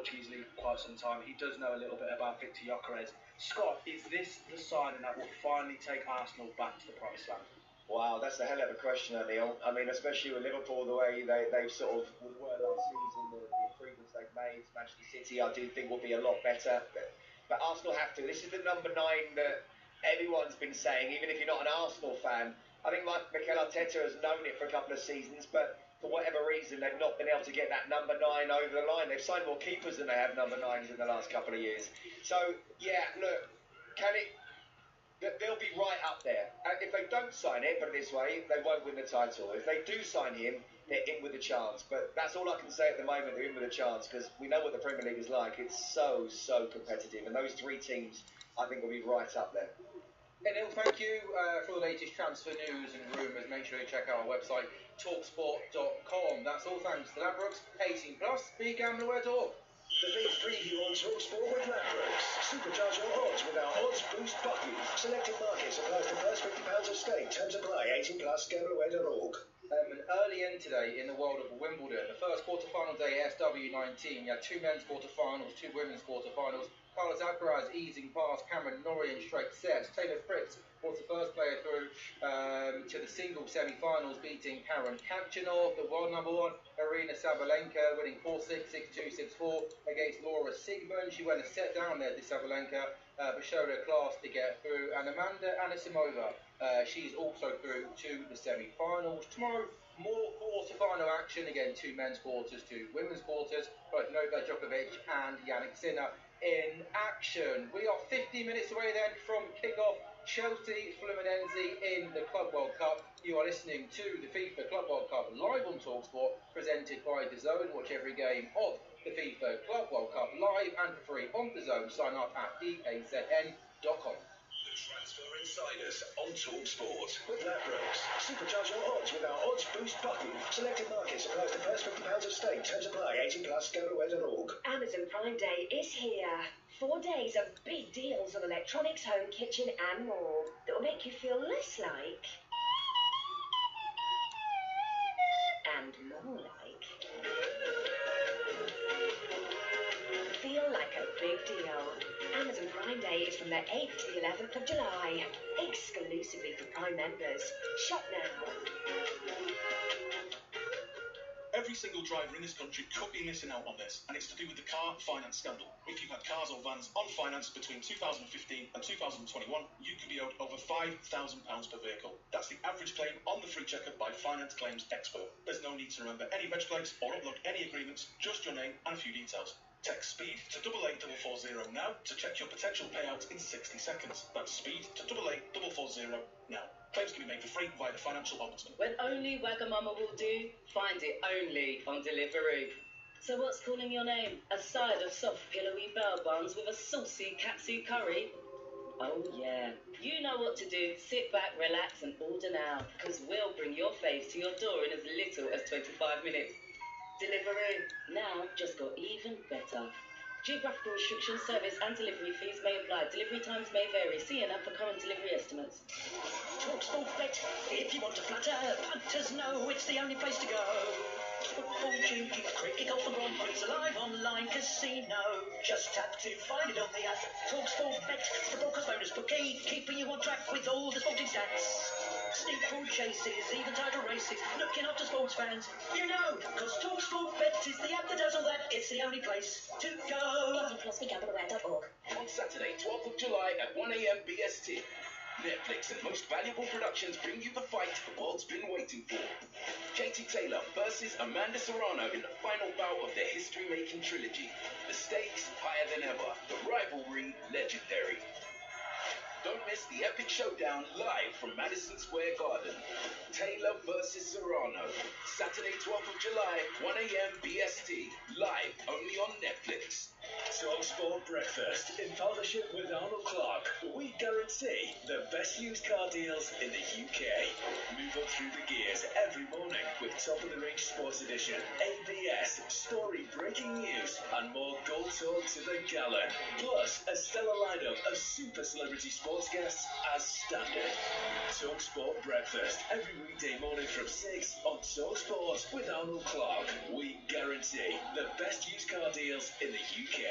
Portuguese league for quite some time. He does know a little bit about Victor Gyökeres. Scott, is this the signing that will finally take Arsenal back to the promised land? Wow, that's a hell of a question, Neil. I mean, especially with Liverpool, the way they've sort of were last season, the improvements they've made. Manchester City, I do think will be a lot better. But Arsenal have to. This is the number 9 that everyone's been saying, even if you're not an Arsenal fan. I think Mikel Arteta has known it for a couple of seasons, but for whatever reason, they've not been able to get that number 9 over the line. They've signed more keepers than they have number 9s in the last couple of years. So, yeah, look, they'll be right up there. If they don't sign him, put it this way, they won't win the title. If they do sign him, they're in with a chance. But that's all I can say at the moment, they're in with a chance, because we know what the Premier League is like. It's so competitive. And those 3 teams, I think, will be right up there. Neil, thank you for the latest transfer news and rumours. Make sure you check out our website, talksport.com. That's all thanks to Ladbrokes, 18+, begamblerware.org. The big preview on TalkSport with Ladbrokes. Supercharge your odds with our odds boost button. Selected markets applies to first £50 of stake. Terms apply. 18+. Gamblerware.org. An early end today in the world of Wimbledon. The first quarter-final day at SW19. You had 2 men's quarter-finals, 2 women's quarter-finals. Carlos Alcaraz easing past Cameron Norrie in straight sets. Taylor Fritz was the first player through to the single semi-finals, beating Karen Khachanov, the world number 1. Arina Sabalenka winning 4-6, 6-2, 6-4 against Laura Sigmund. She went a set down there, this Sabalenka, but showed her class to get through. And Amanda Anisimova, she's also through to the semi-finals. Tomorrow, more quarter-final action. Again, 2 men's quarters, 2 women's quarters. Both Novak Djokovic and Jannik Sinner in action. We are 50 minutes away then from kickoff. Chelsea Fluminense in the Club World Cup. You are listening to the FIFA Club World Cup live on TalkSport, presented by dazn. Watch every game of the FIFA Club World Cup live and for free on dazn. Sign up at dazn.com. Transfer Insiders on TalkSport with Ladbrokes. Supercharge your odds with our odds boost button. Selected markets applies to first £50 of stake. Terms apply. 18+. Gamblerware.org. Amazon Prime Day is here. 4 days of big deals on electronics, home, kitchen and more that will make you feel less like and more like. Feel like a big deal. Amazon Prime Day is from the 8th to the 11th of July. Exclusively for Prime members. Shop now. Every single driver in this country could be missing out on this, and it's to do with the car finance scandal. If you've had cars or vans on finance between 2015 and 2021, you could be owed over £5,000 per vehicle. That's the average claim on the free checker by Finance Claims Expert. There's no need to remember any reg plates or upload any agreements, just your name and a few details. Text SPEED to 88440 now to check your potential payouts in 60 seconds. That's SPEED to 88440 now. Claims can be made for free via the Financial Ombudsman. When only Wagamama will do, find it only on Deliveroo. So what's calling your name? A side of soft pillowy bell buns with a saucy katsu curry? Oh yeah, you know what to do. Sit back, relax and order now, because we'll bring your faves to your door in as little as 25 minutes. Deliveroo, now just got even better. Geographical restrictions, service and delivery fees may apply. Delivery times may vary. See an app for current delivery estimates. TalkSport Bet. If you want to flutter, punters know it's the only place to go. Football, cricket, golf and Grand Prix live online casino. Just tap to find it on the app. TalkSport Bet, the broadcast bonus bookie, keeping you on track with all the sporting stats. Sneak food chases, even title races, looking after sports fans. You know, because TalkSport Bet is the app that does all that. It's the only place to go. 18+ begamblerware.org. On Saturday, 12th of July at 1 AM BST. Netflix and Most Valuable Productions bring you the fight the world's been waiting for. Katie Taylor versus Amanda Serrano in the final bout of their history-making trilogy. The stakes higher than ever, the rivalry legendary. Don't miss the epic showdown live from Madison Square Garden. Taylor versus Serrano. Saturday, 12th of July, 1 AM BST. Live only on Netflix. TalkSport Breakfast in partnership with Arnold Clark. We guarantee the best used car deals in the UK. Move up through the gears every morning with Top of the Range Sports Edition, ABS, story breaking news, and more gold talk to the gallon. Plus, a stellar lineup of super celebrity sports guests as standard. TalkSport Breakfast every weekday morning from 6 on TalkSport with Arnold Clark. We guarantee the best used car deals in the UK.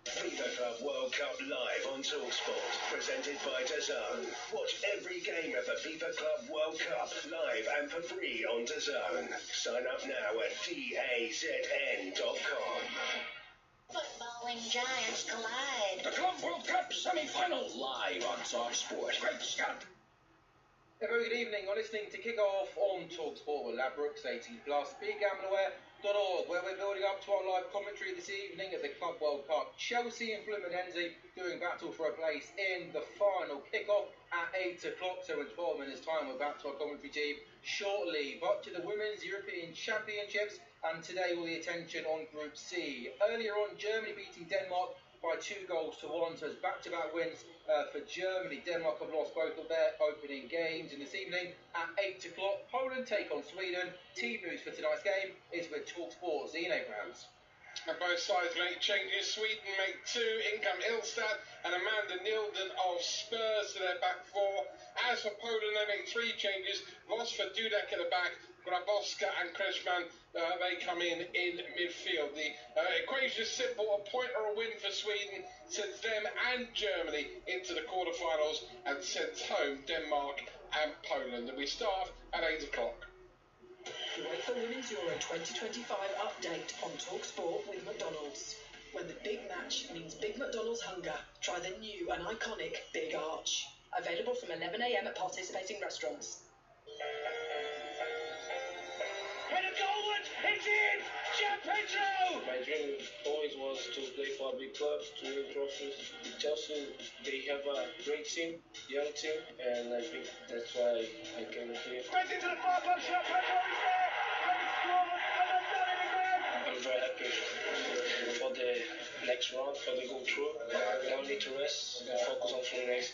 FIFA Club World Cup live on TalkSport, presented by dazn. Watch every game of the FIFA Club World Cup live and for free on dazn. Sign up now at dazn.com. Footballing giants collide. The Club World Cup semi-final live on TalkSport. Great Scott! A very good evening. You're listening to Kickoff on TalkSport with Labrooks 18+, BeGambleAware.org, where we're building up to our live commentary this evening at the Club World Cup. Chelsea and Fluminense doing battle for a place in the final kickoff at 8 o'clock. So in 12 minutes' time, we're back to our commentary team shortly. But to the Women's European Championships, and today all the attention on Group C. Earlier on, Germany beating Denmark by 2-1, so it's back-to-back wins for Germany. Denmark have lost both of their opening games, and this evening at 8 o'clock, Poland take on Sweden. Team news for tonight's game is with TalkSport Zine Brands. And both sides make changes. Sweden make 2, in come Ilstad and Amanda Nilden of Spurs to their back 4. As for Poland, they make 3 changes. Voss for Dudek at the back, Grabowska and Kretschmann, they come in midfield. The equation is simple: a point or a win for Sweden sends them and Germany into the quarterfinals and sends home Denmark and Poland. And we start at 8 o'clock. UEFA Women's Euro 2025 update on TalkSport with McDonald's. When the big match means Big McDonald's hunger, try the new and iconic Big Arch. Available from 11 a.m. at participating restaurants. It's in! Pedro! My dream always was to play for a big club, to win trophies. Chelsea, they have a great team, young team, and I think that's why I came here. Straight into the far post shot, Pedro is there! And he scored, and they've done it again! I'm very happy for the next round, for the go through. Now I need to rest and focus on Fluminense.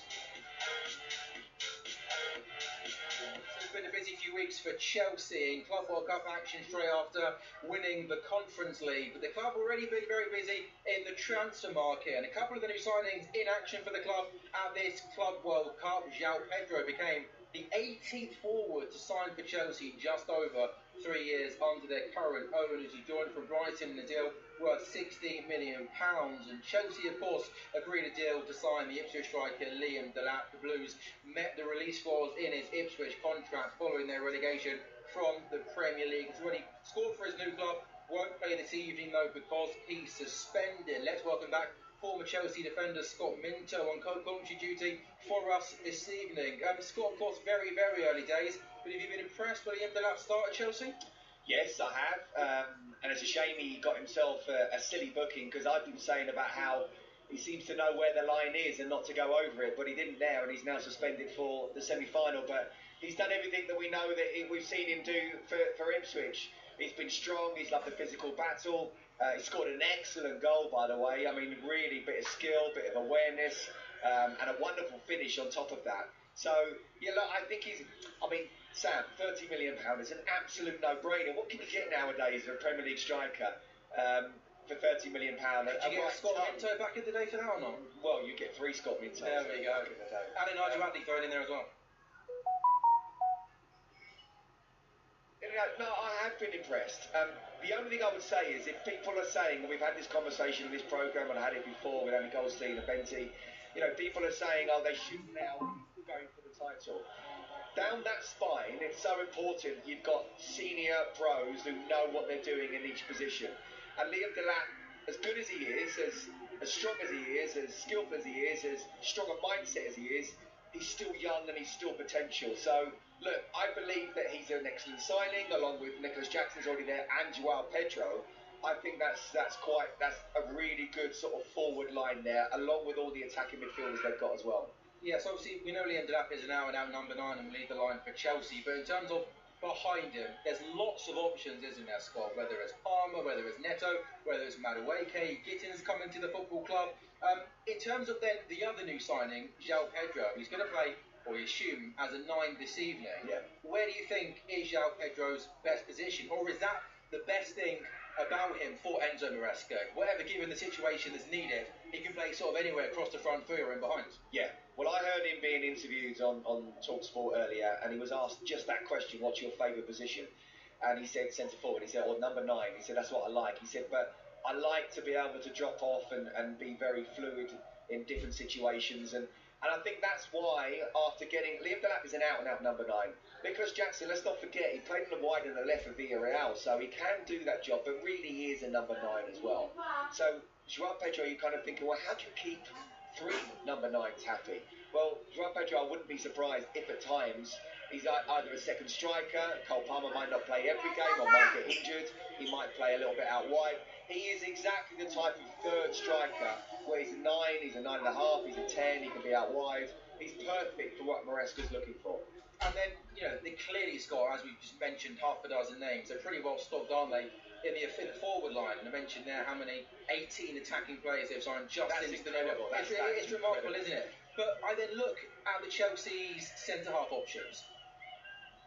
It's been a busy few weeks for Chelsea in Club World Cup action straight after winning the Conference League. But the club already been very busy in the transfer market, and a couple of the new signings in action for the club at this Club World Cup. João Pedro became the 18th forward to sign for Chelsea in just over 3 years under their current owners. He joined from Brighton in a deal worth £16 million. And Chelsea, of course, agreed a deal to sign the Ipswich striker Liam Delap. The Blues met the release clause in his Ipswich contract following their relegation from the Premier League. He's already scored for his new club. Won't play this evening though because he's suspended. Let's welcome back former Chelsea defender Scott Minto on co-commentary duty for us this evening. Scott, of course, very, very early days, but have you been impressed by Liam Delap's start at Chelsea? Yes, I have, and it's a shame he got himself a silly booking, because I've been saying about how he seems to know where the line is and not to go over it, but he didn't there, and he's now suspended for the semi-final. But he's done everything that we know that we've seen him do for Ipswich. He's been strong, he's loved the physical battle, he scored an excellent goal, by the way. I mean, really, bit of skill, bit of awareness, and a wonderful finish on top of that. So, yeah, look, I think Sam, £30 million is an absolute no-brainer. What can you get nowadays for a Premier League striker for £30 million? Did you get Scott Minto back in the day for that or not? Well, you get 3 Scott Mintos. There we go. And then Nigel Adley thrown in there as well. No, I have been impressed. The only thing I would say is if people are saying, and we've had this conversation in this programme, and I had it before with Andy Goldstein and Benty, people are saying, oh, they should now be going for the title. Down that spine, it's so important you've got senior pros who know what they're doing in each position. And Liam Delap, as good as he is, as strong as he is, as skillful as he is, as strong a mindset as he is, he's still young and he's still potential. So, look, I believe that he's an excellent signing, along with Nicholas Jackson's already there and João Pedro. I think that's a really good sort of forward line there, along with all the attacking midfielders they've got as well. Yes, obviously we know Liam Delap is an out-and-out number 9 and will lead the line for Chelsea, but in terms of behind him, there's lots of options, isn't there, Scott? Whether it's Palmer, whether it's Neto, whether it's Madueke, Gittins coming to the football club. In terms of then the other new signing, João Pedro, he's going to play, or we assume, as a 9 this evening. Yeah. Where do you think is João Pedro's best position, or is that the best thing about him for Enzo Maresca? Whatever, given the situation that's needed, he can play sort of anywhere across the front three or in behind. Yeah. Well, I heard him being interviewed on TalkSport earlier, and he was asked just that question: "What's your favourite position?" And he said centre forward. He said, "Or number 9." He said, "That's what I like." He said, "But I like to be able to drop off and be very fluid in different situations." And I think that's why, after getting Liam Delap is an out-and-out number 9. Because Jackson, let's not forget, he played on the wide and the left of Villarreal, so he can do that job, but really he is a number 9 as well. So João Pedro, you kind of thinking, well, how do you keep 3 number 9s happy? Well, João Pedro, I wouldn't be surprised if at times he's either a second striker. Cole Palmer might not play every game or might get injured. He might play a little bit out wide. He is exactly the type of third striker where he's a 9, he's a 9.5, he's a 10, he can be out wide. He's perfect for what Maresca's looking for. And then, you know, they clearly score, as we just mentioned, half a dozen names. They're pretty well stocked, aren't they, in the forward line? And I mentioned there how many 18 attacking players they've signed just since the new level. It's remarkable, isn't it? But I then look at the Chelsea's centre-half options.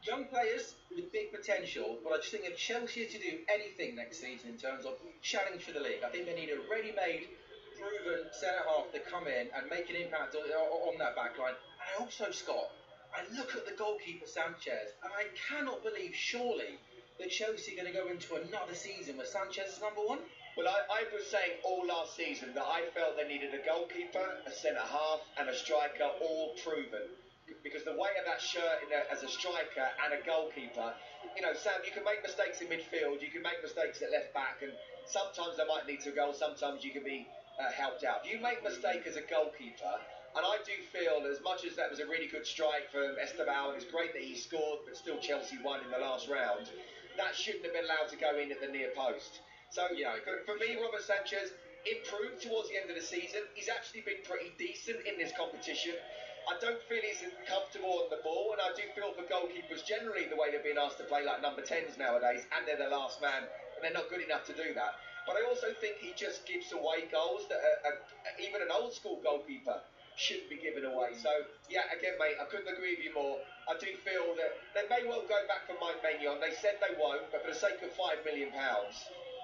Young players with big potential, but I just think if Chelsea are to do anything next season in terms of challenge for the league, I think they need a ready-made, proven centre-half to come in and make an impact on that back line. And I also, Scott, I look at the goalkeeper Sanchez, and I cannot believe, surely, that Chelsea are going to go into another season where Sanchez is number 1? Well, I was saying all last season that I felt they needed a goalkeeper, a centre-half and a striker, all proven. Because the weight of that shirt as a striker and a goalkeeper, you know, Sam, you can make mistakes in midfield, you can make mistakes at left back, and sometimes they might lead to a goal, sometimes you can be helped out. If you make a mistake as a goalkeeper, and I do feel as much as that was a really good strike from Esteban, and it's great that he scored, but still Chelsea won in the last round, that shouldn't have been allowed to go in at the near post. So, yeah, for me, Robert Sanchez improved towards the end of the season. He's actually been pretty decent in this competition. I don't feel he's comfortable on the ball, and I do feel for goalkeepers generally the way they're being asked to play like number 10s nowadays, and they're the last man, and they're not good enough to do that. But I also think he just gives away goals that even an old school goalkeeper shouldn't be given away. So, yeah, again, mate, I couldn't agree with you more. I do feel that they may well go back for Mike Maignan. They said they won't, but for the sake of £5 million,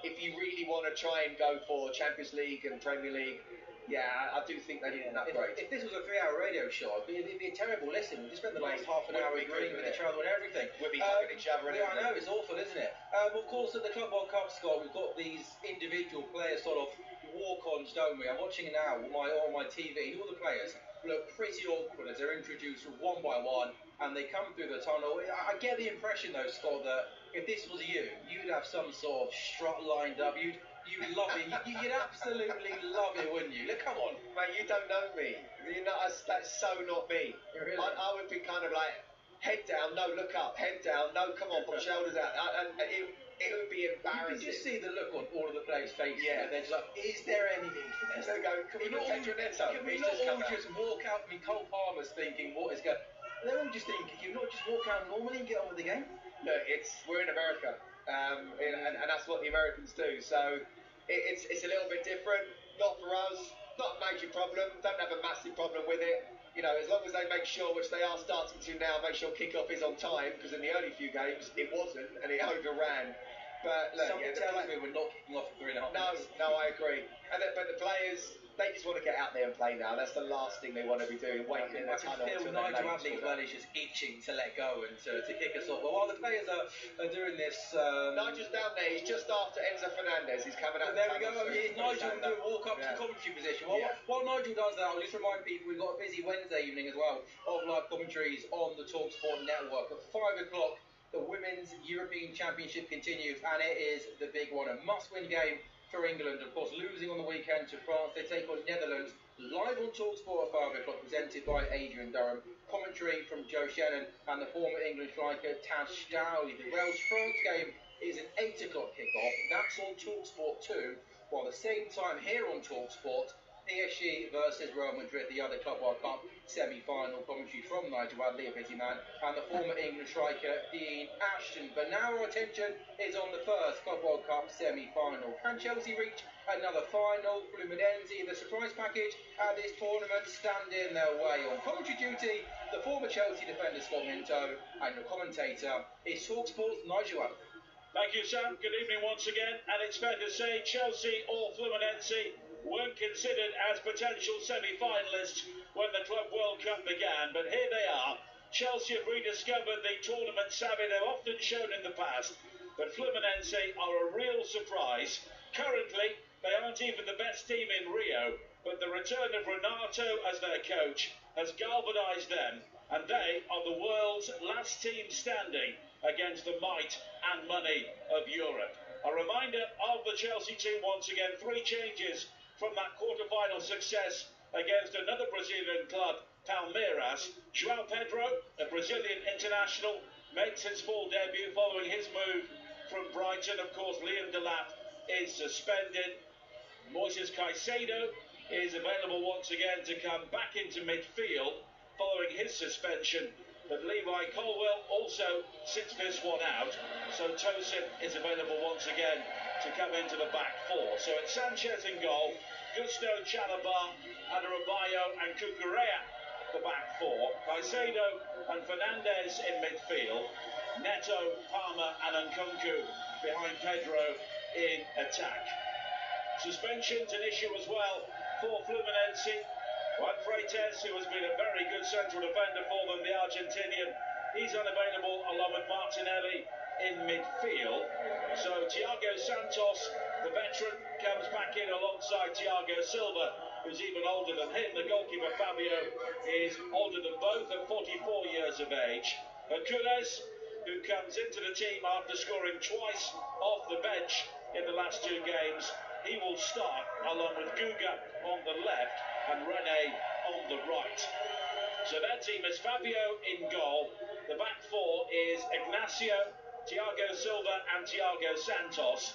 if you really want to try and go for Champions League and Premier League, yeah, I do think they need an upgrade. If this was a 3-hour radio show, it'd be a terrible listen. We just spent the last half an hour agreeing with each other and everything. We'll be hugging each other. I know, it's awful, isn't it? Of course, at the Club World Cup, Scott, we've got these individual players sort of walk-ons, don't we? I'm watching it now on my TV, and all the players look pretty awkward as they're introduced one by one, and they come through the tunnel. I get the impression, though, Scott, that if this was you'd have some sort of strut lined up. You'd love it. You'd absolutely love it, wouldn't you? Look, come on. Mate, you don't know me. That's so not me. Really? I would be kind of like, head down, no, look up, head down, no, come on, put shoulders out. And it would be embarrassing. You can just see the look on all of the players' faces. Yeah. They're just like, is there any need for this? They go, can we not all just walk out? I mean, Cole Palmer's thinking, what is going on? They're all just thinking, can you not just walk out normally and get on with the game? Look, we're in America. And that's what the Americans do. So it's a little bit different. Not for us. Not a major problem. Don't have a massive problem with it. You know, as long as they make sure, which they are starting to now, make sure kickoff is on time, because in the early few games it wasn't, and it overran. But look, something tells me we're not kicking off for 3.5 minutes. No, I agree. But the players, they just want to get out there and play now. That's the last thing they want to be doing, waiting in the tunnel. I can feel Nigel Adley as well is just itching to let go and to kick us off. But while the players are doing this... Nigel's down there. He's just after Enzo Fernandez. He's coming out. There we go. Nigel will walk up to the commentary position. While Nigel does that, I'll just remind people we've got a busy Wednesday evening as well of live commentaries on the TalkSport network. At 5 o'clock, the Women's European Championship continues, and it is the big one. A must-win game for England, of course, losing on the weekend to France. They take on Netherlands live on TalkSport at 5 o'clock, presented by Adrian Durham. Commentary from Joe Shannon and the former English striker Taz Stowie. The Wales-France game is an 8 o'clock kickoff. That's on TalkSport 2, while at the same time here on TalkSport, PSG versus Real Madrid, the other Club World Cup semi-final. Commentary from Nigel Wadley, a busy man, and the former England striker Dean Ashton. But now our attention is on the first Club World Cup semi-final. Can Chelsea reach another final? Fluminense, the surprise package at this tournament, stand in their way. On commentary duty, the former Chelsea defender Scott Minto, and your commentator is TalkSport's Nigel Wadley. Thank you, Sam. Good evening once again. And it's fair to say Chelsea or Fluminense weren't considered as potential semi-finalists when the Club World Cup began. But here they are. Chelsea have rediscovered the tournament savvy they've often shown in the past. But Fluminense are a real surprise. Currently, they aren't even the best team in Rio. But the return of Renato as their coach has galvanised them. And they are the world's last team standing against the might and money of Europe. A reminder of the Chelsea team once again, 3 changes from that quarter-final success against another Brazilian club, Palmeiras. João Pedro, a Brazilian international, makes his full debut following his move from Brighton. Of course, Liam Delap is suspended. Moises Caicedo is available once again to come back into midfield following his suspension. But Levi Colwill also sits this one out, so Tosin is available once again to come into the back 4. So it's Sanchez in goal, Gusto, Chalobah, Adarabioyo and Cucurella the back 4, Caicedo and Fernandes in midfield, Neto, Palmer and Nkunku behind Pedro in attack. Suspensions an issue as well for Fluminense. Juan Freitas, who has been a very good central defender for them, the Argentinian, he's unavailable along with Martinelli in midfield. So Thiago Santos, the veteran, comes back in alongside Thiago Silva, who's even older than him. The goalkeeper Fabio is older than both at 44 years of age. Hercules, who comes into the team after scoring twice off the bench in the last 2 games, he will start along with Guga on the left and Rene on the right. So that team is Fabio in goal. The back 4 is Ignacio, Thiago Silva and Thiago Santos.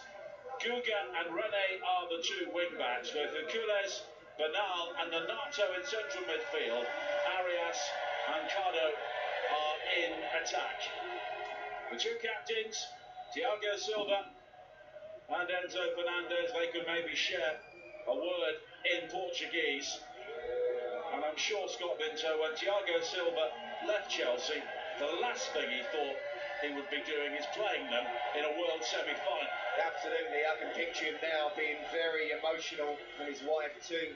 Guga and Rene are the 2 wing-backs, with Hercules, Bernal and Renato in central midfield. Arias and Cardo are in attack. The 2 captains, Thiago Silva and Enzo Fernandez, they could maybe share a word in Portuguese. And I'm sure Scott Minto, when Thiago Silva left Chelsea, the last thing he thought he would be doing is playing them in a World semi-final. Absolutely, I can picture him now being very emotional with his wife too.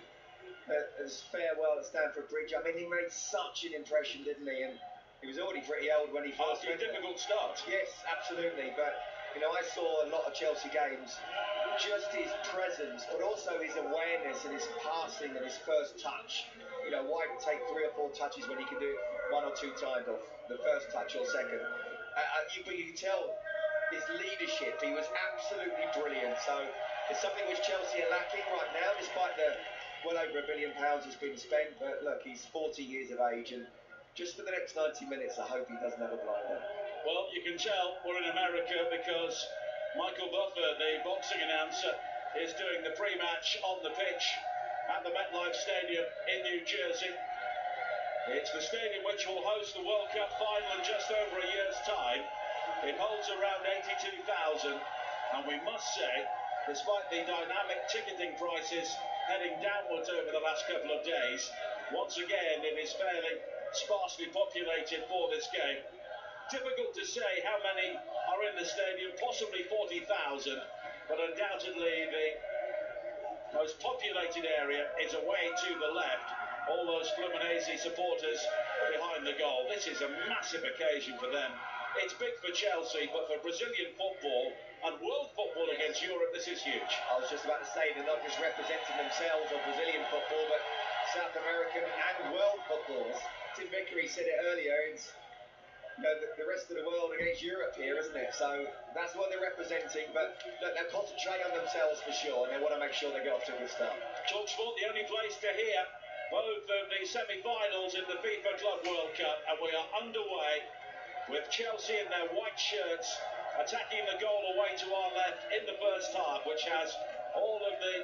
His farewell at Stamford Bridge. I mean, he made such an impression, didn't he? And he was already pretty old when he first went. After a difficult start. Yes, absolutely. But you know, I saw a lot of Chelsea games. Just his presence, but also his awareness and his passing and his first touch. You know, why take 3 or 4 touches when he can do it 1 or 2 times off the first touch or second? But you can tell his leadership. He was absolutely brilliant. So it's something which Chelsea are lacking right now, despite the well over £1 billion has been spent. But look, he's 40 years of age, and just for the next 90 minutes, I hope he doesn't have a blinder. Well, you can tell we're in America because Michael Buffer, the boxing announcer, is doing the pre-match on the pitch at the MetLife Stadium in New Jersey. It's the stadium which will host the World Cup final in just over a year's time. It holds around 82,000, and we must say, despite the dynamic ticketing prices heading downwards over the last couple of days, once again it is fairly sparsely populated for this game. Difficult to say how many are in the stadium, possibly 40,000, but undoubtedly the most populated area is away to the left. All those Fluminense supporters behind the goal. This is a massive occasion for them. It's big for Chelsea, but for Brazilian football and world football against Europe, this is huge. I was just about to say they're not just representing themselves or Brazilian football, but South American and world football. Tim Vickery said it earlier, it's the rest of the world against Europe here, isn't it? So that's what they're representing, but look, they'll concentrate on themselves for sure, and they want to make sure they get off to a good start. TalkSport, the only place to hear both of the semi-finals in the FIFA Club World Cup, and we are underway with Chelsea in their white shirts attacking the goal away to our left in the first half, which has all of the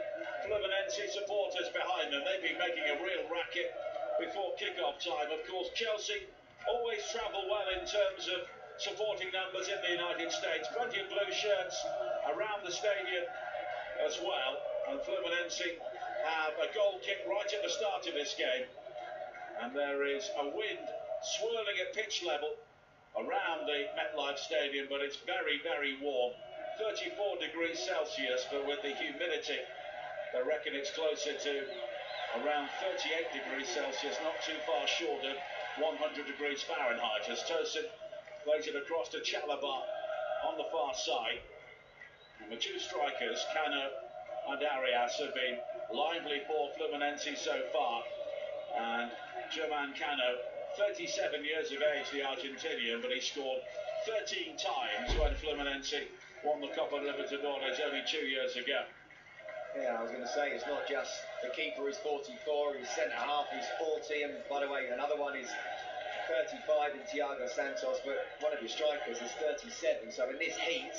Fluminense Fluminense supporters behind them. They've been making a real racket before kick-off time. Of course, Chelsea always travel well in terms of supporting numbers in the United States. Plenty of blue shirts around the stadium as well. And Fluminense have a goal kick right at the start of this game. And there is a wind swirling at pitch level around the MetLife Stadium, but it's very, very warm. 34 degrees Celsius, but with the humidity, they reckon it's closer to around 38 degrees Celsius, not too far short of 100 degrees Fahrenheit, as Tosin plays it across to Chalobah on the far side. And the two strikers, Cano and Arias, have been lively for Fluminense so far. And German Cano, 37 years of age, the Argentinian, but he scored 13 times when Fluminense won the Copa Libertadores only 2 years ago. Yeah, I was going to say, it's not just the keeper is 44, his centre-half is 40, and by the way, another one is 35 in Thiago Santos, but one of your strikers is 37, so in this heat,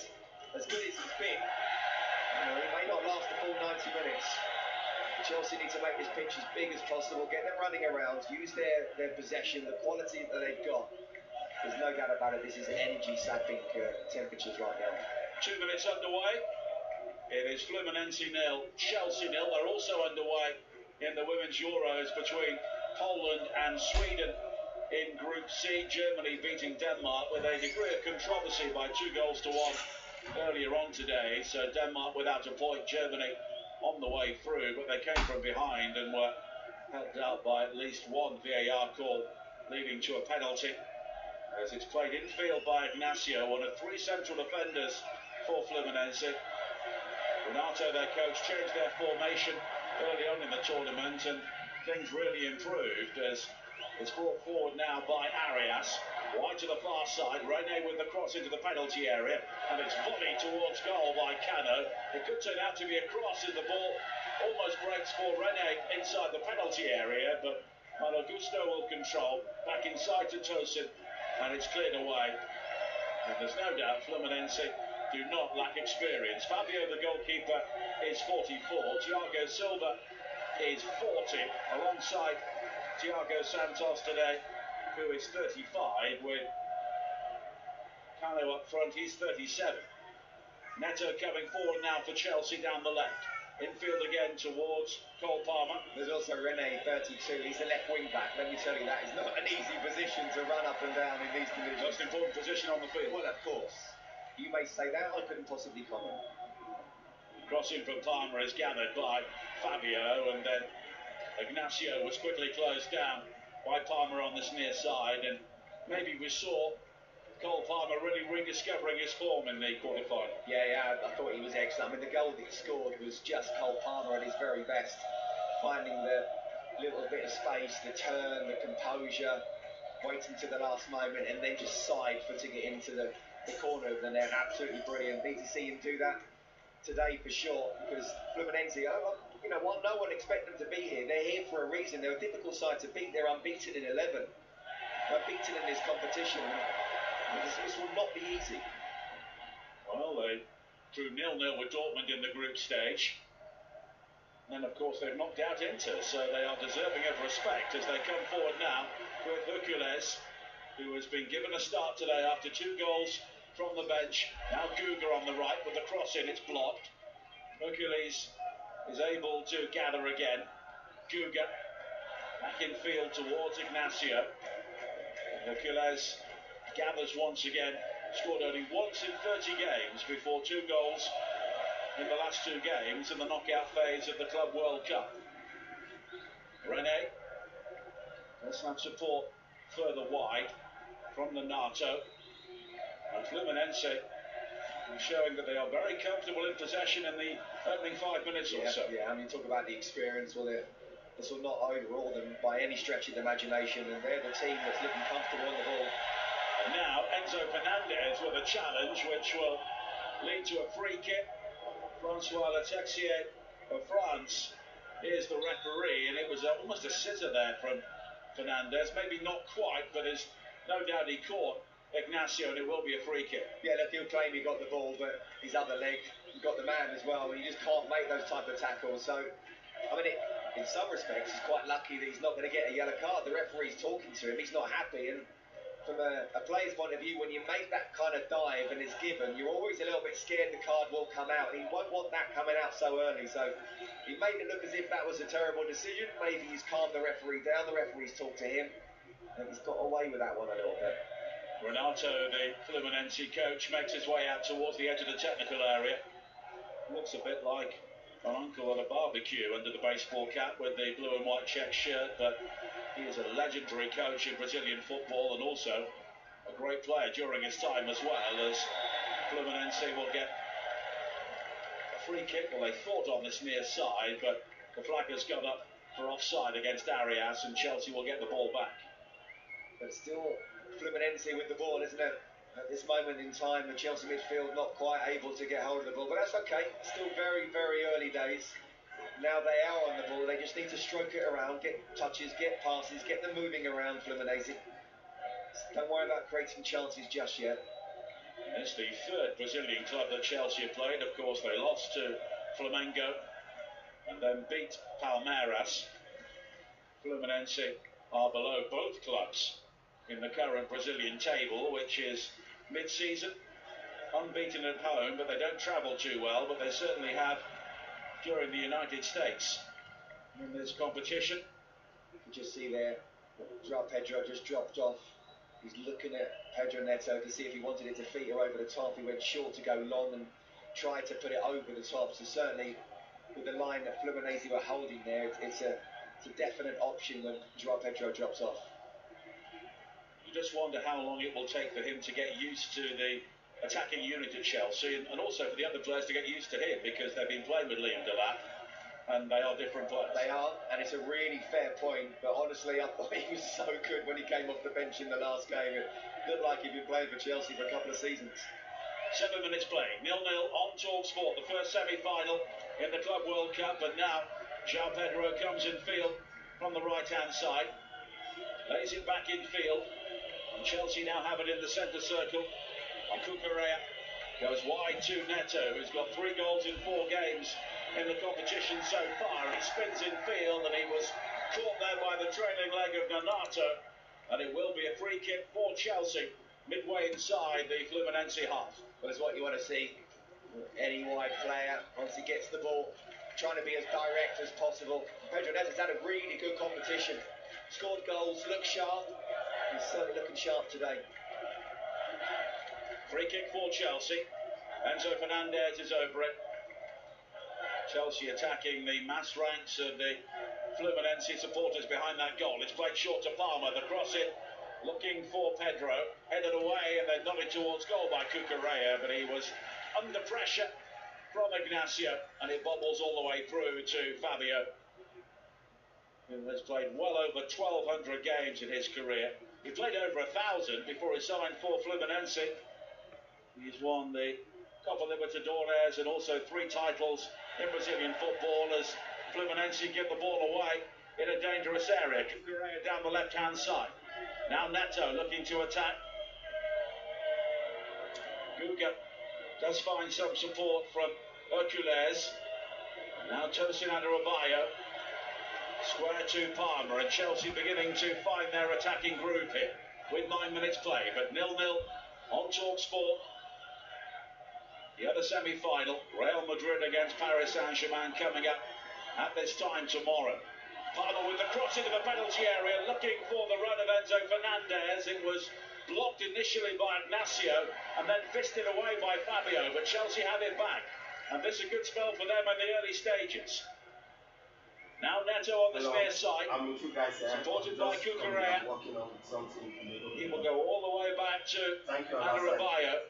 as good as he's been, he may not last the full 90 minutes. Chelsea need to make this pitch as big as possible, get them running around, use their possession, the quality that they've got. There's no doubt about it, this is energy-sapping temperatures right now. 2 minutes underway. It is Fluminense 0, Chelsea 0. They're also underway in the Women's Euros between Poland and Sweden in Group C. Germany beating Denmark with a degree of controversy by 2-1 earlier on today. So Denmark without a point, Germany on the way through, but they came from behind and were helped out by at least one VAR call, leading to a penalty. As it's played infield by Ignacio, one of three central defenders for Fluminense. Renato, their coach, changed their formation early on in the tournament, and things really improved as it's brought forward now by Arias. Wide to the far side, Rene with the cross into the penalty area, and it's volleyed towards goal by Cano. It could turn out to be a cross as the ball almost breaks for Rene inside the penalty area, but Malo Gusto will control, back inside to Tosin, and it's cleared away. And there's no doubt Fluminense do not lack experience. Fabio, the goalkeeper, is 44, Thiago Silva is 40, alongside Thiago Santos today, who is 35, with Cano up front, he's 37. Neto coming forward now for Chelsea down the left. Infield again towards Cole Palmer. There's also Rene, 32, he's a left wing back. Let me tell you, that is not an easy position to run up and down in these conditions. Most important position on the field. Well, of course. You may say that, I couldn't possibly comment. Crossing from Palmer is gathered by Fabio, and then Ignacio was quickly closed down by Palmer on this near side, and maybe we saw Cole Palmer really rediscovering his form in the quarter-final. Yeah, I thought he was excellent. I mean, the goal that he scored was just Cole Palmer at his very best, finding the little bit of space, the turn, the composure, waiting to the last moment, and then just side-footing it into the corner of the net. Absolutely brilliant. Need to see him do that today for sure, because Fluminense, you know what, no one expected them to be here. They're here for a reason. They're a difficult side to beat. They're unbeaten in 11. Unbeaten in this competition. This will not be easy. Well, they drew 0-0 with Dortmund in the group stage. And then, of course, they've knocked out Inter, so they are deserving of respect as they come forward now with Hercules, who has been given a start today after 2 goals from the bench. Now Guga on the right with the cross in, it's blocked. Hercules is able to gather again. Guga back in field towards Ignacio. Hercules gathers once again, scored only once in 30 games before 2 goals in the last 2 games in the knockout phase of the Club World Cup. Rene does have support further wide from the NATO, and Fluminense showing that they are very comfortable in possession in the opening 5 minutes or so. Yeah, I mean, talk about the experience. Well, this will not overawe them by any stretch of the imagination, and they're the team that's looking comfortable on the ball. And now Enzo Fernandez with a challenge which will lead to a free kick. Francois Letexier of France is the referee, and it was almost a scissor there from Fernandez. Maybe not quite, but there's no doubt he caught Ignacio, and it will be a free kick. Yeah, look, he'll claim he got the ball, but his other leg, he got the man as well, and you just can't make those type of tackles. So I mean, in some respects, he's quite lucky that he's not going to get a yellow card. The referee's talking to him, he's not happy, and from a player's point of view, when you make that kind of dive and it's given, you're always a little bit scared the card will come out. He won't want that coming out so early, so he made it look as if that was a terrible decision. Maybe he's calmed the referee down, the referee's talked to him, and he's got away with that one a little bit. Renato, the Fluminense coach, makes his way out towards the edge of the technical area. Looks a bit like an uncle at a barbecue under the baseball cap with the blue and white check shirt, but he is a legendary coach in Brazilian football and also a great player during his time as well, as Fluminense will get a free kick. Well, they thought on this near side, but the flag has gone up for offside against Arias, and Chelsea will get the ball back. But still Fluminense with the ball, isn't it? At this moment in time, the Chelsea midfield not quite able to get hold of the ball, but that's okay. Still very, very early days. Now they are on the ball, they just need to stroke it around, get touches, get passes, get them moving around Fluminense. Don't worry about creating chances just yet. It's the third Brazilian club that Chelsea have played. Of course, they lost to Flamengo and then beat Palmeiras. Fluminense are below both clubs in the current Brazilian table, which is mid-season, unbeaten at home, but they don't travel too well, but they certainly have during the United States in this competition. You can just see there, Pedro just dropped off. He's looking at Pedro Neto to see if he wanted it to feed her over the top. He went short to go long and tried to put it over the top. So certainly with the line that Fluminense were holding there, it's a definite option when Pedro drops off. You just wonder how long it will take for him to get used to the attacking unit at Chelsea, and also for the other players to get used to him, because they've been playing with Liam Delap and they are different players. They are, and it's a really fair point, but honestly I thought he was so good when he came off the bench in the last game. It looked like he'd been playing for Chelsea for a couple of seasons. 7 minutes playing, 0-0 on TalkSport, the first semi-final in the Club World Cup, and now João Pedro comes in field from the right-hand side, lays it back in field, and Chelsea now have it in the centre circle. And Cucurella goes wide to Neto, who's got 3 goals in 4 games in the competition so far. He spins in field and he was caught there by the trailing leg of Renato, and it will be a free kick for Chelsea midway inside the Fluminense half. Well, it's what you want to see. Any wide player, once he gets the ball, trying to be as direct as possible. Pedro Neto's had a really good competition. Scored goals, looks sharp. He's certainly looking sharp today. Free kick for Chelsea. Enzo Fernandez is over it. Chelsea attacking the mass ranks of the Fluminense supporters behind that goal. It's played short to Palmer. The cross in, looking for Pedro. Headed away and then nodded towards goal by Cucurella, but he was under pressure from Ignacio, and it bobbles all the way through to Fabio, who has played well over 1,200 games in his career. He played over 1,000 before he signed for Fluminense. He's won the Copa Libertadores and also 3 titles in Brazilian football as Fluminense give the ball away in a dangerous area. Cucurella down the left-hand side. Now Neto looking to attack. Guga does find some support from Hercules. Now Tosin Adarabioyo. Square to Palmer, and Chelsea beginning to find their attacking group here with 9 minutes play, but 0-0 on TalkSport. The other semi-final, Real Madrid against Paris Saint-Germain, coming up at this time tomorrow. Palmer with the cross into the penalty area, looking for the run of Enzo Fernandez. It was blocked initially by Ignacio and then fisted away by Fabio, but Chelsea have it back, and this is a good spell for them in the early stages. Now Neto on the near side, supported by Cucurella. He will go all the way back to Adarabioyo.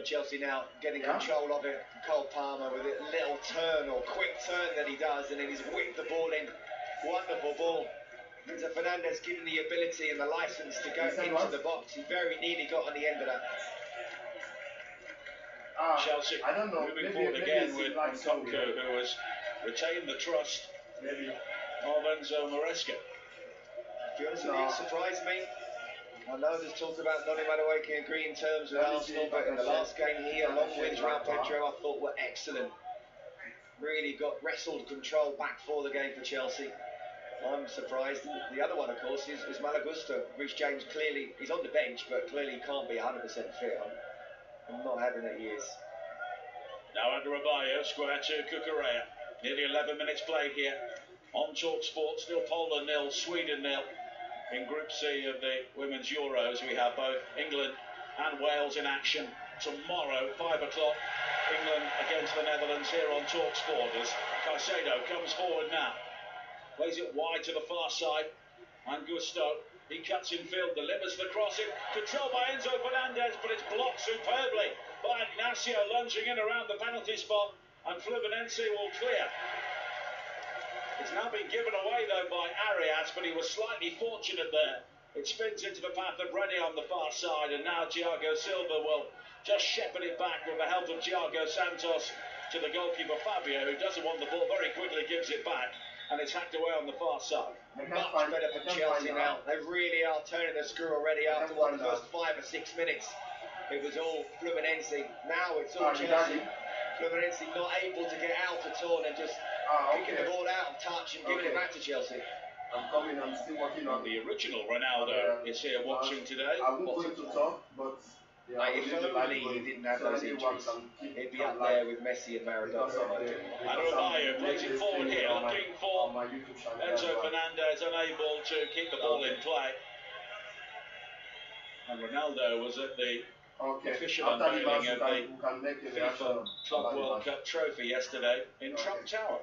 Chelsea now getting control of it. Cole Palmer with a little turn or quick turn that he does, and then he's whipped the ball in. Wonderful ball. Enzo Fernandez given the ability and the license to go into the box. He very nearly got on the end of that. Chelsea moving forward again with Nkunku, who has retained the trust of Enzo Maresca. To be honest with you, it surprised me. I know there's talk about Donny Madueke agreeing terms with Arsenal, but in the last game he, along with João Pedro, I thought were excellent. really wrestled control back for the game for Chelsea. I'm surprised. The other one, of course, is Malagusta. Rhys James clearly, he's on the bench, but clearly can't be 100% fit. I'm not having it, he is. Now under Abayo, square to Cucurella. Nearly 11 minutes played here. On TalkSport, still Poland 0, Sweden 0. In Group C of the Women's Euros, we have both England and Wales in action tomorrow, 5 o'clock. England against the Netherlands here on TalkSport as Caicedo comes forward now. Plays it wide to the far side. And Gusto, he cuts in field, delivers the cross in. Controlled by Enzo Fernandez, but it's blocked superbly by Ignacio, lunging in around the penalty spot. And Fluminense will clear. It's now been given away though by Arias, but he was slightly fortunate there. It spins into the path of Rennie on the far side, and now Thiago Silva will just shepherd it back with the help of Thiago Santos to the goalkeeper Fabio, who doesn't want the ball, very quickly gives it back, and it's hacked away on the far side. Much better for Chelsea now. They really are turning the screw already after the first 5 or 6 minutes. It was all Fluminense. Now it's all Chelsea. Fluminense not able to get out at all and just kicking the ball out of touch and giving it back to Chelsea. I'm coming, I'm still working on the original Ronaldo is here watching today. I won't go into talk, but if only he didn't have those injuries, he'd be up there with Messi and Maradona. Adebayo plays it forward here, looking for Enzo Fernandez, unable to keep the ball in play. And Ronaldo was at the official unveiling of the FIFA Club World Cup trophy yesterday in Trump Tower,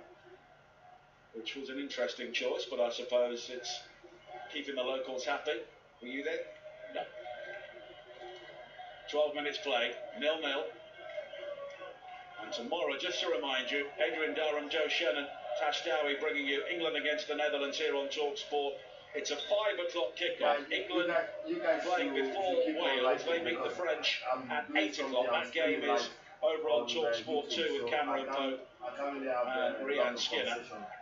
which was an interesting choice, but I suppose it's keeping the locals happy. Were you there? No. 12 minutes played, 0-0. And tomorrow, just to remind you, Adrian Durham, Joe Shannon, Tash Dowie bringing you England against the Netherlands here on TalkSport. It's a 5 o'clock kickoff. England playing before Wales. They meet the French at 8 o'clock. That game is over on TalkSport 2 with Cameron Pope and Rian Skinner.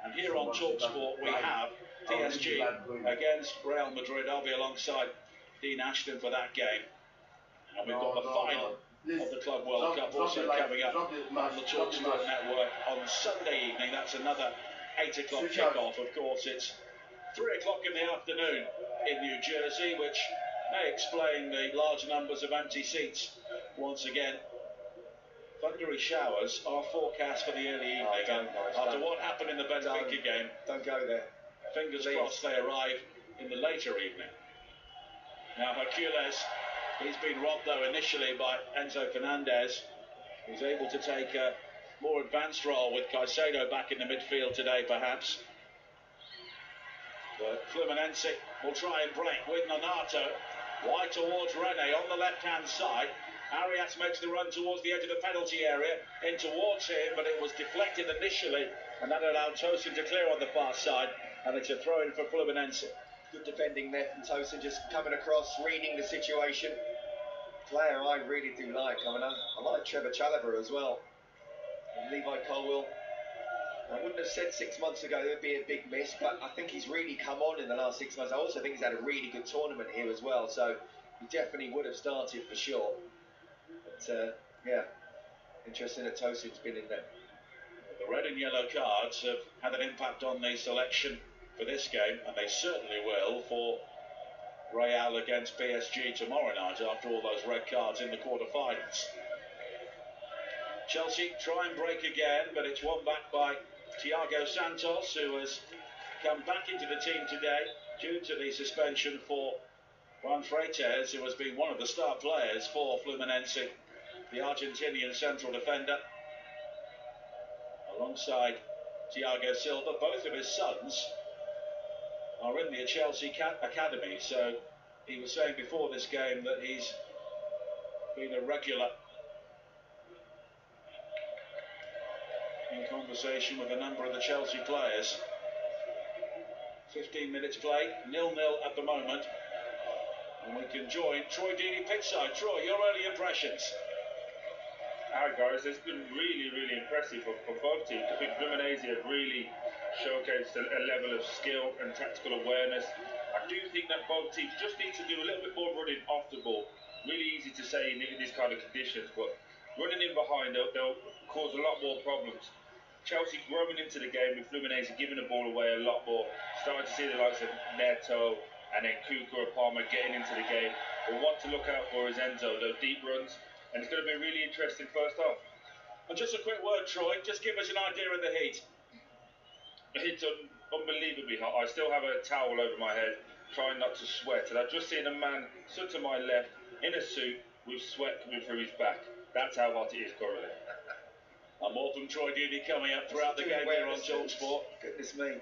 And here on TalkSport we have PSG against Real Madrid. I'll be alongside Dean Ashton for that game. And we've got the final of the Club World Cup also coming up on the TalkSport network on Sunday evening. That's another 8 o'clock kickoff. Of course, it's 3 o'clock in the afternoon in New Jersey, which may explain the large numbers of empty seats once again. Thundery showers are forecast for the early evening. After what happened in the Benfica game, don't go there. Fingers crossed they arrive in the later evening. Now Hercules, he's been robbed though initially by Enzo Fernandez, who's able to take a more advanced role with Caicedo back in the midfield today perhaps. But Fluminense will try and break with Nonato, wide towards Rene on the left-hand side. Arias makes the run towards the edge of the penalty area, in towards him, but it was deflected initially, and that allowed Tosin to clear on the far side, and it's a throw-in for Fluminense. Good defending there from Tosin, just coming across, reading the situation. Player I really do like. I mean, I like Trevor Chalobah as well. And Levi Colwill. I wouldn't have said 6 months ago it would be a big miss, but I think he's really come on in the last 6 months. I also think he's had a really good tournament here as well, so he definitely would have started for sure. But yeah, interesting that Tosin's been in there. The red and yellow cards have had an impact on the selection for this game, and they certainly will for Real against PSG tomorrow night after all those red cards in the quarter-finals. Chelsea try and break again, but it's won back by Thiago Santos, who has come back into the team today due to the suspension for Juan Freites, who has been one of the star players for Fluminense, the Argentinian central defender. Alongside Thiago Silva, both of his sons are in the Chelsea academy, so he was saying before this game that he's been a regular in conversation with a number of the Chelsea players. 15 minutes played, 0-0 at the moment, and we can join Troy Deeney pitchside. Troy, your early impressions? Hi guys, it's been really impressive for both teams. I think Fluminense have really showcased a level of skill and tactical awareness. I do think that both teams just need to do a little bit more running off the ball. Really easy to say in these kind of conditions, but running in behind they'll cause a lot more problems. Chelsea growing into the game with Fluminense giving the ball away a lot more. Starting to see the likes of Neto and then Kuka and Palmer getting into the game. But what to look out for is Enzo, those deep runs, and it's going to be a really interesting first half. And just a quick word, Troy, just give us an idea of the heat. It's unbelievably hot. I still have a towel over my head, trying not to sweat. And I've just seen a man stood to my left in a suit with sweat coming through his back. That's how hot it is currently. And more from Troy Deeney coming up throughout the game here on TalkSport. Goodness me.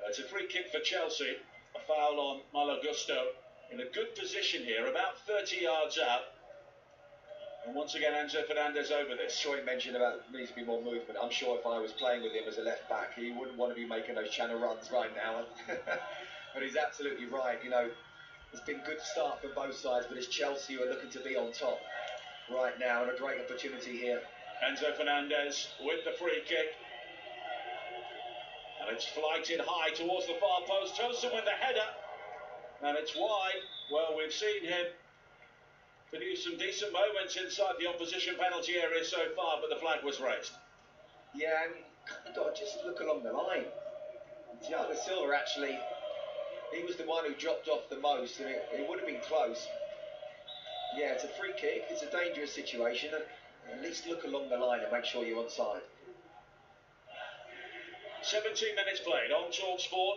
It's a free kick for Chelsea. A foul on Malo Gusto. In a good position here, about 30 yards out. And once again, Enzo Fernandez over this. Troy mentioned about needs to be more movement. I'm sure if I was playing with him as a left back, he wouldn't want to be making those channel runs right now. But he's absolutely right. You know, it's been a good start from both sides, but it's Chelsea who are looking to be on top right now, and a great opportunity here. Enzo Fernandez with the free kick. And it's flighted high towards the far post. Tosun with the header. And it's wide. Well, we've seen him produce some decent moments inside the opposition penalty area so far, but the flag was raised. Yeah, and you've got to just look along the line. Thiago Silva actually, he was the one who dropped off the most, and it would have been close. Yeah, it's a free kick, it's a dangerous situation, and at least look along the line and make sure you're onside. 17 minutes played on TalkSport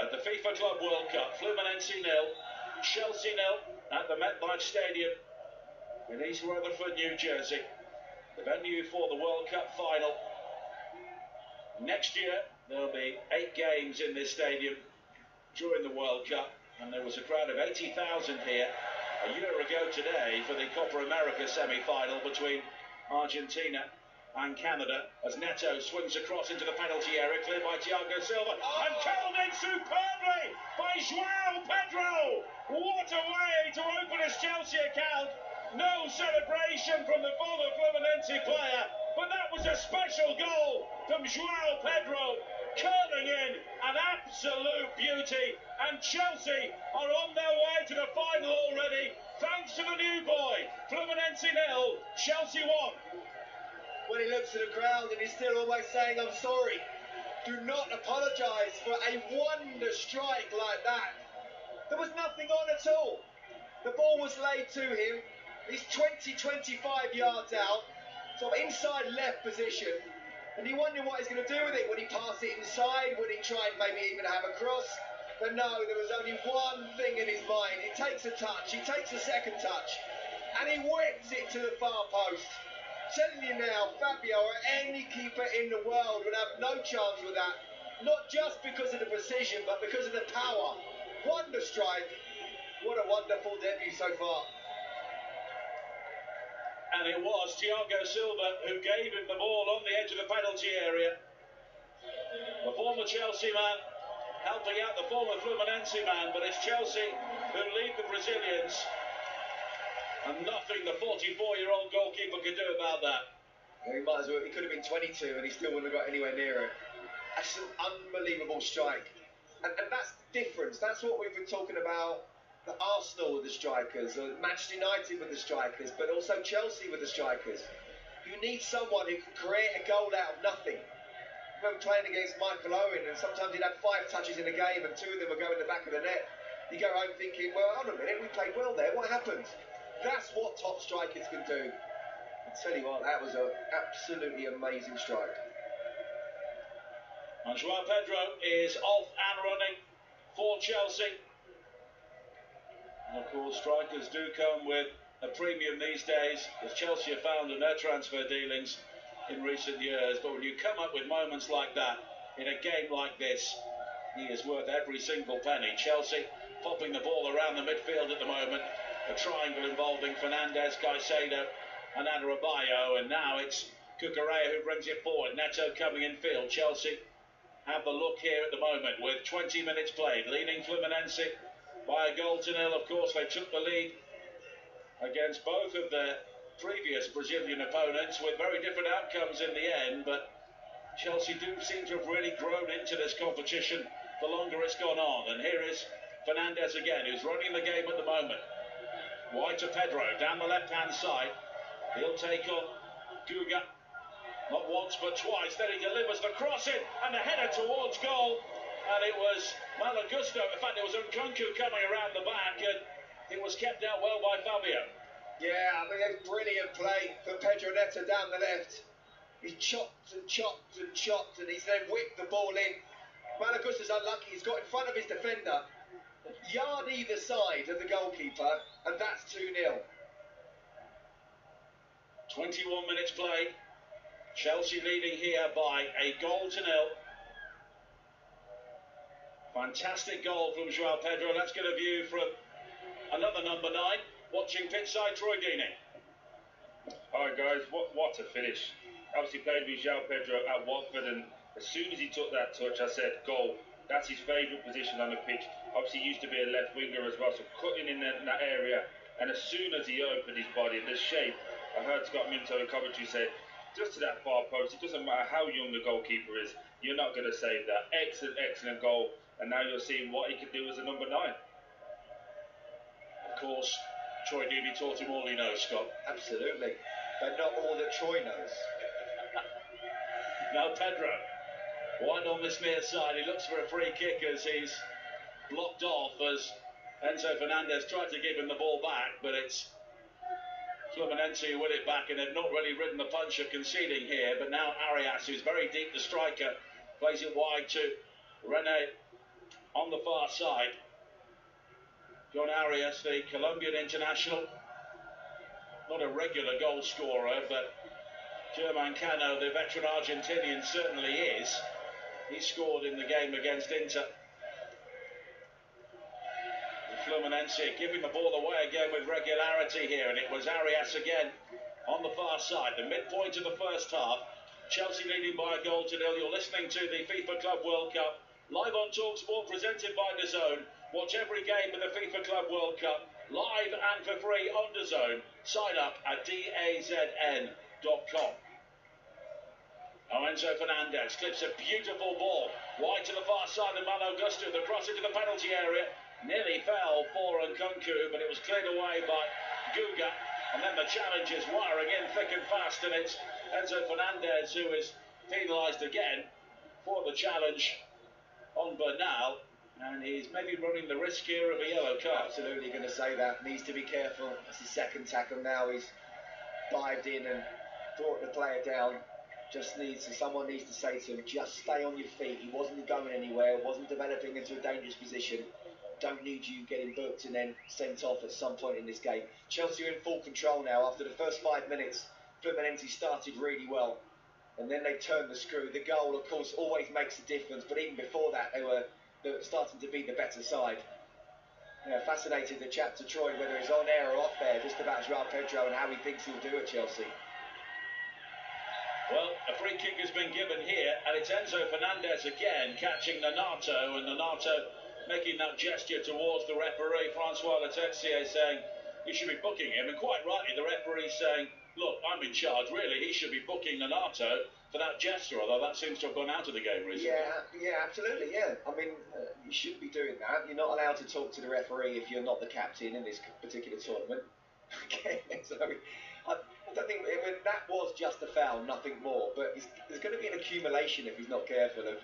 at the FIFA Club World Cup. Fluminense 0, Chelsea 0 at the MetLife Stadium in East Rutherford, New Jersey. The venue for the World Cup final. Next year there'll be 8 games in this stadium during the World Cup, and there was a crowd of 80,000 here a year ago today for the Copa America semi-final between Argentina and Canada, as Neto swings across into the penalty area, cleared by Thiago Silva, and curled in superbly by João Pedro. What a way to open his Chelsea account. No celebration from the former Fluminense player, but that was a special goal from João Pedro, curling in an absolute beauty, and Chelsea are on their way to the final already, thanks to the new boy. Fluminense 0, Chelsea 1. When he looks at the crowd and he's still almost saying, I'm sorry. Do not apologise for a wonder strike like that. There was nothing on at all. The ball was laid to him. He's 20-25 yards out, sort of inside left position. And you wonder what he's going to do with it. Would he pass it inside? Would he try and maybe even have a cross? But no, there was only one thing in his mind. He takes a touch, he takes a second touch, and he whips it to the far post. Telling you now, Fabio or any keeper in the world would have no chance with that. Not just because of the precision, but because of the power. Wonder strike. What a wonderful debut so far. And it was Thiago Silva who gave him the ball on the edge of the penalty area. The former Chelsea man helping out the former Fluminense man, but it's Chelsea who lead the Brazilians. And nothing the 44-year-old goalkeeper could do about that. Yeah, he might as well. He could have been 22 and he still wouldn't have got anywhere near it. That's an unbelievable strike. And that's the difference. That's what we've been talking about. The Arsenal with the strikers, or Manchester United with the strikers, but also Chelsea with the strikers. You need someone who can create a goal out of nothing. I remember playing against Michael Owen, and sometimes he'd have 5 touches in a game and 2 of them would go in the back of the net. You go home thinking, well, hold on a minute, we played well there. What happened? That's what top strikers can do. I tell you what, that was an absolutely amazing strike. And João Pedro is off and running for Chelsea. And of course, strikers do come with a premium these days, as Chelsea have found in their transfer dealings in recent years. But when you come up with moments like that in a game like this, he is worth every single penny. Chelsea popping the ball around the midfield at the moment. A triangle involving Fernandez, Caicedo and Adebayo, and now it's Cucurella who brings it forward. Neto coming in field. Chelsea have the look here at the moment with 20 minutes played, leading Fluminense by a goal to nil. Of course, they took the lead against both of their previous Brazilian opponents with very different outcomes in the end, but Chelsea do seem to have really grown into this competition the longer it's gone on. And here is Fernandez again, who's running the game at the moment. Wide to Pedro, down the left-hand side. He'll take on Guga. Not once but twice. Then he delivers the cross in and the header towards goal. And it was Malagusto. In fact, it was Nkunku coming around the back, and it was kept out well by Fabio. Yeah, I mean, it's brilliant play for Pedro Neto down the left. He chopped and chopped and chopped, and he's then whipped the ball in. Malagusto's unlucky. He's got in front of his defender, yard either side of the goalkeeper, and that's 2-0. 21 minutes played. Chelsea leading here by a goal to nil. Fantastic goal from João Pedro. Let's get a view from another number 9, watching pitchside, Troy Deeney. Alright guys, what a finish. Obviously played with João Pedro at Watford, and as soon as he took that touch, I said, goal. That's his favourite position on the pitch. Obviously he used to be a left winger as well, so cutting in that area, and as soon as he opened his body, the shape, I heard Scott Minto in commentary say, just to that far post, it doesn't matter how young the goalkeeper is, you're not going to save that. Excellent, excellent goal. And now you're seeing what he can do as a number 9. Of course, Troy Deeney taught him all he knows, Scott. Absolutely. But not all that Troy knows. Now Pedro, wide on this near side. He looks for a free kick as he's blocked off as Enzo Fernandez tried to give him the ball back, but it's Fluminense who win it back, and they've not really ridden the punch of conceding here. But now Arias, who's very deep, the striker, plays it wide to Rene on the far side. John Arias, the Colombian international, not a regular goal scorer, but German Cano, the veteran Argentinian, certainly is. He scored in the game against Inter. Fluminense giving the ball away again with regularity here, and it was Arias again on the far side, the midpoint of the first half. Chelsea leading by a goal to nil. You're listening to the FIFA Club World Cup live on TalkSport, presented by dazn. Watch every game of the FIFA Club World Cup live and for free on dazn. Sign up at dazn.com. Now Enzo Fernandez clips a beautiful ball wide to the far side of Malagusto. The cross into the penalty area nearly fell for Nkunku, but it was cleared away by Guga. And then the challenge is wiring in thick and fast, and it's Enzo Fernandez who is penalised again for the challenge on Bernal, and he's maybe running the risk here of a yellow card. Absolutely going to say that. Needs to be careful. It's the second tackle now. He's dived in and brought the player down. Someone needs to say to him, just stay on your feet. He wasn't going anywhere, wasn't developing into a dangerous position. Don't need you getting booked and then sent off at some point in this game. Chelsea are in full control now. After the first 5 minutes, Fluminense started really well, and then they turned the screw. The goal, of course, always makes a difference, but even before that, they were starting to be the better side. Fascinated to chat to Troy, whether he's on air or off air, just about João Pedro and how he thinks he'll do at Chelsea. Well, a free kick has been given here, and it's Enzo Fernandez again catching Nonato, and Nonato making that gesture towards the referee, Francois Letessier, saying you should be booking him, and quite rightly the referee saying, look, I'm in charge, really, he should be booking Nonato for that gesture, although that seems to have gone out of the game recently. Yeah, absolutely, yeah. I mean, you should be doing that. You're not allowed to talk to the referee if you're not the captain in this particular tournament. Okay, so I don't think, I mean, that was just a foul, nothing more, but there's going to be an accumulation if he's not careful of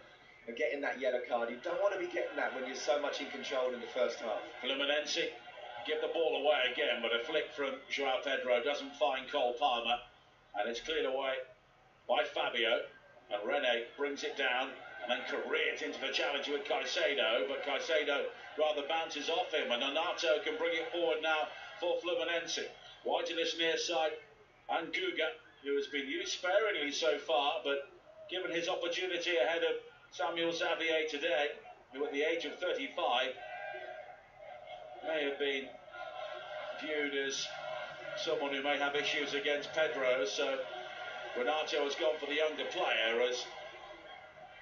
getting that yellow card. You don't want to be getting that when you're so much in control in the first half. Fluminense give the ball away again, but a flick from João Pedro doesn't find Cole Palmer, and it's cleared away by Fabio, and Rene brings it down and then careers into the challenge with Caicedo, but Caicedo rather bounces off him, and Nonato can bring it forward now for Fluminense. Wide to this near side, and Guga, who has been used sparingly so far, but given his opportunity ahead of Samuel Xavier today, who at the age of 35 may have been viewed as someone who may have issues against Pedro, so Renato has gone for the younger player as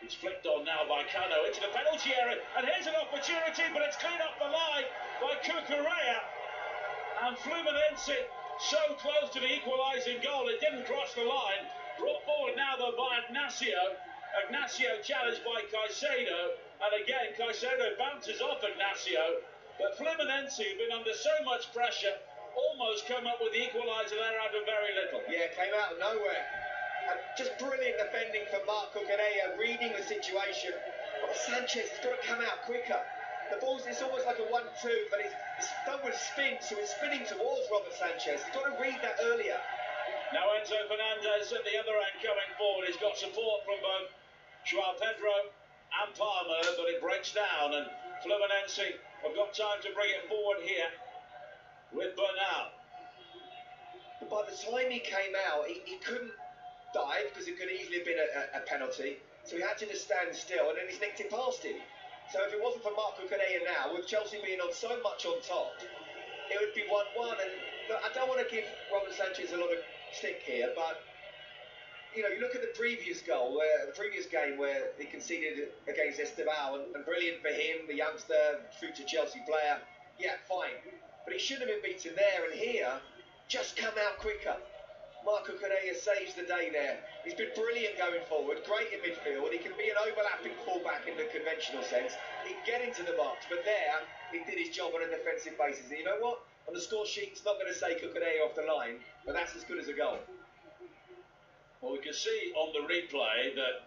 it's flicked on now by Cano into the penalty area, and here's an opportunity, but it's cleared up the line by Cucurella, and Fluminense so close to the equalising goal, it didn't cross the line. Brought forward now though by Ignacio challenged by Caicedo, and again Caicedo bounces off Ignacio, but Fluminense, who've been under so much pressure, almost come up with the equaliser there out of very little. Yeah, came out of nowhere. And just brilliant defending from Marc Cucurella, reading the situation. But Sanchez has got to come out quicker. The ball's, it's almost like a 1-2, but it's done with spin, so it's spinning towards Robert Sanchez. He's got to read that earlier. Now Enzo Fernandez at the other end coming forward. He's got support from both Joao Pedro and Palmer, but it breaks down, and Fluminense have got time to bring it forward here with Bernal. But by the time he came out, he couldn't dive because it could easily have been a penalty. So he had to just stand still, and then he's nicked it past him. So if it wasn't for Marc Cucurella now, with Chelsea being on so much on top, it would be 1-1. And look, I don't want to give Robert Sanchez a lot of stick here, but you know, you look at the previous goal, the previous game where he conceded against Esteban, and brilliant for him, the youngster, future Chelsea player. Yeah, fine, but he shouldn't have been beaten there. And here, just come out quicker. Marc Cucurella saves the day there. He's been brilliant going forward, great in midfield. He can be an overlapping fullback in the conventional sense. He can get into the box, but there he did his job on a defensive basis. And you know what? On the score sheet, it's not going to say Cucurella off the line, but that's as good as a goal. Well, we can see on the replay that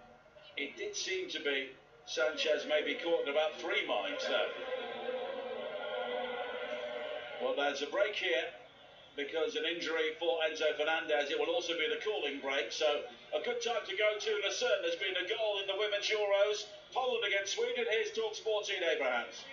it did seem to be Sanchez maybe caught in about 3 minds there. Well, there's a break here because an injury for Enzo Fernandez. It will also be the cooling break, so a good time to go to Lucerne. There's been a goal in the Women's Euros. Poland against Sweden. Here's TalkSport 2 Abrahams.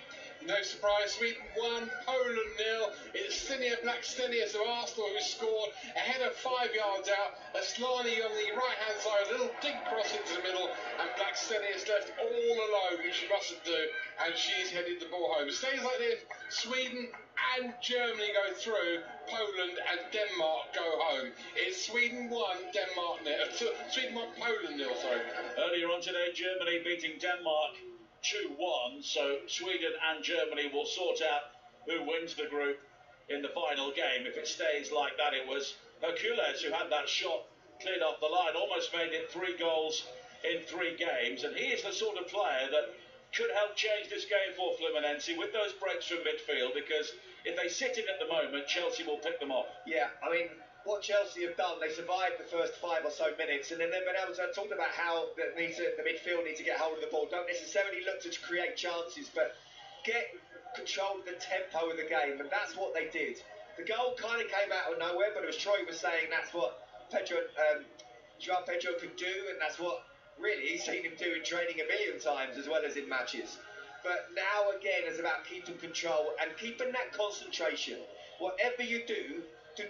No surprise, Sweden 1, Poland 0. It's Sinja Blackstenius of Arsenal who scored a header 5 yards out. Aslani on the right-hand side, a little dig cross into the middle, and Blackstenius left all alone, which she mustn't do, and she's headed the ball home. It stays like this, Sweden and Germany go through, Poland and Denmark go home. It's Sweden 1, Denmark 0. Sweden 1, Poland 0, sorry. Earlier on today, Germany beating Denmark 2-1, so Sweden and Germany will sort out who wins the group in the final game. If it stays like that, it was Hercules who had that shot cleared off the line, almost made it 3 goals in 3 games, and he is the sort of player that could help change this game for Fluminense with those breaks from midfield, because if they sit in at the moment, Chelsea will pick them off. Yeah, I mean, what Chelsea have done, they survived the first 5 or so minutes, and then they've been able to talk about how the midfield need to get hold of the ball. Don't necessarily look to create chances, but get control of the tempo of the game, and that's what they did. The goal kind of came out of nowhere, but as Troy was saying, that's what Joao Pedro could do, and that's what really he's seen him do in training a million times as well as in matches. But now again, it's about keeping control and keeping that concentration. Whatever you do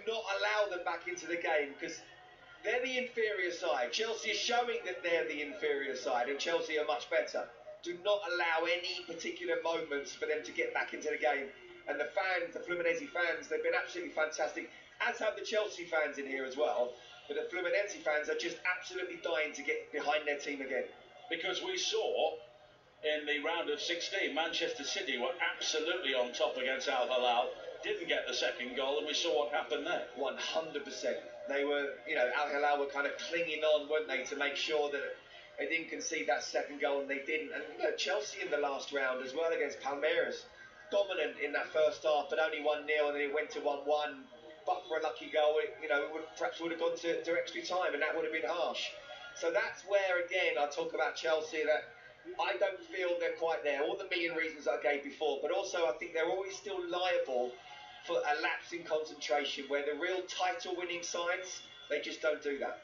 not allow them back into the game, because they're the inferior side. Chelsea is showing that they're the inferior side, and Chelsea are much better. Do not allow any particular moments for them to get back into the game. And the fans, the Fluminense fans, they've been absolutely fantastic, as have the Chelsea fans in here as well. But the Fluminense fans are just absolutely dying to get behind their team again. Because we saw in the round of 16, Manchester City were absolutely on top against Al Hilal. Didn't get the second goal, and we saw what happened there. 100%. They were, you know, Al Hilal were kind of clinging on, weren't they, to make sure that they didn't concede that second goal, and they didn't. And you know, Chelsea in the last round as well against Palmeiras, dominant in that first half, but only 1-0, and then it went to 1-1. But for a lucky goal, perhaps would have gone to extra time, and that would have been harsh. So that's where, again, I talk about Chelsea, that I don't feel they're quite there. All the million reasons I gave before, but also I think they're always still liable for a lapse in concentration, where the real title-winning sides, they just don't do that.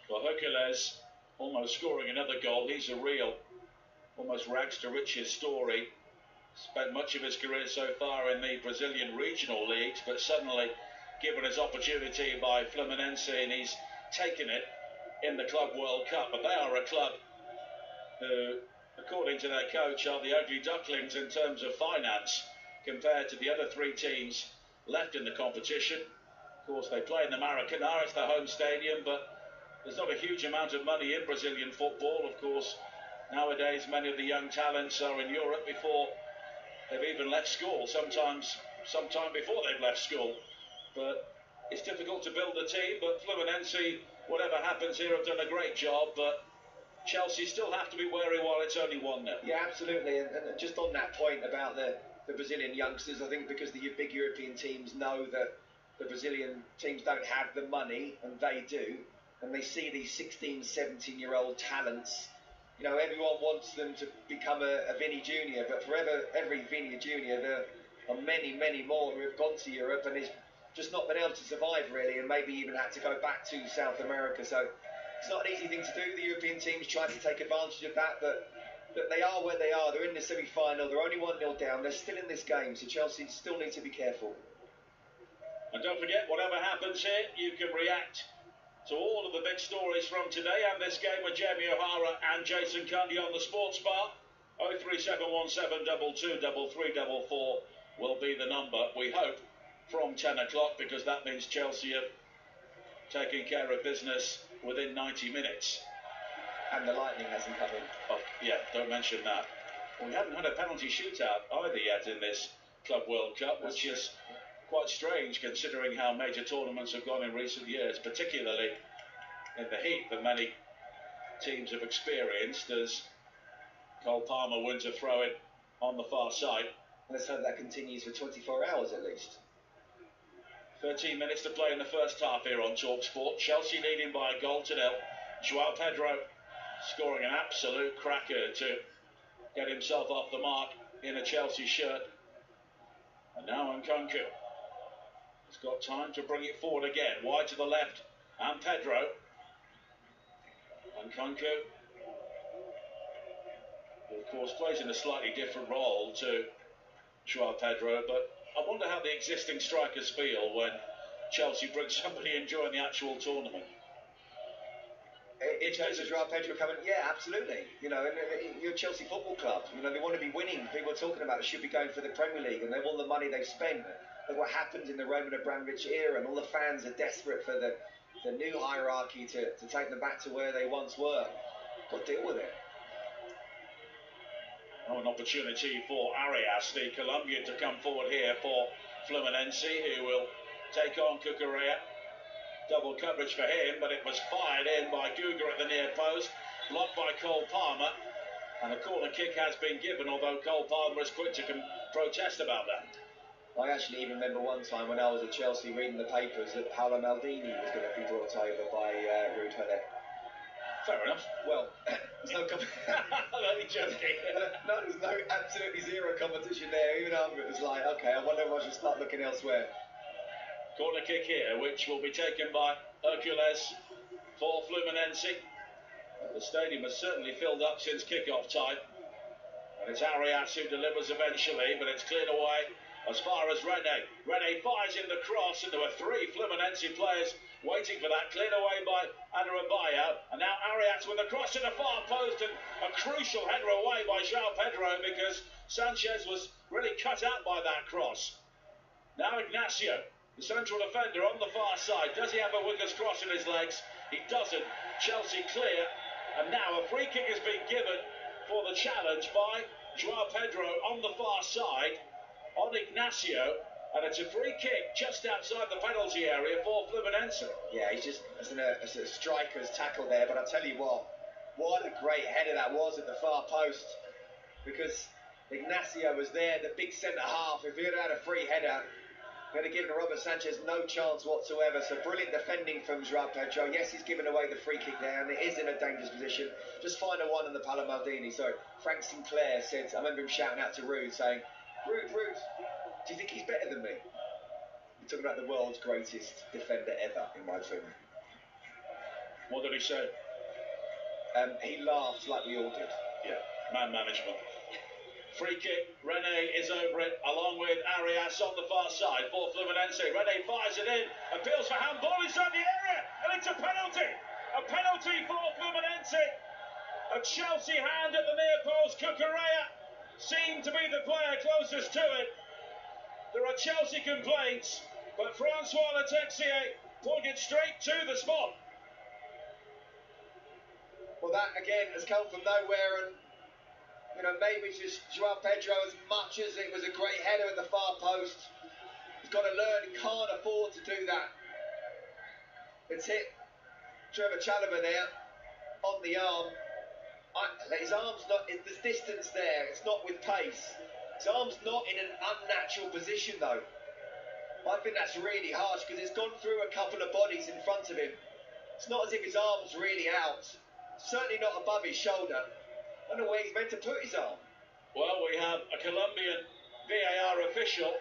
Well, Hercules almost scoring another goal. He's a real, almost rags to riches story. Spent much of his career so far in the Brazilian regional leagues, but suddenly given his opportunity by Fluminense, and he's taken it in the Club World Cup. But they are a club who, according to their coach, are the ugly ducklings in terms of finance compared to the other 3 teams left in the competition. Of course, they play in the Maracanã, it's their home stadium, but there's not a huge amount of money in Brazilian football. Of course, nowadays many of the young talents are in Europe before they've even left school, sometime before they've left school. But it's difficult to build a team, but Fluminense, whatever happens here, have done a great job, but Chelsea still have to be wary while it's only 1-0. Yeah, absolutely, and just on that point about the Brazilian youngsters, I think because the big European teams know that the Brazilian teams don't have the money, and they do, and they see these 16, 17-year-old talents. You know, everyone wants them to become a Vinny Junior, but for every Vinny Junior, there are many, many more who have gone to Europe and is just not been able to survive really, and maybe even had to go back to South America. So it's not an easy thing to do. The European teams trying to take advantage of that, but they are where they are. They're in the semi-final. They're only 1-0 down. They're still in this game, so Chelsea still need to be careful. And don't forget, whatever happens here, you can react to all of the big stories from today and this game with Jamie O'Hara and Jason Cundy on the Sports Bar. 03717223344 will be the number, we hope, from 10 o'clock, because that means Chelsea have taken care of business within 90 minutes. And the lightning hasn't come in. Oh, yeah, don't mention that. We haven't had a penalty shootout either yet in this Club World Cup, which is quite strange considering how major tournaments have gone in recent years, particularly in the heat that many teams have experienced as Cole Palmer wins a throw-in on the far side. Let's hope that continues for 24 hours at least. 13 minutes to play in the first half here on TalkSport. Chelsea leading by a goal to nil. Joao Pedro scoring an absolute cracker to get himself off the mark in a Chelsea shirt. And now Nkunku has got time to bring it forward again. Wide to the left, and Pedro. Nkunku, who of course plays in a slightly different role to Joao Pedro, but I wonder how the existing strikers feel when Chelsea brings somebody in during the actual tournament. In terms of Joao Pedro coming, yeah, absolutely. You know, you're Chelsea Football Club. You know, they want to be winning. People are talking about it should be going for the Premier League, and they want the money they've spent. Look what happened in the Roman Abramovich era, and all the fans are desperate for the new hierarchy to take them back to where they once were. Got to deal with it. Oh, an opportunity for Arias, the Colombian, to come forward here for Fluminense, who will take on Cucurella. Double coverage for him, but it was fired in by Guga at the near post, blocked by Cole Palmer, and a corner kick has been given, although Cole Palmer is quick to protest about that. I actually even remember one time when I was at Chelsea reading the papers that Paolo Maldini was going to be brought over by Ruud Gullit. Fair enough. Well, there's no competition. I'm only joking. No, there's no absolutely zero competition there. Even after it was like, okay, I wonder if I should start looking elsewhere. Corner kick here, which will be taken by Hercules for Fluminense. The stadium has certainly filled up since kickoff time. And it's Arias who delivers eventually, but it's cleared away as far as Rene. Rene fires in the cross, and there were three Fluminense players waiting for that. Cleared away by Adarabioyo. And now Arias with a cross to the far post, and a crucial header away by Joao Pedro, because Sanchez was really cut out by that cross. Now Ignacio, the central defender on the far side. Does he have a winger's cross in his legs? He doesn't. Chelsea clear. And now a free kick has been given for the challenge by Joao Pedro on the far side on Ignacio. And it's a free kick just outside the penalty area for Fluminense. Yeah, he's just as a striker's tackle there. But I tell you what a great header that was at the far post. Because Ignacio was there, the big centre half. If he had had a free header, going to give Robert Sanchez no chance whatsoever. So brilliant defending from Joao Pedro. Yes, he's given away the free kick there, and it is in a dangerous position. Just final one on the Paolo Maldini. So Frank Sinclair said, I remember him shouting out to Ruud, saying, Ruud, do you think he's better than me? We're talking about the world's greatest defender ever, in my opinion. What did he say? He laughed like we all did. Yeah, man management. Free kick, Rene is over it, along with Arias on the far side for Fluminense. Rene fires it in, appeals for handball inside the area, and it's a penalty! A penalty for Fluminense! A Chelsea hand at the near post. Cucurella seemed to be the player closest to it. There are Chelsea complaints, but Francois Letexier took it straight to the spot. Well, that again has come from nowhere, and you know, maybe just Joao Pedro, as much as it was a great header at the far post, he's got to learn he can't afford to do that. It's hit Trevor Chalobah there on the arm. His arm's not, there's distance there, it's not with pace. His arm's not in an unnatural position though. I think that's really harsh because it's gone through a couple of bodies in front of him. It's not as if his arm's really out. Certainly not above his shoulder. I don't know where he's meant to put his arm. Well, we have a Colombian VAR official,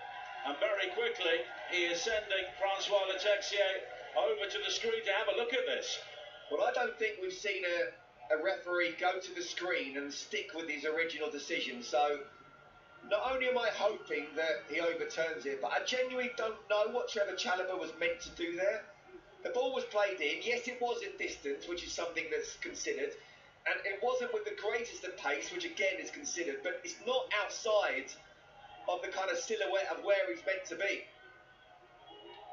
and very quickly he is sending Francois Letexier over to the screen to have a look at this. Well, I don't think we've seen a referee go to the screen and stick with his original decision. So not only am I hoping that he overturns it, but I genuinely don't know what Trevor Chalobah was meant to do there. The ball was played in. Yes, it was at distance, which is something that's considered. And it wasn't with the greatest of pace, which again is considered. But it's not outside of the kind of silhouette of where he's meant to be.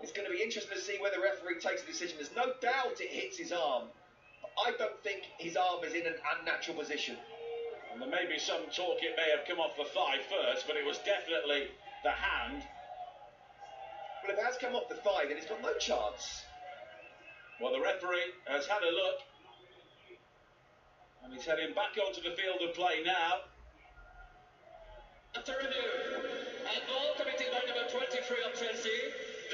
It's going to be interesting to see where the referee takes a decision. There's no doubt it hits his arm. But I don't think his arm is in an unnatural position. And there may be some talk it may have come off the thigh first, but it was definitely the hand. Well, if it has come off the thigh, then it's got no chance. Well, the referee has had a look, and he's heading back onto the field of play now. After review, a goal committed by number 23 of Chelsea.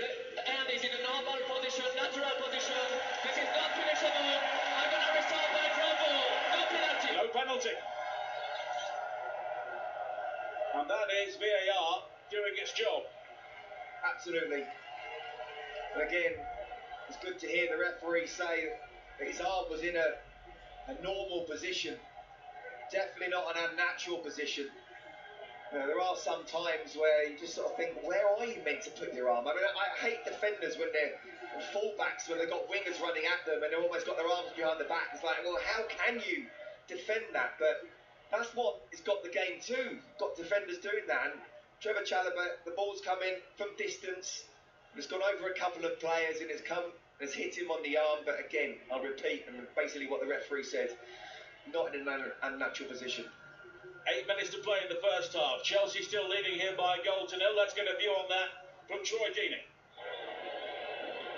The hand is in a normal position, natural position. This is not punishable. I'm going to restart by Bravo. No penalty. No penalty. And that is VAR doing its job. Absolutely. And again, it's good to hear the referee say that his arm was in a normal position. Definitely not an unnatural position. You know, there are some times where you just sort of think, where are you meant to put your arm? I mean, I hate defenders when they're fullbacks, when they've got wingers running at them and they've almost got their arms behind the back. It's like, well, how can you defend that? But that's what has got the game too. Got defenders doing that. And Trevor Chalobah, the ball's come in from distance. It's gone over a couple of players and it's hit him on the arm. But again, I'll repeat, and basically what the referee said, not in an unnatural position. 8 minutes to play in the first half. Chelsea still leading here by a goal to nil. Let's get a view on that from Troy Deeney.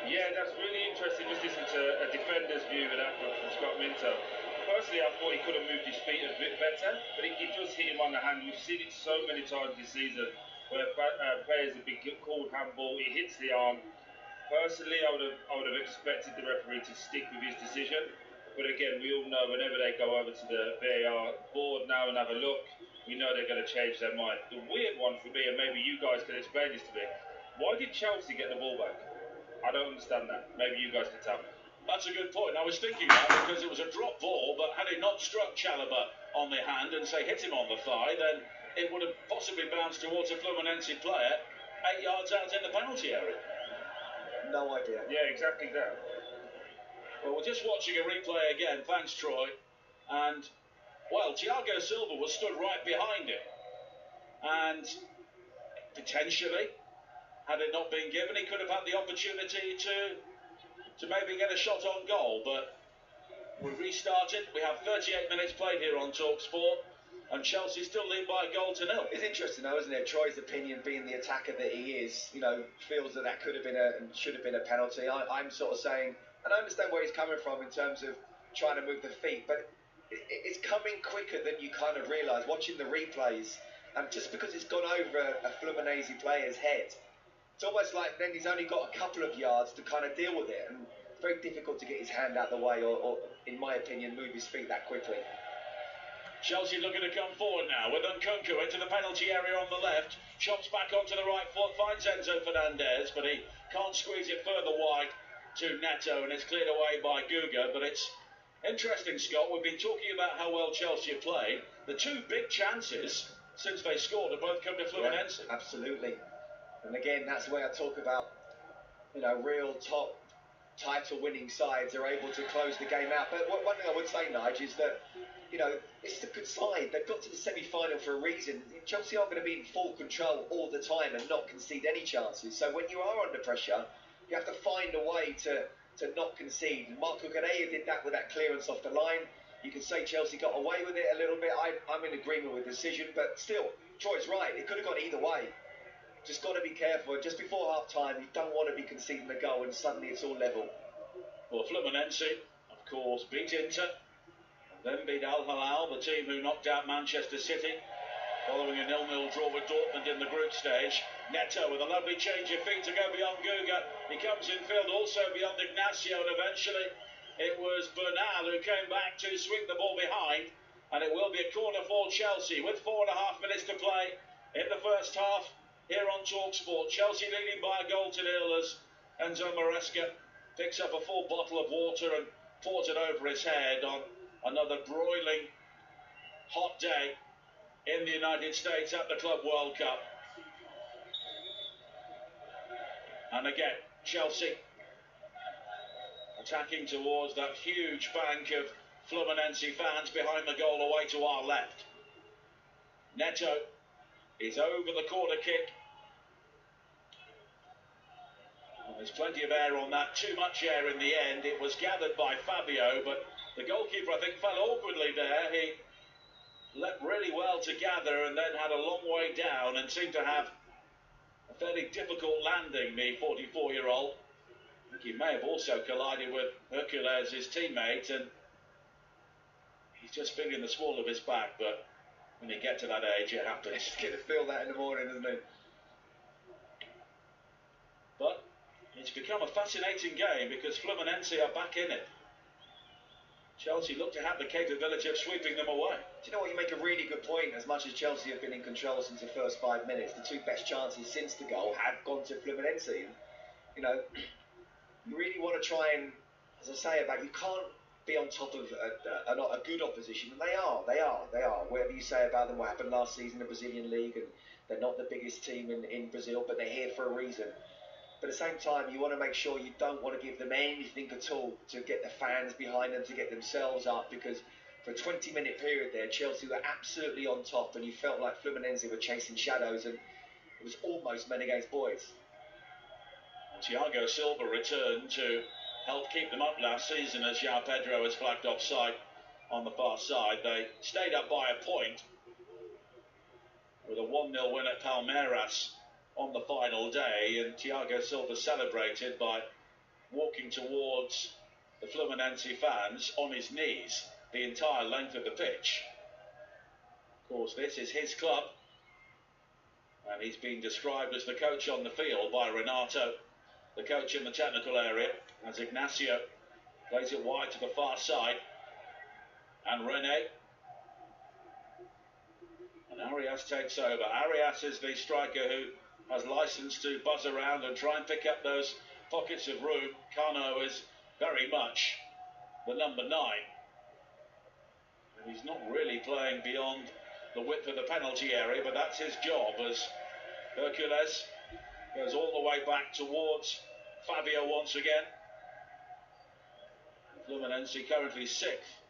Yeah, that's really interesting. Just listen to a defender's view of that from Scott Minto. Personally, I thought he could have moved his feet a bit better, but he just hit him on the hand. We've seen it so many times this season where players have been called handball. He hits the arm. Personally, I would have expected the referee to stick with his decision. But again, we all know whenever they go over to the VAR board now and have a look, we know they're going to change their mind. The weird one for me, and maybe you guys can explain this to me, why did Chelsea get the ball back? I don't understand that. Maybe you guys can tell me. That's a good point. I was thinking that because it was a drop ball, but had it not struck Chalobah on the hand and, say, hit him on the thigh, then it would have possibly bounced towards a Fluminense player 8 yards out in the penalty area. No idea. Yeah, exactly that. Well, we're just watching a replay again, thanks Troy, and, well, Thiago Silva was stood right behind him, and potentially, had it not been given, he could have had the opportunity to maybe get a shot on goal, but we've restarted. We have 38 minutes played here on TalkSport, and Chelsea still lead by a goal to nil. It's interesting though, isn't it? Troy's opinion, being the attacker that he is, you know, feels that could have been and should have been a penalty. I'm sort of saying, and I understand where he's coming from in terms of trying to move the feet, but it's coming quicker than you kind of realise watching the replays. And just because it's gone over a Fluminense player's head, it's almost like then he's only got a couple of yards to kind of deal with it. And it's very difficult to get his hand out the way or in my opinion, move his feet that quickly. Chelsea looking to come forward now with Nkunku into the penalty area on the left. Chops back onto the right foot, finds Enzo Fernandez, but he can't squeeze it further wide to Neto, and it's cleared away by Guga. But it's interesting, Scott, we've been talking about how well Chelsea have played. The two big chances since they scored have both come to Fluminense. Yeah, absolutely. And again, that's where I talk about, you know, real top title-winning sides are able to close the game out. But one thing I would say, Nige, is that, you know, it's a good side. They've got to the semi-final for a reason. Chelsea aren't going to be in full control all the time and not concede any chances. So when you are under pressure, you have to find a way to not concede. Marco Correa did that with that clearance off the line. You can say Chelsea got away with it a little bit. I'm in agreement with the decision, but still, Troy's right. It could have gone either way. Just got to be careful. Just before half-time, you don't want to be conceding the goal and suddenly it's all level. Well, Fluminense, of course, beat Inter, and then beat Al Hilal, the team who knocked out Manchester City following a 0-0 draw with Dortmund in the group stage. Neto with a lovely change of feet to go beyond Guga. He comes in field also beyond Ignacio, and eventually it was Bernal who came back to swing the ball behind, and it will be a corner for Chelsea with 4.5 minutes to play in the first half here on TalkSport. Chelsea leading by a goal to nil as Enzo Maresca picks up a full bottle of water and pours it over his head on another broiling hot day in the United States at the Club World Cup. And again, Chelsea attacking towards that huge bank of Fluminense fans behind the goal away to our left. Neto is over the corner kick. Well, there's plenty of air on that, too much air in the end. It was gathered by Fabio, but the goalkeeper, I think, fell awkwardly there. He leapt really well to gather and then had a long way down and seemed to have a fairly difficult landing, the 44-year-old. I think he may have also collided with Hercules, his teammate, and he's just feeling the small of his back, but when you get to that age, it happens. He's going to feel that in the morning, isn't he? But it's become a fascinating game because Fluminense are back in it. Chelsea look to have the capability of sweeping them away. Do you know what? You make a really good point. As much as Chelsea have been in control since the first 5 minutes, the two best chances since the goal have gone to Fluminense. And, you know, you really want to try and, as I say about, you can't be on top of a good opposition, and they are. Whatever you say about them, what happened last season in the Brazilian League, and they're not the biggest team in Brazil, but they're here for a reason. But at the same time, you want to make sure you don't want to give them anything at all to get the fans behind them, to get themselves up, because for a 20-minute period there, Chelsea were absolutely on top, and you felt like Fluminense were chasing shadows, and it was almost men against boys. Thiago Silva returned to help keep them up last season as Pedro was flagged offside on the far side. They stayed up by a point with a 1-0 win at Palmeiras on the final day, and Thiago Silva celebrated by walking towards the Fluminense fans on his knees the entire length of the pitch. Of course, this is his club, and he's being described as the coach on the field by Renato, the coach in the technical area, as Ignacio plays it wide to the far side, and René. And Arias takes over. Arias is the striker who has license to buzz around and try and pick up those pockets of room. Cano is very much the number 9. And he's not really playing beyond the width of the penalty area, but that's his job, as Hercules goes all the way back towards Fabio once again. Fluminense currently 6th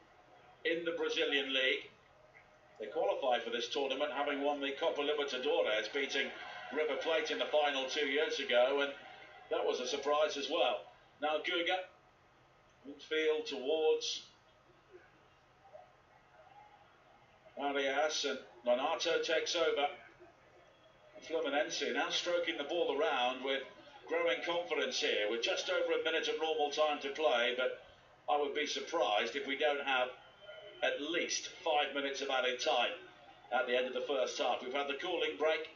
in the Brazilian League. They qualify for this tournament having won the Copa Libertadores, beating River Plate in the final 2 years ago, and that was a surprise as well. Now Guga, midfield towards Arias, and Donato takes over. Fluminense now stroking the ball around with growing confidence here, with just over a minute of normal time to play, but I would be surprised if we don't have at least 5 minutes of added time at the end of the first half. We've had the cooling break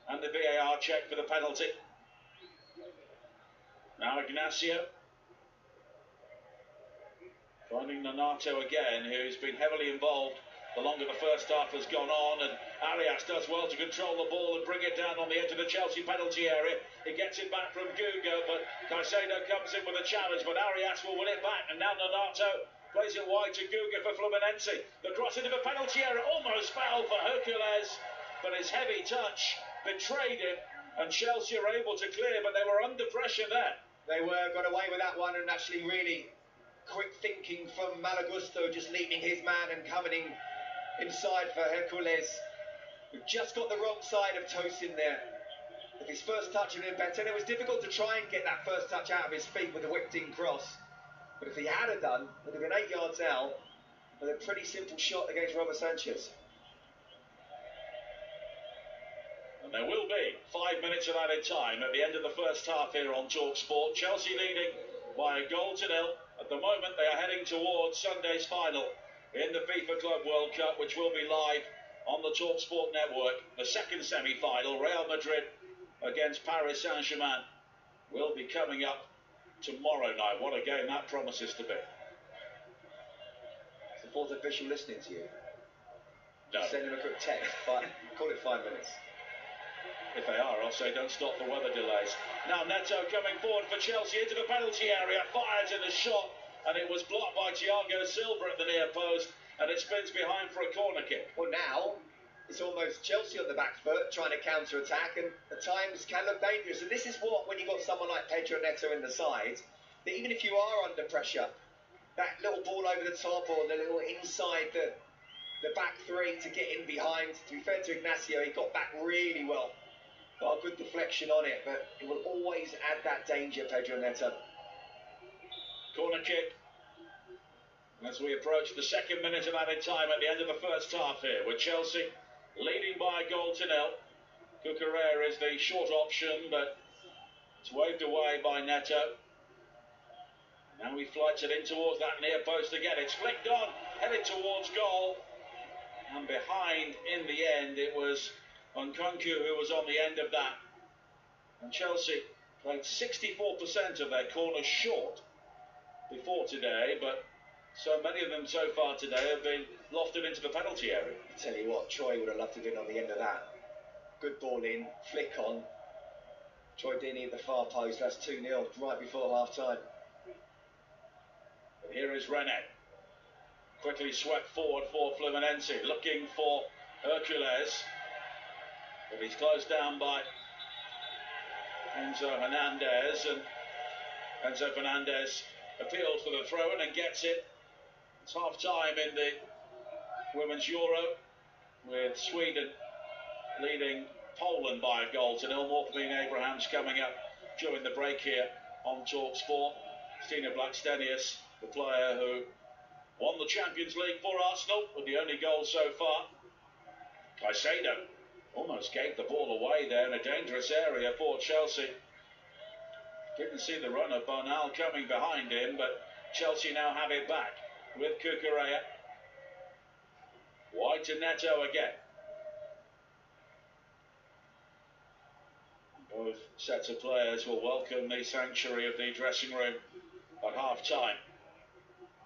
and the VAR check for the penalty. Now Ignacio finding Donato again, who's been heavily involved the longer the first half has gone on, and Arias does well to control the ball and bring it down on the edge of the Chelsea penalty area. He gets it back from Guga, but Caicedo comes in with a challenge, but Arias will win it back, and now Donato plays it wide to Guga for Fluminense. The cross into the penalty area, almost foul for Hercules, but his heavy touch betrayed him, and Chelsea are able to clear, but they were under pressure there. They got away with that one, and actually really quick thinking from Malagusto, just leaving his man and coming inside for Hercules. We've just got the wrong side of Tosin there. If his first touch had been better, and it was difficult to try and get that first touch out of his feet with a whipped-in cross. But if he had done, it would have been 8 yards out with a pretty simple shot against Robert Sanchez. And there will be 5 minutes of added time at the end of the first half here on TalkSport. Chelsea leading by a goal to nil. At the moment, they are heading towards Sunday's final in the FIFA Club World Cup, which will be live on the TalkSport network. The second semi-final, Real Madrid against Paris Saint-Germain, will be coming up tomorrow night. What a game that promises to be. Is the fourth official listening to you? No. Send him a quick text, but call it 5 minutes. If they are, I'll say don't stop for weather delays. Now Neto coming forward for Chelsea into the penalty area, fires in the shot, and it was blocked by Thiago Silva at the near post, and it spins behind for a corner kick. Well, now it's almost Chelsea on the back foot trying to counter-attack, and at times can look dangerous. And this is what, when you've got someone like Pedro Neto in the side, that even if you are under pressure, that little ball over the top or the little inside the back three to get in behind. To be fair to Ignacio, he got back really well. Got a good deflection on it, but it will always add that danger, Pedro Neto. Corner kick. As we approach the second minute of added time at the end of the first half here, with Chelsea leading by a goal to nil. Cucurella is the short option, but it's waved away by Neto. Now he flights it in towards that near post again. It's flicked on, headed towards goal. And behind, in the end, it was Nkunku who was on the end of that. And Chelsea played 64% of their corners short before today, but so many of them so far today have been lofted into the penalty area. I tell you what, Troy would have loved to have been on the end of that. Good ball in, flick on. Troy Deeney at the far post, that's 2-0 right before half-time. But here is René. Quickly swept forward for Fluminense, looking for Hercules. But he's closed down by Enzo Fernandez, and Enzo Fernandez appeals for the throw-in and gets it. It's half-time in the Women's Euro, with Sweden leading Poland by a goal to nil. More from Ian Abrahams coming up during the break here on TalkSport. Stina Blackstenius, the player who won the Champions League for Arsenal with the only goal so far. Caicedo almost gave the ball away there in a dangerous area for Chelsea. Didn't see the runner Bonal coming behind him, but Chelsea now have it back with Cucurella. Wide to Neto again. Both sets of players will welcome the sanctuary of the dressing room at half-time.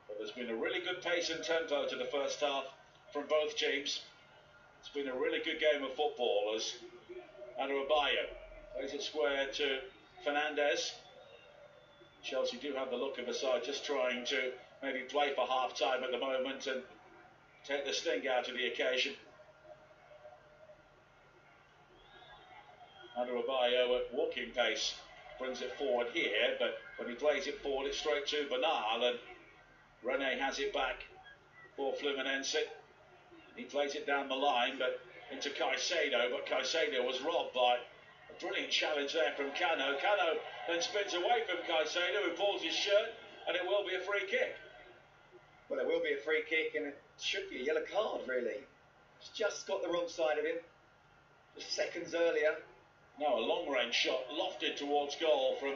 But there's been a really good pace and tempo to the first half from both teams. It's been a really good game of football as Adebayo plays it square to Fernandez. Chelsea do have the look of a side just trying to maybe play for half-time at the moment and take the sting out of the occasion. Adebayo at walking pace brings it forward here, but when he plays it forward, it's straight to Bernal, and René has it back for Fluminense. He plays it down the line, but into Caicedo, but Caicedo was robbed by a brilliant challenge there from Cano. Cano then spins away from Caicedo, who pulls his shirt, and it will be a free kick. Well, it will be a free kick, and it should be a yellow card, really. It's just got the wrong side of him. Just seconds earlier. Now a long-range shot lofted towards goal from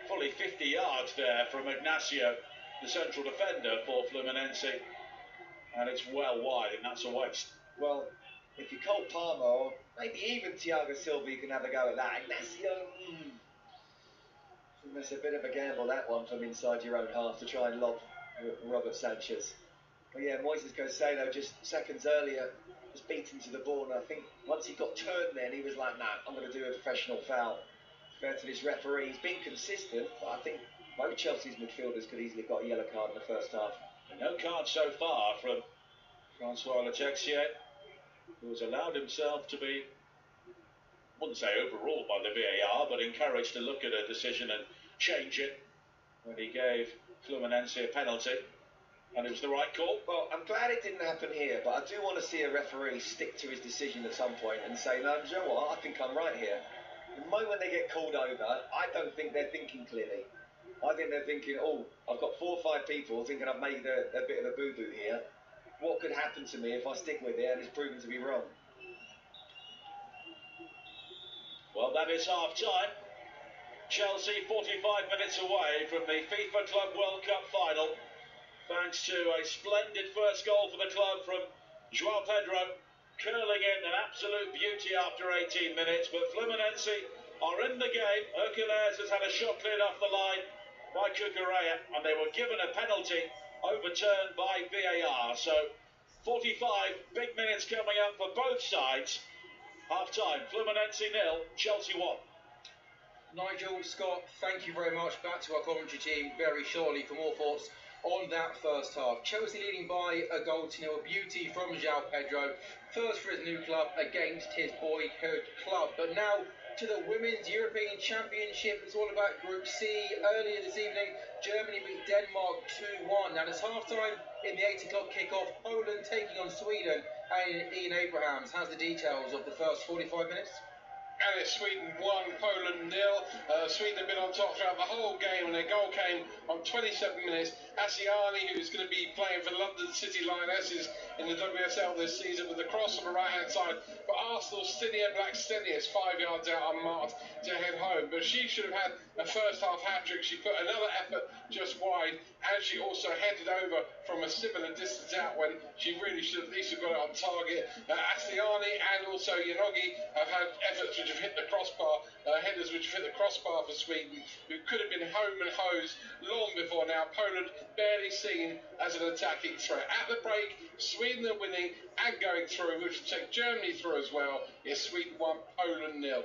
fully 50 yards there from Ignacio, the central defender for Fluminense. And it's well wide, and that's a waste. Well, if you Cole Palmer, or maybe even Thiago Silva, you can have a go at that. Ignacio, that's a bit of a gamble, that one, from inside your own half to try and lob Robert Sanchez. But yeah, Moises Caicedo just seconds earlier was beaten to the ball, and I think once he got turned then, he was like, nah, I'm going to do a professional foul. Fair to this referee, he's been consistent, but I think both Chelsea's midfielders could easily have got a yellow card in the first half. No card so far from Francois Letexier, who has allowed himself to be, I wouldn't say overruled by the VAR, but encouraged to look at a decision and change it when he gave Fluminense a penalty. And it was the right call. Well, I'm glad it didn't happen here, but I do want to see a referee stick to his decision at some point and say, no, you know what, I think I'm right here. The moment they get called over, I don't think they're thinking clearly. I think they're thinking, oh, I've got 4 or 5 people thinking I've made a bit of a boo-boo here. What could happen to me if I stick with it and it's proven to be wrong? Well, that is half-time. Chelsea 45 minutes away from the FIFA Club World Cup final, thanks to a splendid first goal for the club from João Pedro. curling in an absolute beauty after 18 minutes, but Fluminense are in the game. Hercules has had a shot cleared off the line by Cucurella, and they were given a penalty overturned by VAR. So 45 big minutes coming up for both sides. Half time, Fluminense 0, Chelsea 1. Nigel, Scott, thank you very much. Back to our commentary team very shortly for more thoughts on that first half. Chelsea leading by a goal to nil. A beauty from João Pedro. First for his new club against his boyhood club. But now to the Women's European Championship. It's all about Group C. Earlier this evening, Germany beat Denmark 2-1. Now it's half-time in the 8 o'clock kickoff. Poland taking on Sweden. And Ian Abrahams has the details of the first 45 minutes. And it's Sweden 1, Poland 0. Sweden have been on top throughout the whole game, and their goal came on 27 minutes. Asiani, who's going to be playing for London City Lionesses in the WSL this season, with the cross on the right-hand side. But Arsenal's Stinia Blackstenius 5 yards out unmarked to head home. But she should have had a first-half hat-trick. She put another effort just wide, and she also headed over from a similar distance out when she really should have at least got it on target. Asiani and also Yanogi have had efforts which have hit the crossbar, headers which have hit the crossbar for Sweden, who could have been home and hosed long before now. Poland barely seen as an attacking threat. At the break, Sweden are winning and going through, which will take Germany through as well. It's Sweden 1, Poland 0.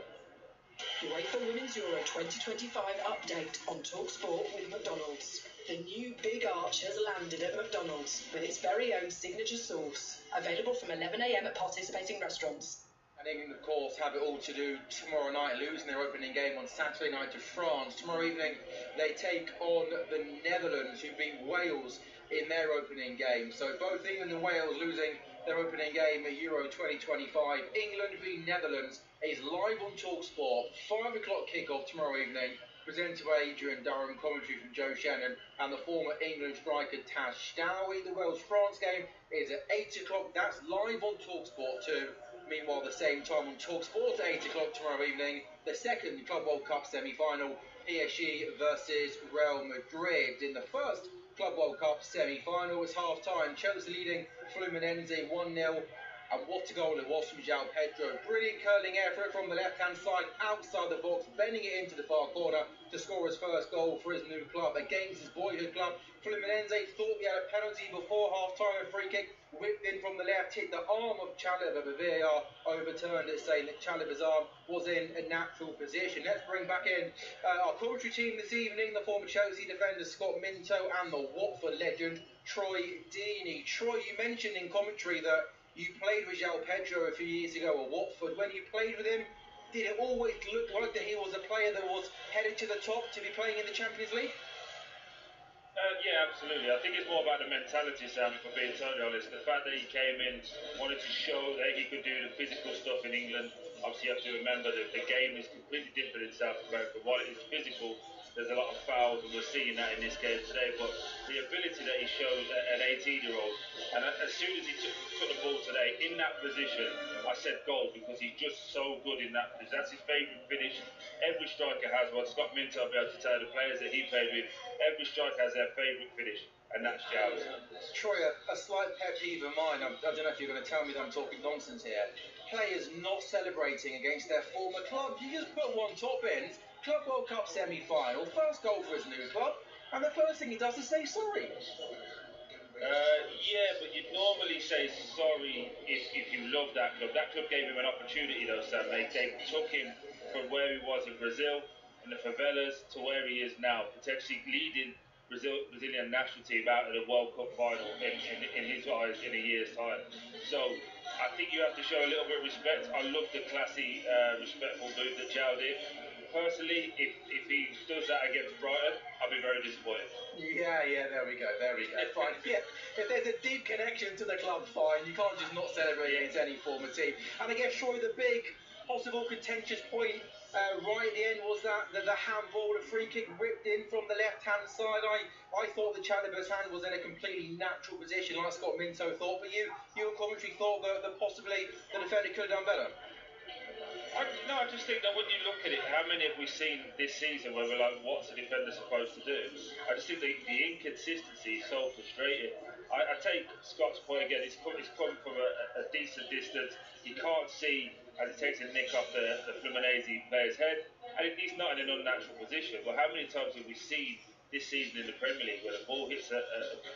UEFA Women's Euro 2025 update on TalkSport with McDonald's. The new Big Arch has landed at McDonald's with its very own signature sauce. Available from 11 a.m. at participating restaurants. And England, of course, have it all to do tomorrow night, losing their opening game on Saturday night to France. Tomorrow evening, they take on the Netherlands, who beat Wales in their opening game. So both England and Wales losing their opening game at Euro 2025. England v Netherlands is live on TalkSport. 5 o'clock kickoff tomorrow evening. Presented by Adrian Durham, commentary from Joe Shannon and the former England striker Taz Stowie. The Wales-France game is at 8 o'clock. That's live on TalkSport too. Meanwhile, the same time on TalkSport at 8 o'clock tomorrow evening, the second Club World Cup semi-final, PSG versus Real Madrid. In the first Club World Cup semi-final, it's half-time. Chelsea leading Fluminense 1-0. And what a goal it was from João Pedro. Brilliant curling effort from the left-hand side, outside the box, bending it into the far corner to score his first goal for his new club against his boyhood club. Fluminense thought he had a penalty before half-time. A free kick whipped in from the left, hit the arm of Chalobah, but VAR overturned it, saying that Chalobah's arm was in a natural position. Let's bring back in our commentary team this evening, the former Chelsea defender Scott Minto and the Watford legend Troy Deeney. Troy, you mentioned in commentary that you played with João Pedro a few years ago at Watford. When you played with him, did it always look like that he was a player that was headed to the top to be playing in the Champions League? Yeah, absolutely. I think it's more about the mentality, Sam, for being totally honest. The fact that he came in, wanted to show that he could do the physical stuff in England. Obviously, you have to remember that the game is completely different in South America. While it is physical, there's a lot of fouls, and we're seeing that in this game today. But the ability that he showed at an 18-year-old, and as soon as he took the ball today, in that position, I said goal, because he's just so good in that position. That's his favourite finish. Every striker has one. Scott Minto will be able to tell the players that he played with, every striker has their favourite finish, and that's João's. Troy, a slight pet peeve of mine, I don't know if you're going to tell me that I'm talking nonsense here. Players not celebrating against their former club. You just put one top in, Club World Cup semi-final, first goal for his new club, and the first thing he does is say sorry. Yeah, but you'd normally say sorry if you love that club. That club gave him an opportunity though, Sam. They took him from where he was in Brazil, in the favelas, to where he is now, potentially leading Brazilian national team out of the World Cup final in his eyes in a year's time. So I think you have to show a little bit of respect. I love the classy, respectful move that João did. Personally, if he does that against Brighton, I'll be very disappointed. Yeah, there we go. Fine. Yeah, if there's a deep connection to the club, fine. You can't just not celebrate against any former team. And I guess, Troy, the big possible contentious point right at the end was that the handball, the free kick whipped in from the left-hand side. I thought that Chalobah's hand was in a completely natural position, like Scott Minto thought, but you in commentary thought that possibly the defender could have done better. I just think that when you look at it, how many have we seen this season where we're like, what's the defender supposed to do? I just think the inconsistency is so frustrating. I take Scott's point again. It's come from a decent distance. He can't see as he takes a nick off the Fluminense player's head, and he's not in an unnatural position. But how many times have we seen this season in the Premier League where the ball hits a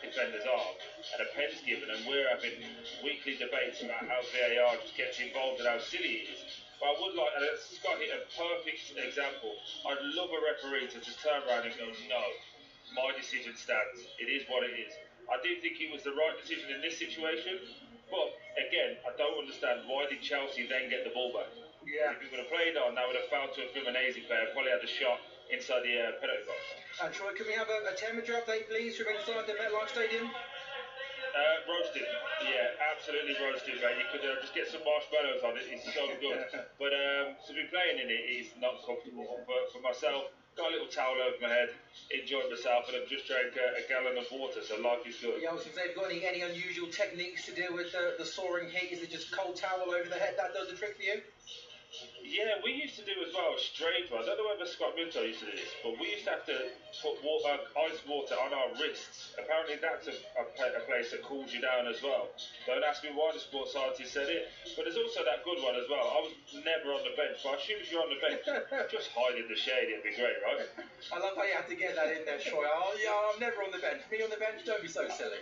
defender's arm and a pen's given, and we're having weekly debates about how VAR just gets involved and how silly it is. But I would like, and Scott hit a perfect example, I'd love a referee to just turn around and go, no, my decision stands, it is what it is. I do think it was the right decision in this situation, but again, I don't understand why did Chelsea then get the ball back? Yeah. If he would have played on, that would have fouled to a Fluminense player, probably had a shot inside the penalty box. And Troy, can we have a temperature update, please, from inside the MetLife Stadium? Roasted, yeah, absolutely roasted, mate. You could just get some marshmallows on it, it's so good. But to be playing in it is not comfortable. But for myself, got a little towel over my head, enjoyed myself, and I've just drank a gallon of water, so life is good. Yeah, I was going to say, have you got any unusual techniques to deal with the soaring heat? Is it just cold towel over the head that does the trick for you? Yeah, we used to do as well, straight. I don't know whether Scott Minto used to do this, but we used to have to put ice water on our wrists. Apparently that's a place that cools you down as well. Don't ask me why the sports scientist said it, but there's also that good one as well. I was never on the bench, but I assume if you're on the bench, just hide in the shade, it'd be great, right? I love how you had to get that in there, Troy. Oh, yeah, I'm never on the bench. Me on the bench? Don't be so silly.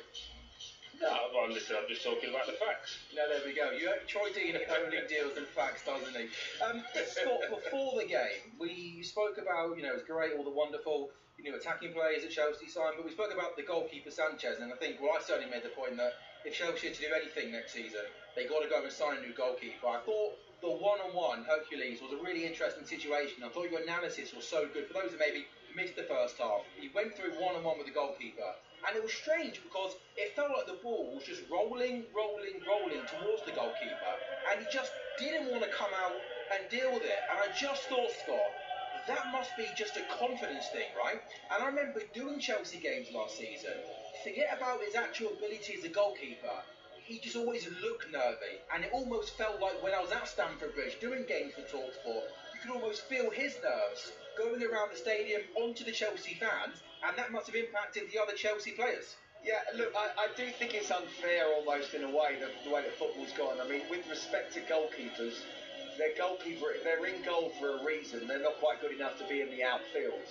No, well, listen, I'm just talking about the facts. No, there we go. Troy Dean only deals in facts, doesn't he? Scott, before the game, we spoke about, it's great, all the wonderful, attacking players that Chelsea signed, but we spoke about the goalkeeper Sanchez, and I think, I certainly made the point that if Chelsea are to do anything next season, they got to go and sign a new goalkeeper. I thought the one-on-one Hercules was a really interesting situation. I thought your analysis was so good. For those who maybe missed the first half, he went through one-on-one with the goalkeeper. And it was strange because it felt like the ball was just rolling towards the goalkeeper, and he just didn't want to come out and deal with it. And I just thought, Scott, that must be just a confidence thing, right? And I remember doing Chelsea games last season. Forget about his actual ability as a goalkeeper. He just always looked nervy, and it almost felt like when I was at Stamford Bridge doing games for TalkSport, you could almost feel his nerves going around the stadium onto the Chelsea fans, and that must have impacted the other Chelsea players. Yeah, look, I do think it's unfair almost in a way, the way that football's gone. I mean, with respect to goalkeepers, they're in goal for a reason. They're not quite good enough to be in the outfield.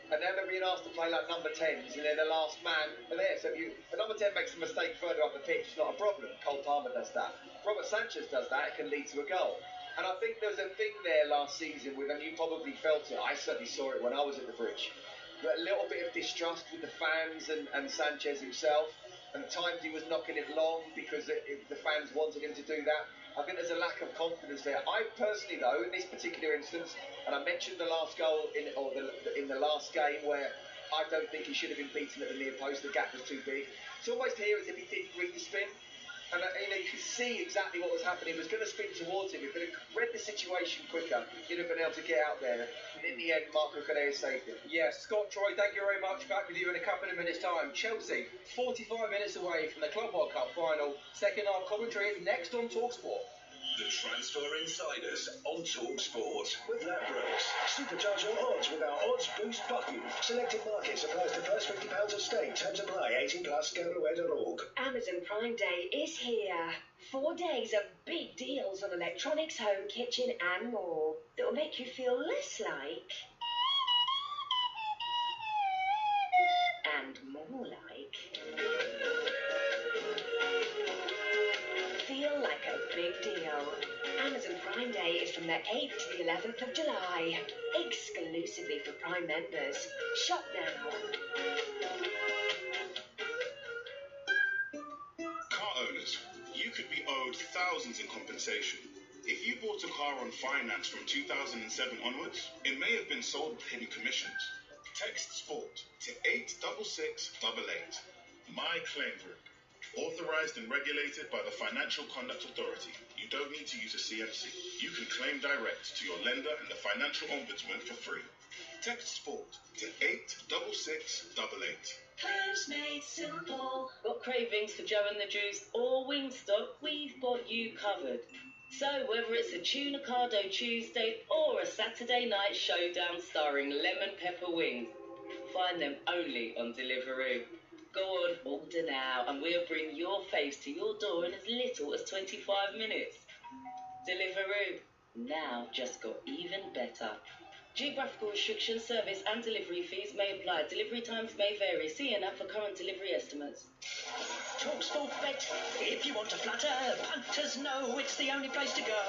And then they're being asked to play like number 10s, and they're the last man there. So if a number 10 makes a mistake further up the pitch, it's not a problem. Cole Palmer does that. Robert Sanchez does that, it can lead to a goal. And I think there was a thing there last season with, and you probably felt it, I certainly saw it when I was at the Bridge, a little bit of distrust with the fans and Sanchez himself, and at times he was knocking it long because the fans wanted him to do that. I think there's a lack of confidence there. I personally, though, in this particular instance, and I mentioned the last goal in the last game where I don't think he should have been beaten at the near post, the gap was too big. It's almost here as if he didn't read the spin. And you could see exactly what was happening. He was going to spin towards him. If he'd have read the situation quicker, he'd have been able to get out there. And in the end, Marco Correa saved him. Yes, Scott, Troy, thank you very much. Back with you in a couple of minutes' time. Chelsea, 45 minutes away from the Club World Cup final. Second half commentary is next on TalkSport. The Transfer Insiders on TalkSport. With Ladbrokes, supercharge your odds with our Odds Boost button. Selected markets applies to first £50 of stake. Terms apply. 18+. Gambleware.org. Amazon Prime Day is here. 4 days of big deals on electronics, home, kitchen and more that will make you feel less like and more like. Feel like a big deal. Amazon Prime Day is from the 8th to the 11th of July, exclusively for Prime members. Shop now. Car owners, you could be owed thousands in compensation. If you bought a car on finance from 2007 onwards, it may have been sold with hidden commissions. Text SPORT to 86688. My Claim Group. Authorized and regulated by the Financial Conduct Authority. You don't need to use a CMC. You can claim direct to your lender and the Financial Ombudsman for free. Text SPORT to 86688. Claims made simple. Got cravings for Joe and the Juice or Wingstop? We've got you covered. So whether it's a Tunicado Tuesday or a Saturday night showdown starring lemon pepper wings, find them only on Deliveroo. Go on, order now, and we'll bring your face to your door in as little as 25 minutes. Deliveroo, now just got even better. Geographical restrictions, service and delivery fees may apply. Delivery times may vary. See an app for current delivery estimates. TalkSport Bet. If you want to flutter, punters know it's the only place to go.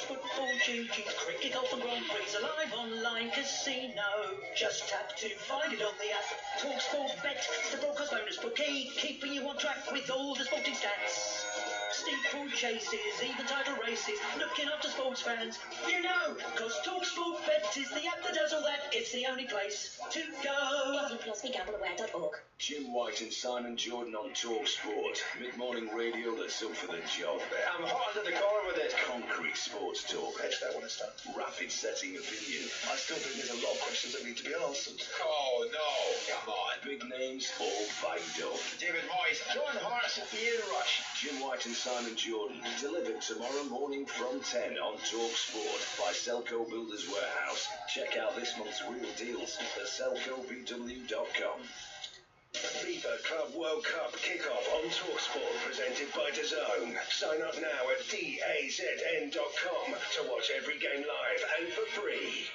Football, duty, cricket, golf and Grand Prix, alive online casino. Just tap to find it on the app. TalkSport Bet, the broadcast bonus bookie, keeping you on track with all the sporting stats. Steeple chases, even title races, looking after sports fans. You know, cause TalkSport Bet is the app that does all that. It's the only place to go. 18+BeGambleAware.org. Jim White and Simon Jordan on Talk Sport. Mid-morning radio that's up for the job there. I'm hot under the collar with it. Concrete sports talk. Pitch that one a start. Rapid setting opinion. I still think there's a lot of questions that need to be answered. Oh no, come on. Big names all bagged up. David Moyes, John Hart at the inrush. Jim White and Simon Jordan. Delivered tomorrow morning from 10 on Talk Sport by Selco Builders Warehouse. Check out this month's real deals at selcobw.com. FIFA Club World Cup kickoff on TalkSport, presented by dazn. Sign up now at dazn.com to watch every game live and for free.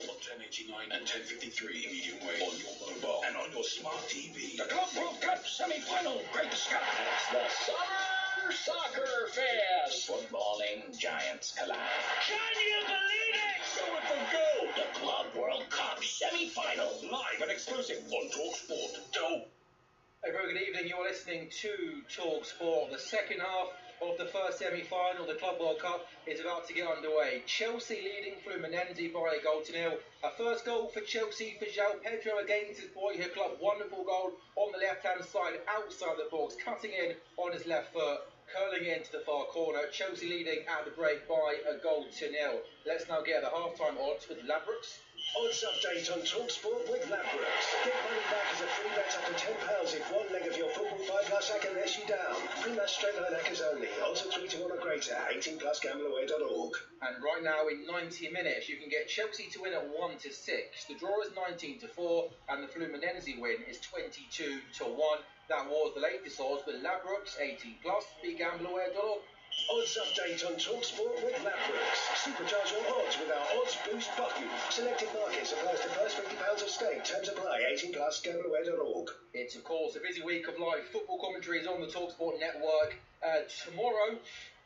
On 1089 and 1053 medium wave on your mobile and on your smart TV. The Club World Cup semi-final, Great Scott. It's the Summer Soccer Fest. Footballing giants collide. Can you believe it? Going for gold. The Club World Cup semi-final, Live and exclusive on TalkSport. A very good evening. You're listening to Talk Sport. The second half of the first semi-final, the Club World Cup, is about to get underway. Chelsea leading Fluminense by a goal to nil. A first goal for Chelsea for João Pedro against his boyhood club. Wonderful goal on the left-hand side, outside the box, cutting in on his left foot, curling into the far corner. Chelsea leading at the break by a goal to nil. Let's now get the half-time odds with Labrooks. Odds update on TalkSport with Labrooks. Get money back as a free bet up to £10 if one leg of your football 5+ hacker lets you down. Pre-match straight line hackers only. Odds are 3 to 1 or greater. 18+gambleaware.org. And right now, in 90 minutes, you can get Chelsea to win at 1-6. The draw is 19-4, and the Fluminense win is 22-1. That was the latest odds with Labrooks, 18+, begambleaware.org. Odds update on TalkSport with Labrooks. Supercharge your odds with our Odds Boost button. Selected markets applies to first £50 of stake. Terms apply. 18+gambleaware.org. It's, of course, a busy week of live football commentaries on the TalkSport network. Tomorrow,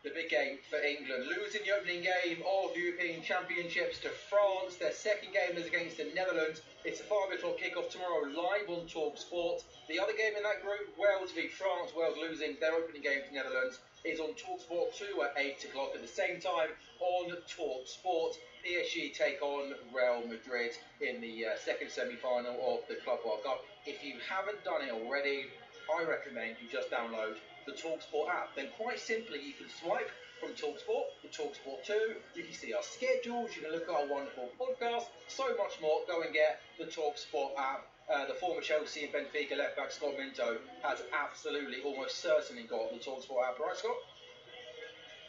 the big game for England. Losing the opening game of the European Championships to France. Their second game is against the Netherlands. It's a 5 o'clock kickoff tomorrow live on TalkSport. The other game in that group, Wales v France. Wales losing their opening game to the Netherlands is on TalkSport 2 at 8 o'clock. At the same time, on TalkSport, PSG take on Real Madrid in the second semi-final of the Club World Cup. If you haven't done it already, I recommend you just download the TalkSport app. Then quite simply, you can swipe from TalkSport to TalkSport 2. You can see our schedules, you can look at our wonderful podcast, so much more. Go and get the TalkSport app. The former Chelsea and Benfica left-back Scott Minto has absolutely, almost certainly got the TalkSport app. Right, Scott?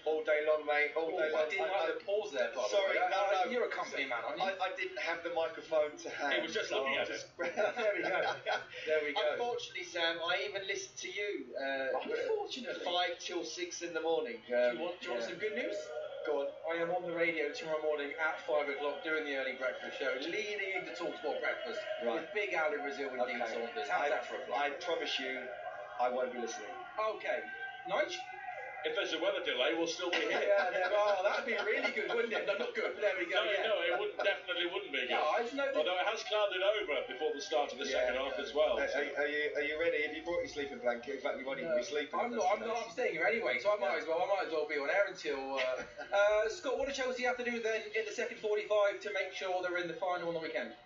All day long, mate. All day long. I didn't like the pause there, by the Sorry, way. no. You're a company man, aren't you? I didn't have the microphone to hand. He was just looking at it. There we go. There we go. Unfortunately, Sam, I even listened to you. Unfortunately. 5 till 6 in the morning. Do you want some good news? Go on. I am on the radio tomorrow morning at 5 o'clock doing the early breakfast show, leading into TalkSport breakfast with Big Al in Brazil and Dean Saunders. How's that for a plan? I promise you, I won't be listening. Okay. Nige? If there's a weather delay, we'll still be here. Yeah, that'd be really good, wouldn't it? No, not good. There we go. No, it definitely wouldn't be good. No, although it has clouded over before the start of the second half as well. Are you ready? Have you brought your sleeping blanket? In fact, you won't even be sleeping. I'm staying here anyway, so I might as well be on air until. Scott, what does Chelsea have to do then in the second 45 to make sure they're in the final on the weekend?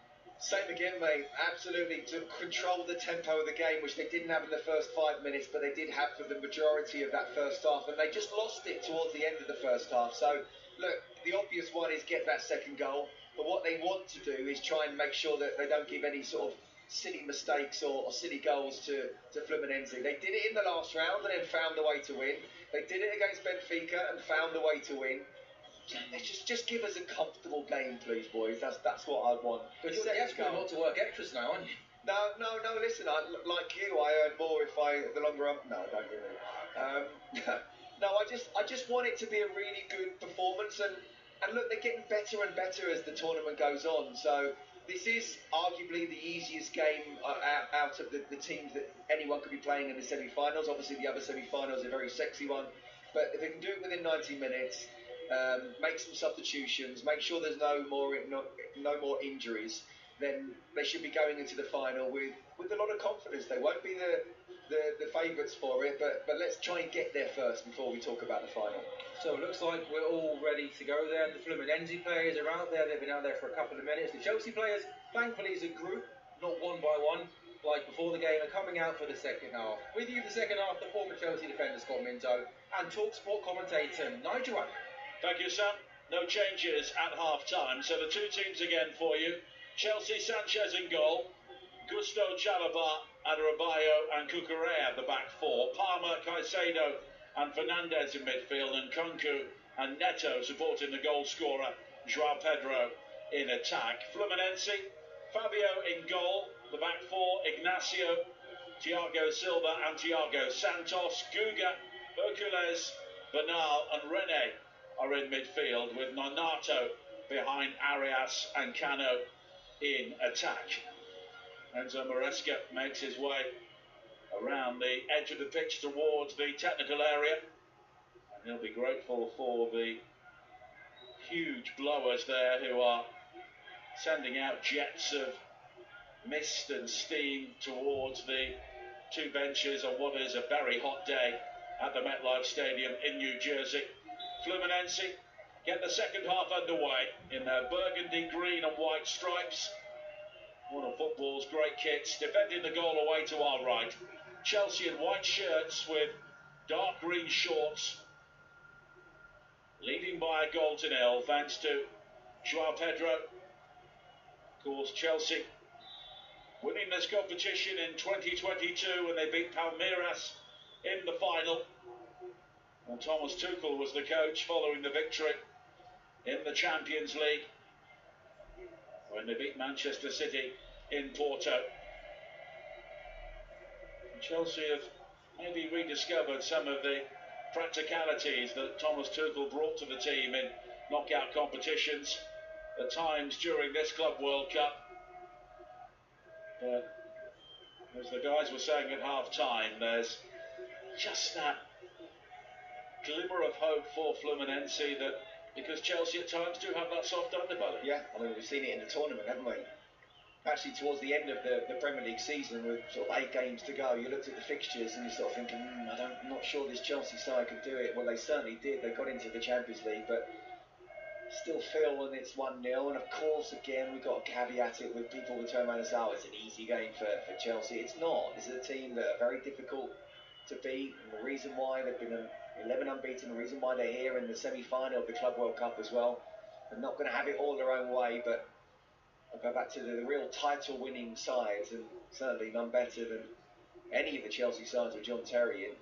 Same again, mate. Absolutely to control the tempo of the game, which they didn't have in the first 5 minutes, but they did have for the majority of that first half, and they just lost it towards the end of the first half. So, look, the obvious one is get that second goal, but what they want to do is try and make sure that they don't give any sort of silly mistakes or silly goals to Fluminense. They did it in the last round and then found a way to win. They did it against Benfica and found a way to win. Just give us a comfortable game, please, boys. That's what I'd want. But you're asking a lot to work extras now, aren't you? No. Listen, like you, I earn more if the longer I'm. No, don't really. No, I just want it to be a really good performance, and look, they're getting better and better as the tournament goes on. So this is arguably the easiest game out of the teams that anyone could be playing in the semi-finals. Obviously, the other semi-finals are a very sexy one, but if they can do it within 90 minutes, make some substitutions, make sure there's no more injuries, then they should be going into the final with a lot of confidence. They won't be the favourites for it, but let's try and get there first before we talk about the final. So it looks like we're all ready to go there. The Fluminense players are out there. They've been out there for a couple of minutes. The Chelsea players, thankfully, as a group, not one by one, like before the game, are coming out for the second half. With you for the second half, the former Chelsea defender Scott Minto and TalkSport commentator Nigel Allen. Thank you, Sam. No changes at half-time. So the two teams again for you. Chelsea, Sanchez in goal. Gusto, Chalobah, Adebayo and Cucurella at the back four. Palmer, Caicedo and Fernandes in midfield, and Kunku and Neto supporting the goal scorer João Pedro in attack. Fluminense, Fabio in goal, the back four, Ignacio, Thiago Silva and Thiago Santos, Guga, Hercules, Bernal and Rene are in midfield, with Nonato behind Arias and Cano in attack. Enzo Maresca makes his way around the edge of the pitch towards the technical area, and he'll be grateful for the huge blowers there who are sending out jets of mist and steam towards the two benches on what is a very hot day at the MetLife Stadium in New Jersey. Fluminense get the second half underway in their burgundy, green and white stripes. One of football's great kits, defending the goal away to our right. Chelsea in white shirts with dark green shorts, leading by a goal to nil thanks to João Pedro. Of course, Chelsea winning this competition in 2022 when they beat Palmeiras in the final. And Thomas Tuchel was the coach following the victory in the Champions League when they beat Manchester City in Porto. And Chelsea have maybe rediscovered some of the practicalities that Thomas Tuchel brought to the team in knockout competitions at times during this Club World Cup. But as the guys were saying at half-time, there's just that glimmer of hope for Fluminense, that because Chelsea at times do have that soft underbelly. Yeah, I mean, we've seen it in the tournament, haven't we? Actually, towards the end of the Premier League season, with sort of 8 games to go, you looked at the fixtures and you're sort of thinking, I'm not sure this Chelsea side could do it. Well, they certainly did. They got into the Champions League, but still feel when it's 1-0. And of course, again, we've got to caveat it with people who turn around and say, it's an easy game for Chelsea. It's not. This is a team that are very difficult to beat, and the reason why they've been 11 unbeaten, the reason why they're here in the semi-final of the Club World Cup as well. They're not going to have it all their own way, but I'll go back to the real title-winning sides, and certainly none better than any of the Chelsea sides with John Terry in.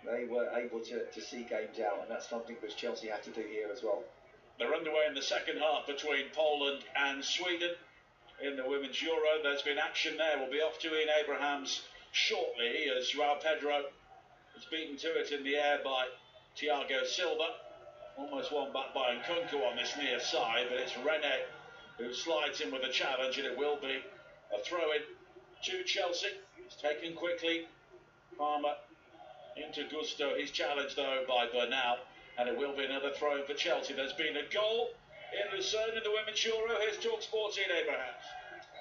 They were able to see games out, and that's something which Chelsea have to do here as well. They're underway in the second half between Poland and Sweden in the Women's Euro. There's been action there. We'll be off to Ian Abrahams shortly as João Pedro is beaten to it in the air by Thiago Silva. Almost won back by Nkunku on this near side, but it's Rene who slides in with a challenge, and it will be a throw-in to Chelsea. It's taken quickly. Palmer into Gusto. He's challenged, though, by Bernal, and it will be another throw-in for Chelsea. There's been a goal in Lucerne in the Women's Euro. Here's TalkSport's Ian Abrahams.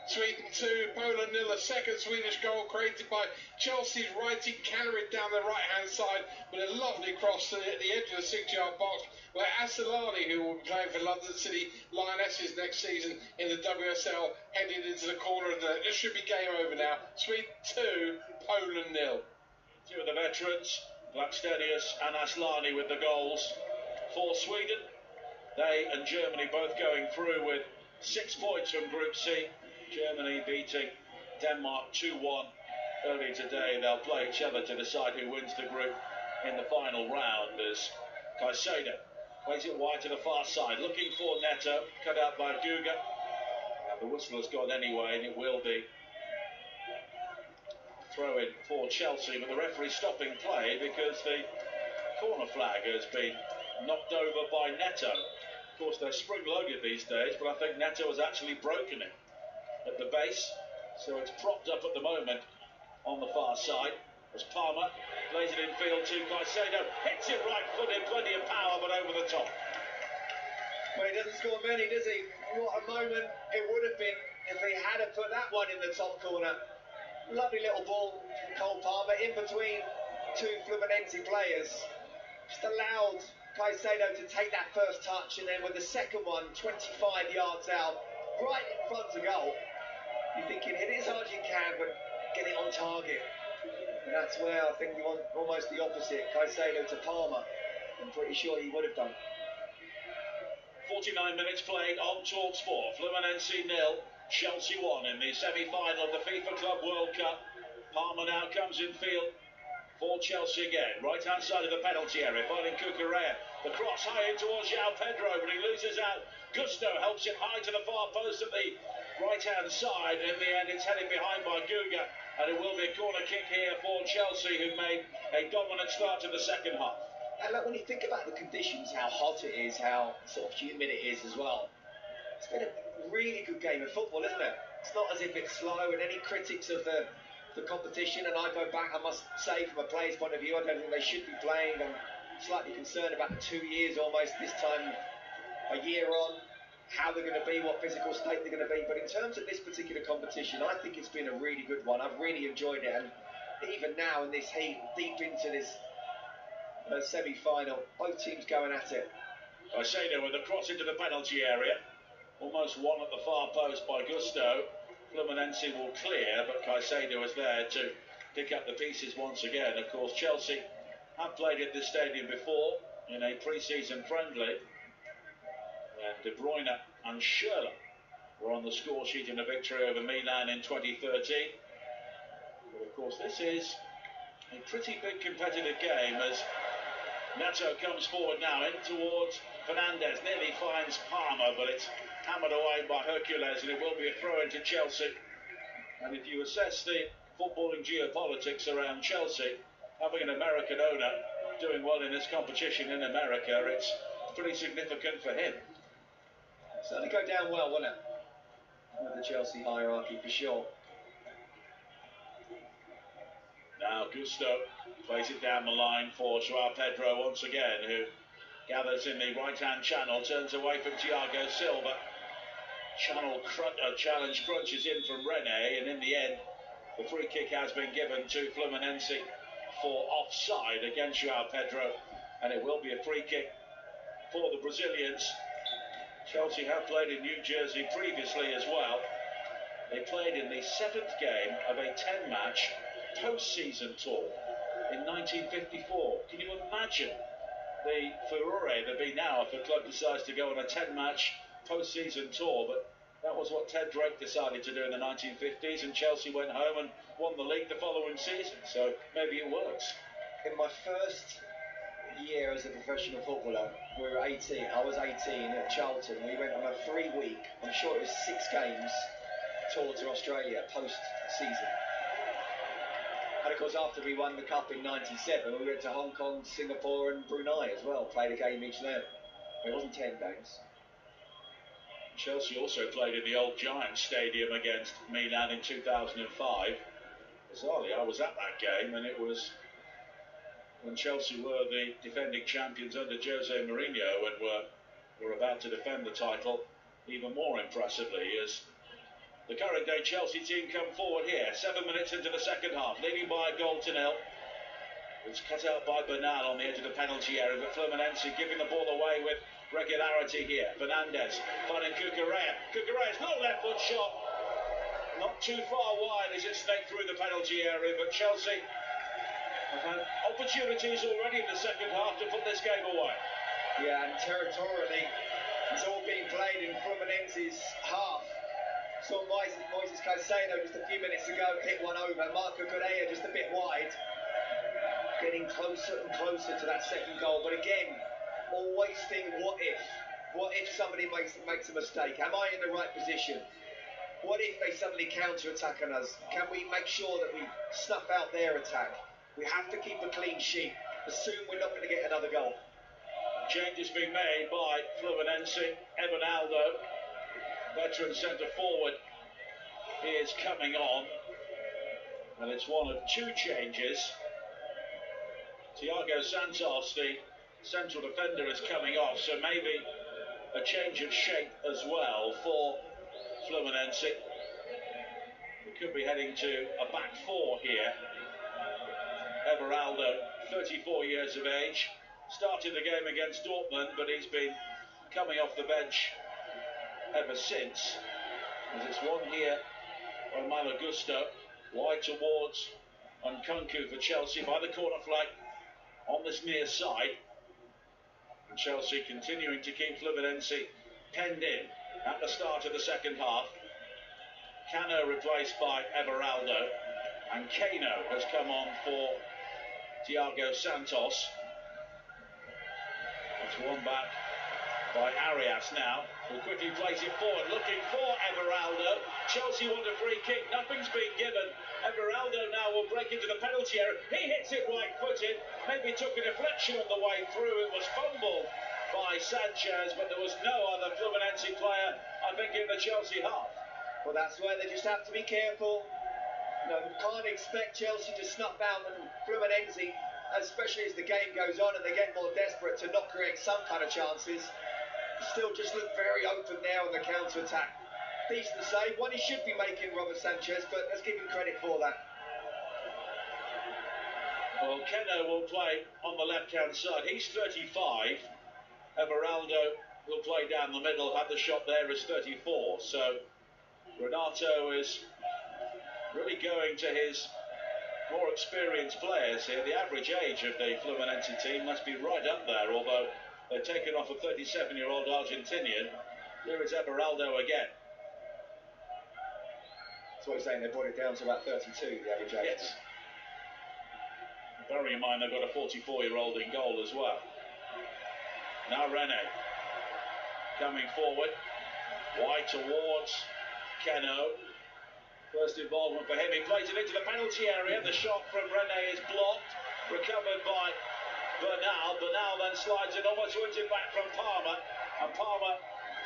Sweden 2, Poland 0, a second Swedish goal created by Chelsea's righty, carried down the right-hand side with a lovely cross to the edge of the 6-yard box, where Asllani, who will be playing for London City Lionesses next season in the WSL, headed into the corner of the net. This should be game over now. Sweden 2, Poland 0. Two of the veterans, Blackstenius and Asllani, with the goals for Sweden. They and Germany both going through with 6 points from Group C. Germany beating Denmark 2-1 earlier today. They'll play each other to decide who wins the group in the final round as Caicedo plays it wide to the far side, looking for Neto, cut out by Guga. The whistle has gone anyway, and it will be throw in for Chelsea, but the referee stopping play because the corner flag has been knocked over by Neto. Of course, they're spring-loaded these days, but I think Neto has actually broken it at the base, so it's propped up at the moment on the far side as Palmer plays it in field to Caicedo, hits it right-footed, plenty of power, but over the top. Well, he doesn't score many, does he? What a moment it would have been if he had put that one in the top corner. Lovely little ball from Cole Palmer in between two Fluminense players. Just allowed Caicedo to take that first touch, and then with the second one 25 yards out, right in front of goal, you're thinking hit it as hard as you can, but get it on target. And that's where I think we want almost the opposite. Caicedo to Palmer. I'm pretty sure he would have done. 49 minutes playing on TalkSport. Fluminense 0, Chelsea 1 in the semi-final of the FIFA Club World Cup. Palmer now comes in field for Chelsea again. Right-hand side of the penalty area, finding Cucurella. The cross high in towards João Pedro, but he loses out. Gusto helps him high to the far post at the right-hand side. In the end, it's headed behind by Guga, and it will be a corner kick here for Chelsea, who made a dominant start to the second half. And look, when you think about the conditions, how hot it is, how sort of humid it is as well, it's been a really good game of football, isn't it? It's not as if it's slow, and any critics of the competition, and I go back, I must say, from a player's point of view, I don't think they should be playing. I'm slightly concerned about the 2 years almost this time a year on, how they're going to be, what physical state they're going to be. But in terms of this particular competition, I think it's been a really good one. I've really enjoyed it, and even now in this heat, deep into this semi-final, both teams going at it. Caicedo with a cross into the penalty area, almost one at the far post by Gusto. Fluminense will clear, but Caicedo is there to pick up the pieces once again. Of course, Chelsea have played at this stadium before in a pre-season friendly, and De Bruyne and Schürrle were on the score sheet in a victory over Milan in 2013. But of course, this is a pretty big competitive game as Neto comes forward now in towards Fernandes, nearly finds Palmer, but it's hammered away by Hercules, and it will be a throw into Chelsea. And if you assess the footballing geopolitics around Chelsea, having an American owner doing well in this competition in America, it's pretty significant for him. Certainly go down well, wouldn't it? With the Chelsea hierarchy for sure. Now Gusto plays it down the line for João Pedro once again, who gathers in the right-hand channel, turns away from Thiago Silva. Challenge crunches in from René, and in the end, the free kick has been given to Fluminense for offside against João Pedro, and it will be a free kick for the Brazilians. Chelsea have played in New Jersey previously as well. They played in the 7th game of a 10-match post-season tour in 1954. Can you imagine the furore there'd be now if a club decides to go on a 10-match post-season tour? But that was what Ted Drake decided to do in the 1950s, and Chelsea went home and won the league the following season, so maybe it works. In my first year as a professional footballer, we were 18. I was 18 at Charlton. We went on a 3-week, I'm sure it was 6 games, tour to Australia post-season. And of course, after we won the cup in '97, we went to Hong Kong, Singapore and Brunei as well, played a game each there. It wasn't 10 games. Chelsea also played in the old Giants Stadium against Milan in 2005. Bizarrely, I was at that game, and it was when Chelsea were the defending champions under Jose Mourinho and were about to defend the title even more impressively, as the current day Chelsea team come forward here, 7 minutes into the second half, leading by a goal to nil. It's cut out by Bernal on the edge of the penalty area, but Fluminense giving the ball away with regularity here. Fernandes finding Cucurella. Cucurella's little left foot shot, not too far wide as it snaked through the penalty area, but Chelsea have had opportunities already in the second half to put this game away. Yeah, and territorially, it's all being played in Fluminense's half. Saw Moises Caicedo just a few minutes ago hit one over. Marco Correa just a bit wide, getting closer and closer to that second goal. But again, always think, what if? What if somebody makes a mistake? Am I in the right position? What if they suddenly counter-attack on us? Can we make sure that we snuff out their attack? We have to keep a clean sheet. Assume we're not going to get another goal. Change has been made by Fluminense. Evan Aldo, veteran centre forward, is coming on. And it's one of two changes. Thiago Santos, the central defender, is coming off, so maybe a change of shape as well for Fluminense. We could be heading to a back four here. Everaldo, 34 years of age, started the game against Dortmund, but he's been coming off the bench ever since. As it's one here on Malagusto, wide towards Nkunku for Chelsea by the corner flag on this near side. And Chelsea continuing to keep Fluminense penned in at the start of the second half. Cano replaced by Everaldo, and Kano has come on for Thiago Santos. It's one back by Arias now, who quickly plays it forward, looking for Everaldo. Chelsea want a free kick, nothing's been given. Everaldo now will break into the penalty area. He hits it right-footed, maybe took a deflection on the way through. It was fumbled by Sanchez, but there was no other Fluminense player, I think, in the Chelsea half. Well, that's where they just have to be careful. You can't expect Chelsea to snuff out Fluminense, especially as the game goes on and they get more desperate, to not create some kind of chances. Still just look very open now on the counter-attack. Decent save, one he should be making, Robert Sanchez, but let's give him credit for that. Well, Keno will play on the left-hand side. He's 35. Everaldo will play down the middle, had the shot there, is 34. So Renato is really going to his more experienced players here. The average age of the Fluminense team must be right up there, although they've taken off a 37-year-old Argentinian. Here is Everaldo again. That's what he's saying, they brought it down to about 32, the average age. Yes. Bearing in mind they've got a 44-year-old in goal as well. Now Rene coming forward, wide towards Keno. First involvement for him, he plays it into the penalty area. The shot from Rene is blocked, recovered by Bernal. Bernal then slides it, almost wins it back from Palmer, and Palmer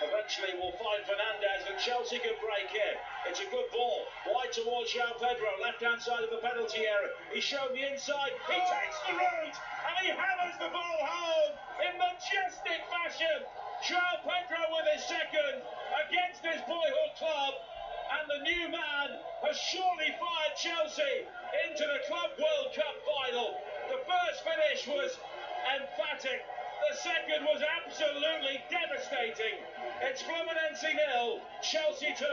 eventually will find Fernandez, and Chelsea can break in. It's a good ball, wide towards João Pedro, left-hand side of the penalty area. He's shown the inside, he takes the route, and he hammers the ball home in majestic fashion. João Pedro with his second against his boyhood club, and the new man has surely fired Chelsea into the Club World Cup final. The first finish was emphatic. The second was absolutely devastating. It's Fluminense 0, Chelsea 2.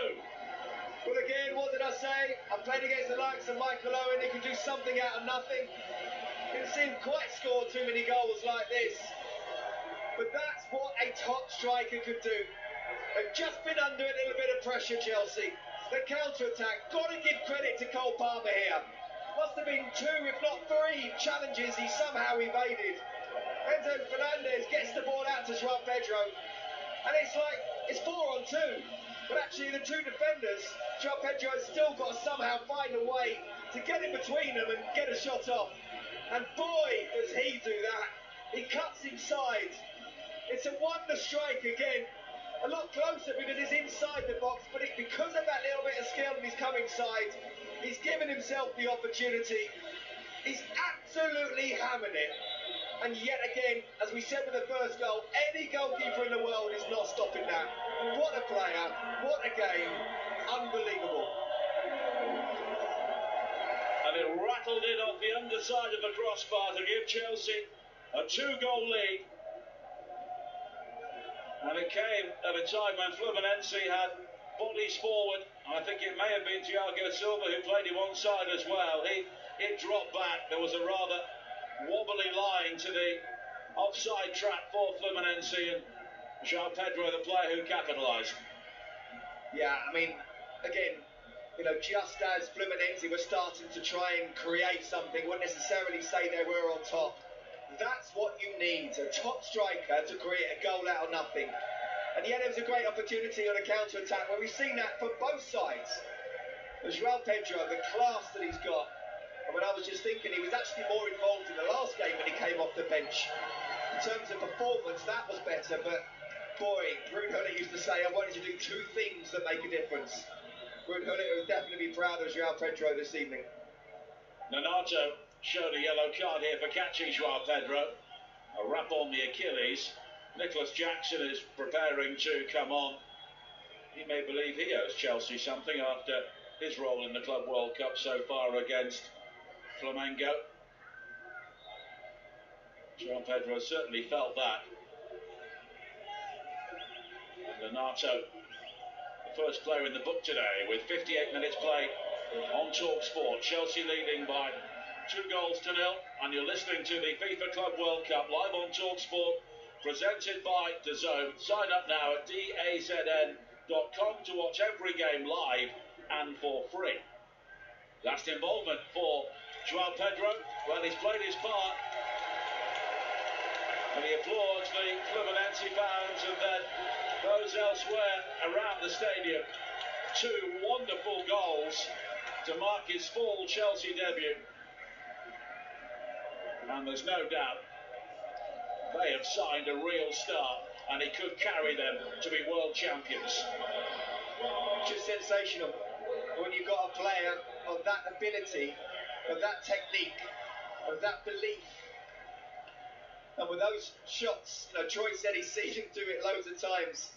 Well, again, what did I say? I played against the likes of Michael Owen, who could do something out of nothing. Didn't seem quite score too many goals like this. But that's what a top striker could do. They've just been under a little bit of pressure, Chelsea. The counter-attack, got to give credit to Cole Palmer here. Must have been 2, if not 3, challenges he somehow evaded. Enzo Fernandez gets the ball out to João Pedro, and it's like, it's 4 on 2. But actually the two defenders, João Pedro has still got to somehow find a way to get in between them and get a shot off. And boy, does he do that. He cuts inside. It's a wonder strike again. A lot closer because he's inside the box, but because of that little bit of skill in his coming side, he's given himself the opportunity. He's absolutely hammered it. And yet again, as we said with the first goal, any goalkeeper in the world is not stopping that. What a player, what a game, unbelievable. And it rattled in off the underside of the crossbar to give Chelsea a 2-goal lead. And it came at a time when Fluminense had bodies forward. I think it may have been Thiago Silva who played him onside as well. It dropped back. There was a rather wobbly line to the offside trap for Fluminense, and João Pedro, the player who capitalised. Yeah, I mean, again, just as Fluminense were starting to try and create something, wouldn't necessarily say they were on top. That's what you need, a top striker to create a goal out of nothing. And yet there was a great opportunity on a counter-attack where we've seen that from both sides. And João Pedro, the class that he's got. And when I was just thinking, he was actually more involved in the last game when he came off the bench. In terms of performance, that was better, but boy, Bruno used to say, I wanted to do two things that make a difference. Bruno will definitely be proud of João Pedro this evening. Nonato showed a yellow card here for catching João Pedro. A rap on the Achilles. Nicholas Jackson is preparing to come on. He may believe he owes Chelsea something after his role in the Club World Cup so far against Flamengo. João Pedro certainly felt that. And Nonato, the first player in the book today, with 58 minutes played on TalkSport. Chelsea leading by 2-0, and you're listening to the FIFA Club World Cup live on TalkSport, presented by dazn. Sign up now at dazn.com to watch every game live and for free. Last involvement for João Pedro. Well, he's played his part, and he applauds the Fluminense fans and then those elsewhere around the stadium. Two wonderful goals to mark his full Chelsea debut. And there's no doubt they have signed a real star, and he could carry them to be world champions. Just sensational when you've got a player of that ability, of that technique, of that belief. And with those shots, Troy said he's seen him do it loads of times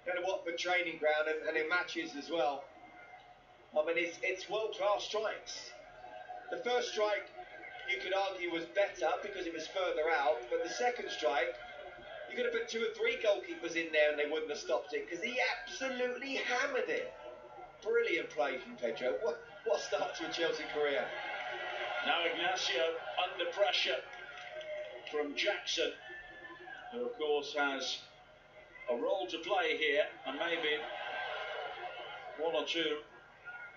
in the Watford training ground and in matches as well. I mean, it's world-class strikes. The first strike, you could argue, was better because it was further out, but the second strike, you could have put 2 or 3 goalkeepers in there and they wouldn't have stopped it because he absolutely hammered it. Brilliant play from Pedro. What a start to a Chelsea career. Now Ignacio under pressure from Jackson, who of course has a role to play here, and maybe 1 or 2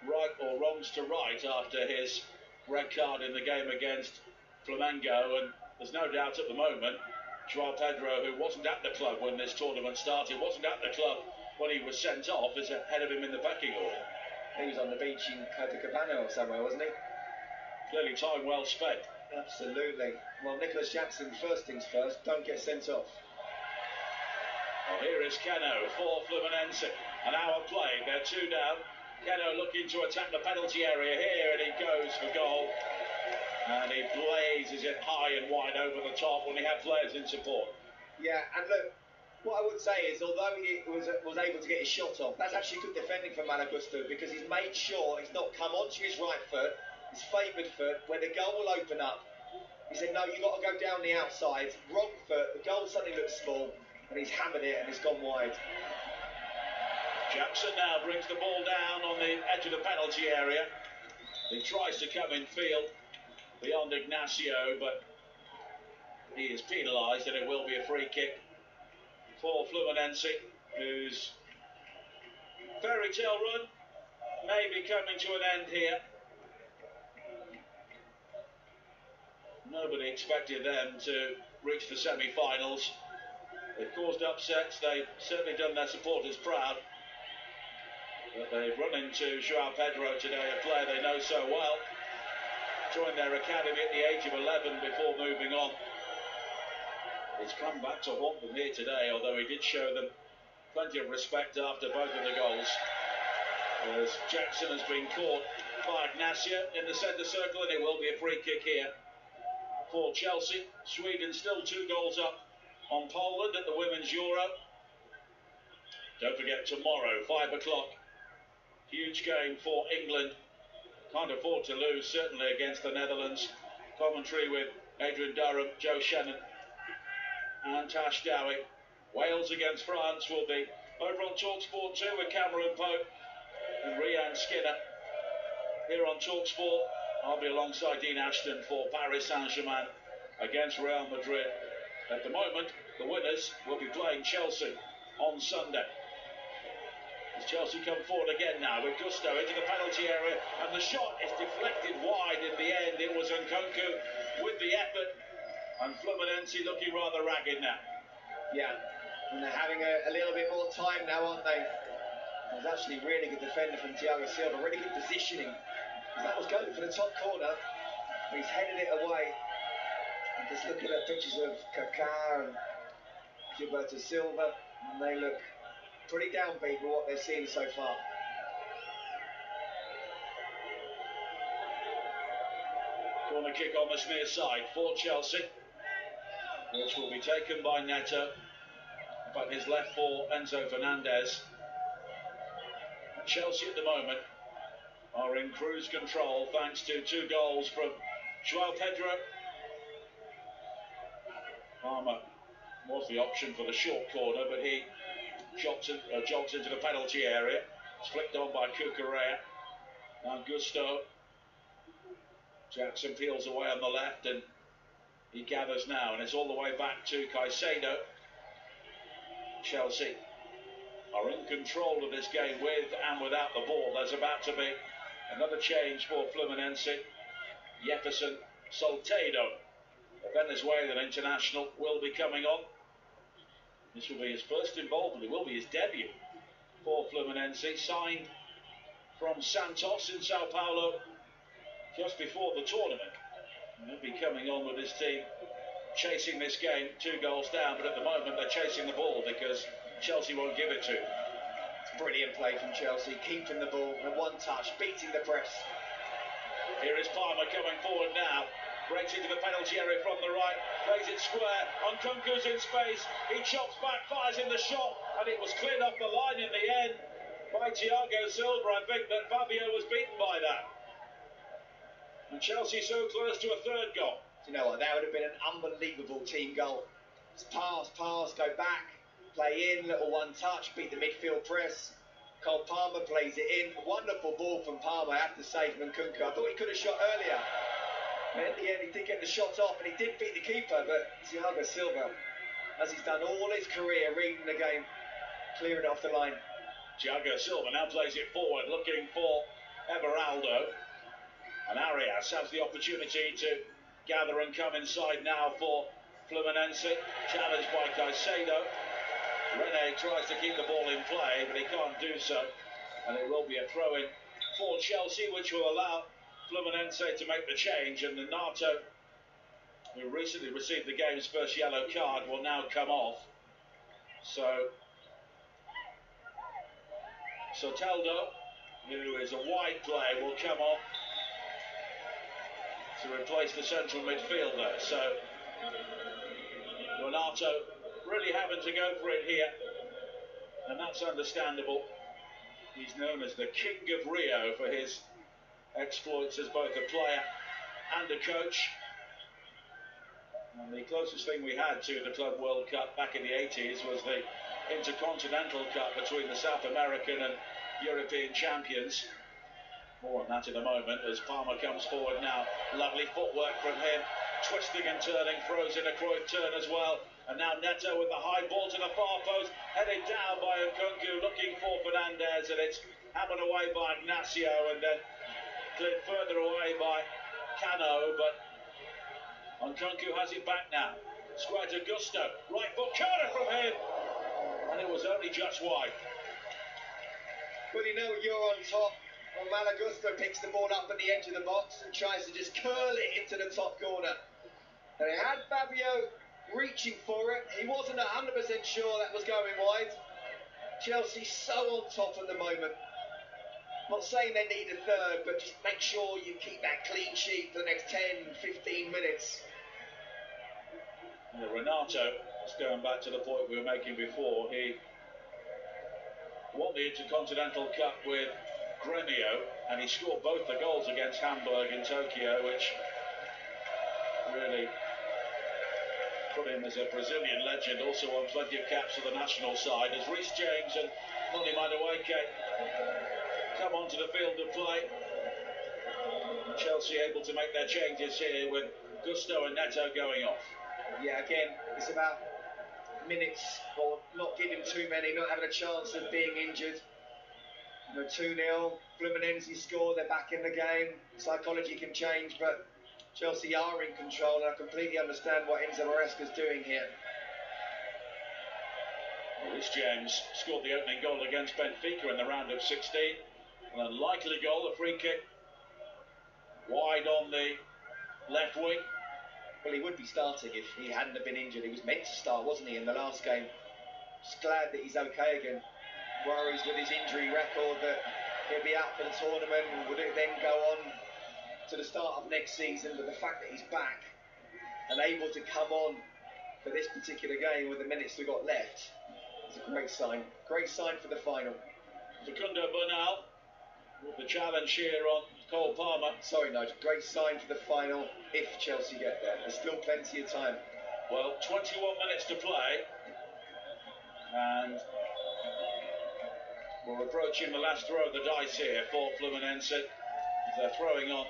right or wrongs to right after his red card in the game against Flamengo. And there's no doubt at the moment João Pedro, who wasn't at the club when this tournament started, wasn't at the club when he was sent off, is ahead of him in the pecking order. He was on the beach in Copacabana or somewhere, wasn't he? Clearly time well spent. Absolutely. Well, Nicholas Jackson, first things first, don't get sent off. Well, here is Keno for Fluminense. An hour played, they're 2 down. Keno looking to attack the penalty area here, and he goes for goal. And he blazes it high and wide over the top when he had players in support. Yeah, and look, what I would say is, although he was able to get his shot off, that's actually good defending from Malagusto, because he's made sure he's not come onto his right foot, his favoured foot, where the goal will open up. He said, no, you've got to go down the outside, wrong foot, the goal suddenly looks small, and he's hammered it and it's gone wide. Jackson now brings the ball down on the edge of the penalty area. He tries to come in field beyond Ignacio, but he is penalised, and it will be a free kick for Fluminense, whose fairy tale run may be coming to an end here. Nobody expected them to reach the semi-finals. They've caused upsets, they've certainly done their supporters proud. But they've run into João Pedro today, a player they know so well. Joined their academy at the age of 11 before moving on. He's come back to haunt them here today, although he did show them plenty of respect after both of the goals. As Jackson has been caught by Ignacio in the centre circle, and it will be a free kick here for Chelsea. Sweden still 2 goals up on Poland at the Women's Euro. Don't forget, tomorrow, 5 o'clock, huge game for England. Can't afford to lose, certainly against the Netherlands. Commentary with Adrian Durham, Joe Shannon and Tash Dowie. Wales against France will be over on TalkSport 2 with Cameron Pope and Rhian Skinner. Here on TalkSport, I'll be alongside Dean Ashton for Paris Saint-Germain against Real Madrid. At the moment, the winners will be playing Chelsea on Sunday. As Chelsea come forward again now with gusto into the penalty area, and the shot is deflected wide in the end. It was Nkunku with the effort, and Fluminense looking rather ragged now. Yeah, And they're having a little bit more time now, aren't they? It was actually really good defender from Thiago Silva, really good positioning. That was going for the top corner. He's headed it away. And just looking at pictures of Kaká and Gilberto Silva, and they look pretty downbeat with what they've seen so far. Corner kick on the near side for Chelsea, which will be taken by Neto. But his left for Enzo Fernandez. And Chelsea at the moment are in cruise control thanks to 2 goals from João Pedro. Palmer was the option for the short corner, but he jogs into the penalty area. It's flicked on by Cucurella. Now Gusto. Jackson peels away on the left and he gathers now, and it's all the way back to Caicedo. Chelsea are in control of this game with and without the ball. There's about to be another change for Fluminense. Jefferson Solteiro, a Venezuelan international, will be coming on. This will be his first involvement. It will be his debut for Fluminense. Signed from Santos in Sao Paulo just before the tournament. And he'll be coming on with his team, chasing this game 2 goals down, but at the moment they're chasing the ball because Chelsea won't give it to him. It's brilliant play from Chelsea, keeping the ball in one touch, beating the press. Here is Palmer coming forward now, breaks into the penalty area from the right, plays it square, Nkunku's in space, he chops back, fires in the shot, and it was cleared off the line in the end by Thiago Silva. I think that Fabio was beaten by that. And Chelsea so close to a 3rd goal. You know what, that would have been an unbelievable team goal. Just pass, go back, play in, little one touch, beat the midfield press. Cole Palmer plays it in. Wonderful ball from Palmer, I have to say, from Nkunku. I thought he could have shot earlier. And in the end, he did get the shot off and he did beat the keeper, but Thiago Silva, as he's done all his career, reading the game, clearing it off the line. Thiago Silva now plays it forward, looking for Everaldo. And Arias has the opportunity to gather and come inside now for Fluminense. Challenged by Caicedo. Rene tries to keep the ball in play, but he can't do so. And it will be a throw-in for Chelsea, which will allow Fluminense to make the change. And Renato, who recently received the game's first yellow card, will now come off. So Soteldo, who is a wide player, will come off to replace the central midfielder. So Renato really having to go for it here, and that's understandable. He's known as the King of Rio for his exploits as both a player and a coach. And the closest thing we had to the Club World Cup back in the 80s was the Intercontinental Cup between the South American and European champions. More on that in a moment as Palmer comes forward now. Lovely footwork from him, twisting and turning, throws in a Cruyff turn as well. And now Neto with the high ball to the far post, headed down by Nkunku, looking for Fernandez, and it's hammered away by Ignacio and then cleared further away by Cano, but Nkunku has it back now. Square to Gusto, right foot corner from him, and it was only just wide. Well, you know you're on top. Well, Malagusto picks the ball up at the edge of the box and tries to just curl it into the top corner. And it had Fabio reaching for it. He wasn't 100% sure that was going wide. Chelsea so on top at the moment. Not saying they need a 3rd, but just make sure you keep that clean sheet for the next 10, 15 minutes. And Renato, just going back to the point we were making before, he won the Intercontinental Cup with Gremio, and he scored both the goals against Hamburg in Tokyo, which really put him as a Brazilian legend. Also won plenty of caps for the national side as Reece James and Noni Madueke come onto the field of play. Chelsea able to make their changes here with Gusto and Neto going off. Yeah, again, it's about minutes, or not giving too many, not having a chance of being injured. 2-0, Fluminense score, they're back in the game. Psychology can change, but Chelsea are in control, and I completely understand what Enzo Maresca's doing here. Rhys James scored the opening goal against Benfica in the round of 16. An unlikely goal, a free kick wide on the left wing. Well, he would be starting if he hadn't have been injured. He was meant to start, wasn't he, in the last game? Just glad that he's okay again. Worries with his injury record that he'll be out for the tournament. Would it then go on to the start of next season? But the fact that he's back and able to come on for this particular game with the minutes we've got left is a great sign. Great sign for the final. Facundo Bernal with the challenge here on Cole Palmer. Sorry, Nigel. Great sign for the final if Chelsea get there. There's still plenty of time. Well, 21 minutes to play. And we're approaching the last throw of the dice here for Fluminense. They're throwing on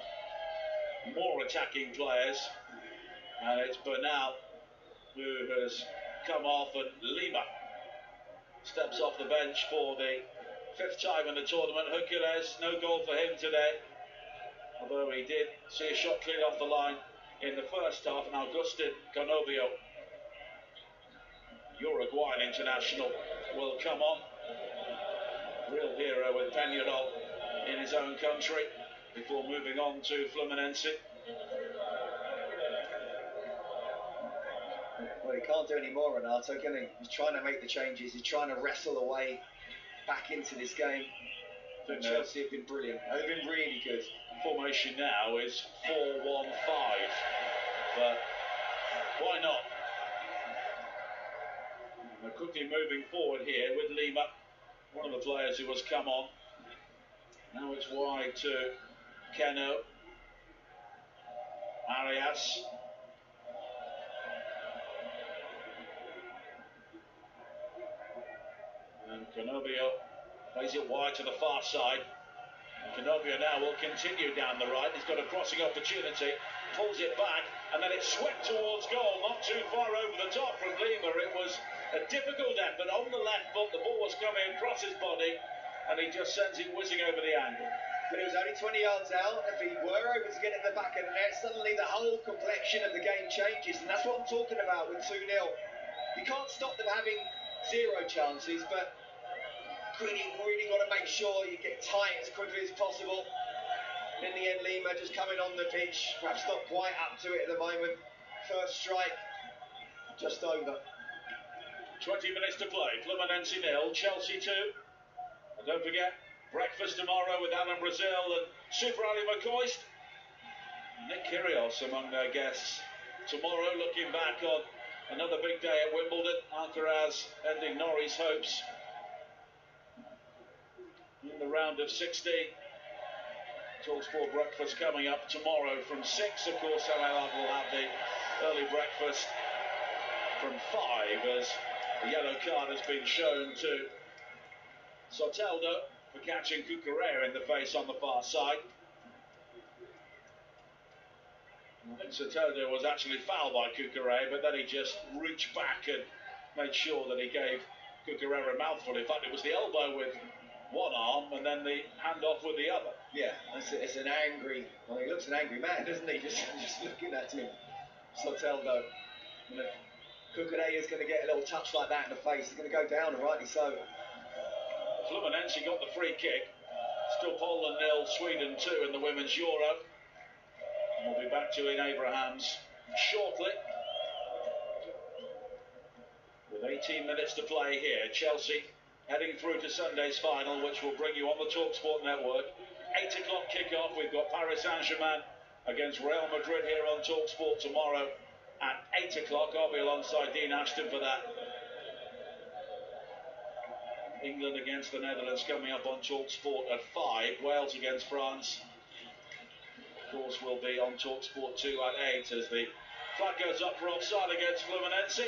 more attacking players. And it's Bernal who has come off, and Lima steps off the bench for the 5th time in the tournament. Hercules, no goal for him today, although he did see a shot cleared off the line in the first half. And Agustin Canobio, Uruguayan international, will come on. Real hero with Peñarol in his own country before moving on to Fluminense. Well, he can't do any more, Renato, can he? He's trying to make the changes. He's trying to wrestle away back into this game. But Chelsea have been brilliant. They've been really good. Formation now is 4-1-5. But why not? They're quickly moving forward here with Lima, one of the players who has come on. Now it's wide to Keno. Arias. And Canobio plays it wide to the far side. Canobio now will continue down the right. He's got a crossing opportunity, pulls it back, and then it's swept towards goal, not too far over the top from Lima. It was a difficult effort on the left foot. The ball was coming across his body, and he just sends it whizzing over the angle. But it was only 20 yards out. If he were able to get it in the back of the net, suddenly the whole complexion of the game changes, and that's what I'm talking about with 2-0. You can't stop them having 0 chances, but really got to make sure you get tight as quickly as possible. In the end, Lima just coming on the pitch, perhaps not quite up to it at the moment. First strike, just over. 20 minutes to play. Fluminense 0, Chelsea 2. And don't forget, breakfast tomorrow with Alan Brazil and Super Ali McCoist. Nick Kyrgios among their guests tomorrow, looking back on another big day at Wimbledon. Alcaraz ending Norrie's hopes in the round of 16. Talksport breakfast coming up tomorrow from 6. Of course, Al will have the early breakfast from 5 as the yellow card has been shown to Soteldo for catching Cucurella in the face on the far side. I think Soteldo was actually fouled by Cucurella, but then he just reached back and made sure that he gave Cucurella a mouthful. In fact, it was the elbow with one arm and then the handoff with the other. Yeah, it's an angry, well, he looks an angry man, doesn't he? Just looking at him. Soteldo. You know, Cucurella is going to get a little touch like that in the face. He's going to go down, and rightly so. Fluminense got the free kick. Still Poland 0, Sweden 2 in the Women's Euro. And we'll be back to Ian Abrahams shortly. With 18 minutes to play here, Chelsea heading through to Sunday's final, which will bring you on the TalkSport network. 8 o'clock kickoff. We've got Paris Saint-Germain against Real Madrid here on TalkSport tomorrow at 8 o'clock. I'll be alongside Dean Ashton for that. England against the Netherlands coming up on TalkSport at 5. Wales against France, of course, will be on TalkSport 2 at 8 as the flag goes up for offside against Fluminense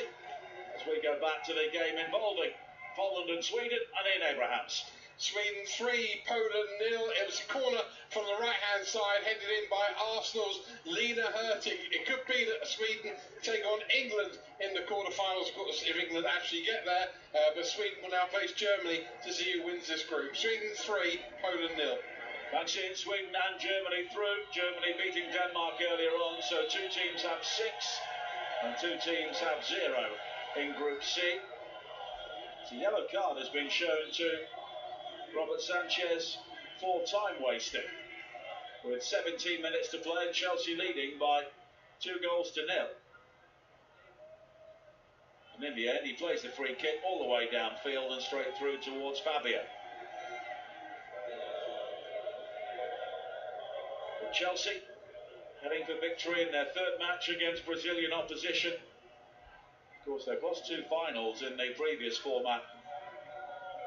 as we go back to the game involving Poland and Sweden and Ian Abrahams. Sweden 3, Poland 0. It was a corner from the right-hand side, headed in by Arsenal's Lena Hurtig. It could be that Sweden take on England in the quarterfinals, of course, if England actually get there. But Sweden will now face Germany to see who wins this group. Sweden 3, Poland 0. That's it, Sweden and Germany through. Germany beating Denmark earlier on, so 2 teams have 6 and 2 teams have 0 in Group C. A yellow card has been shown to Robert Sanchez for time wasting. With 17 minutes to play and Chelsea leading by 2-0. And in the end, he plays the free kick all the way downfield and straight through towards Fabio. But Chelsea heading for victory in their third match against Brazilian opposition. Of course, they've lost 2 finals in the previous format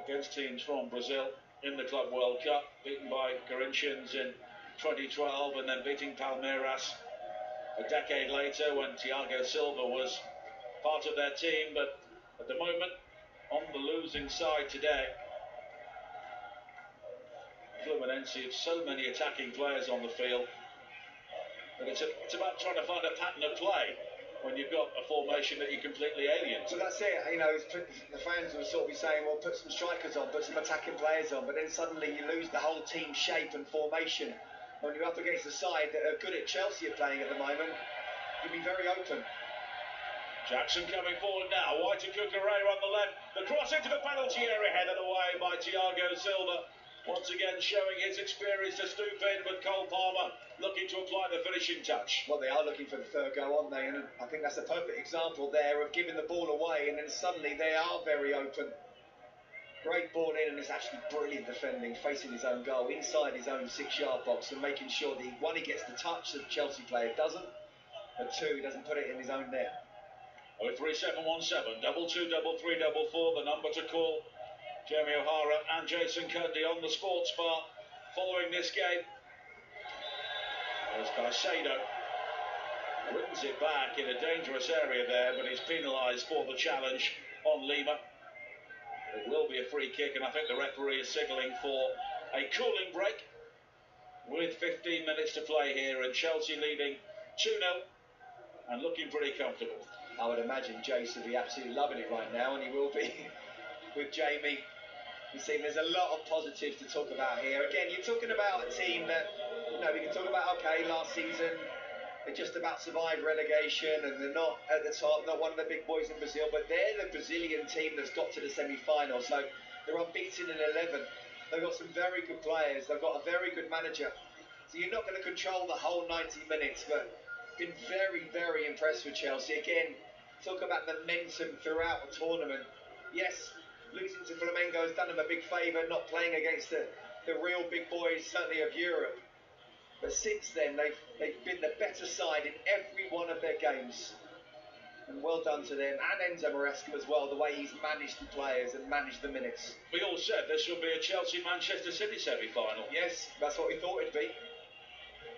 against teams from Brazil in the Club World Cup, beaten by Corinthians in 2012 and then beating Palmeiras a decade later when Thiago Silva was part of their team. But at the moment, on the losing side today, Fluminense have so many attacking players on the field that it's about trying to find a pattern of play when you've got a formation that you're completely alien to. So that's it, you know, the fans will sort of be saying, well, put some strikers on, put some attacking players on, but then suddenly you lose the whole team shape and formation. When you're up against a side that are good at Chelsea are playing at the moment, you'll be very open. Jackson coming forward now, White and Cucurella on the left, the cross into the penalty area, headed away by Thiago Silva. Once again showing his experience to stoop in, but Cole Palmer looking to apply the finishing touch. Well, they are looking for the third goal, aren't they? And I think that's a perfect example there of giving the ball away and then suddenly they are very open. Great ball in, and it's actually brilliant defending, facing his own goal, inside his own 6-yard box and making sure that he gets the touch that the Chelsea player doesn't, and 2, he doesn't put it in his own net. 03717 22 33 44, the number to call. Jeremy O'Hara and Jason Cundy on the sports bar following this game. There's Caicedo. Wins it back in a dangerous area there, but he's penalised for the challenge on Lima. It will be a free kick, and I think the referee is signalling for a cooling break with 15 minutes to play here, and Chelsea leading 2-0 and looking pretty comfortable. I would imagine Jace will be absolutely loving it right now, and he will be with Jamie. You see, there's a lot of positives to talk about here. Again, you're talking about a team that, you know, we can talk about, okay, last season, they just about survived relegation and they're not at the top, not one of the big boys in Brazil, but they're the Brazilian team that's got to the semi-final. So they're unbeaten in 11. They've got some very good players. They've got a very good manager. So you're not going to control the whole 90 minutes, but been very, very impressed with Chelsea. Again, talk about momentum throughout the tournament. Yes, losing to Flamengo has done them a big favour, not playing against the real big boys, certainly of Europe. But since then, they've been the better side in every one of their games. And well done to them, and Enzo Maresca as well, the way he's managed the players and managed the minutes. We all said this would be a Chelsea-Manchester City semi-final. Yes, that's what we thought it'd be.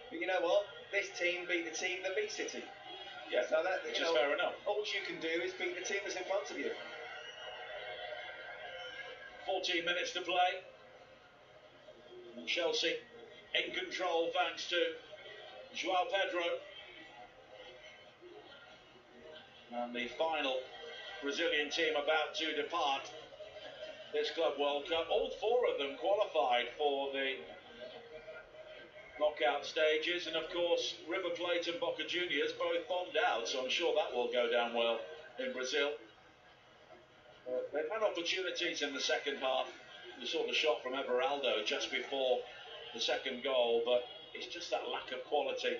But you know what? This team beat the team that beat City. Yeah, so that, which is fair enough. All you can do is beat the team that's in front of you. 14 minutes to play. And Chelsea in control thanks to João Pedro. And the final Brazilian team about to depart this Club World Cup. All 4 of them qualified for the knockout stages, and of course River Plate and Boca Juniors both bombed out, so I'm sure that will go down well in Brazil. They've had opportunities in the second half. You saw the shot from Everaldo just before the second goal, but it's just that lack of quality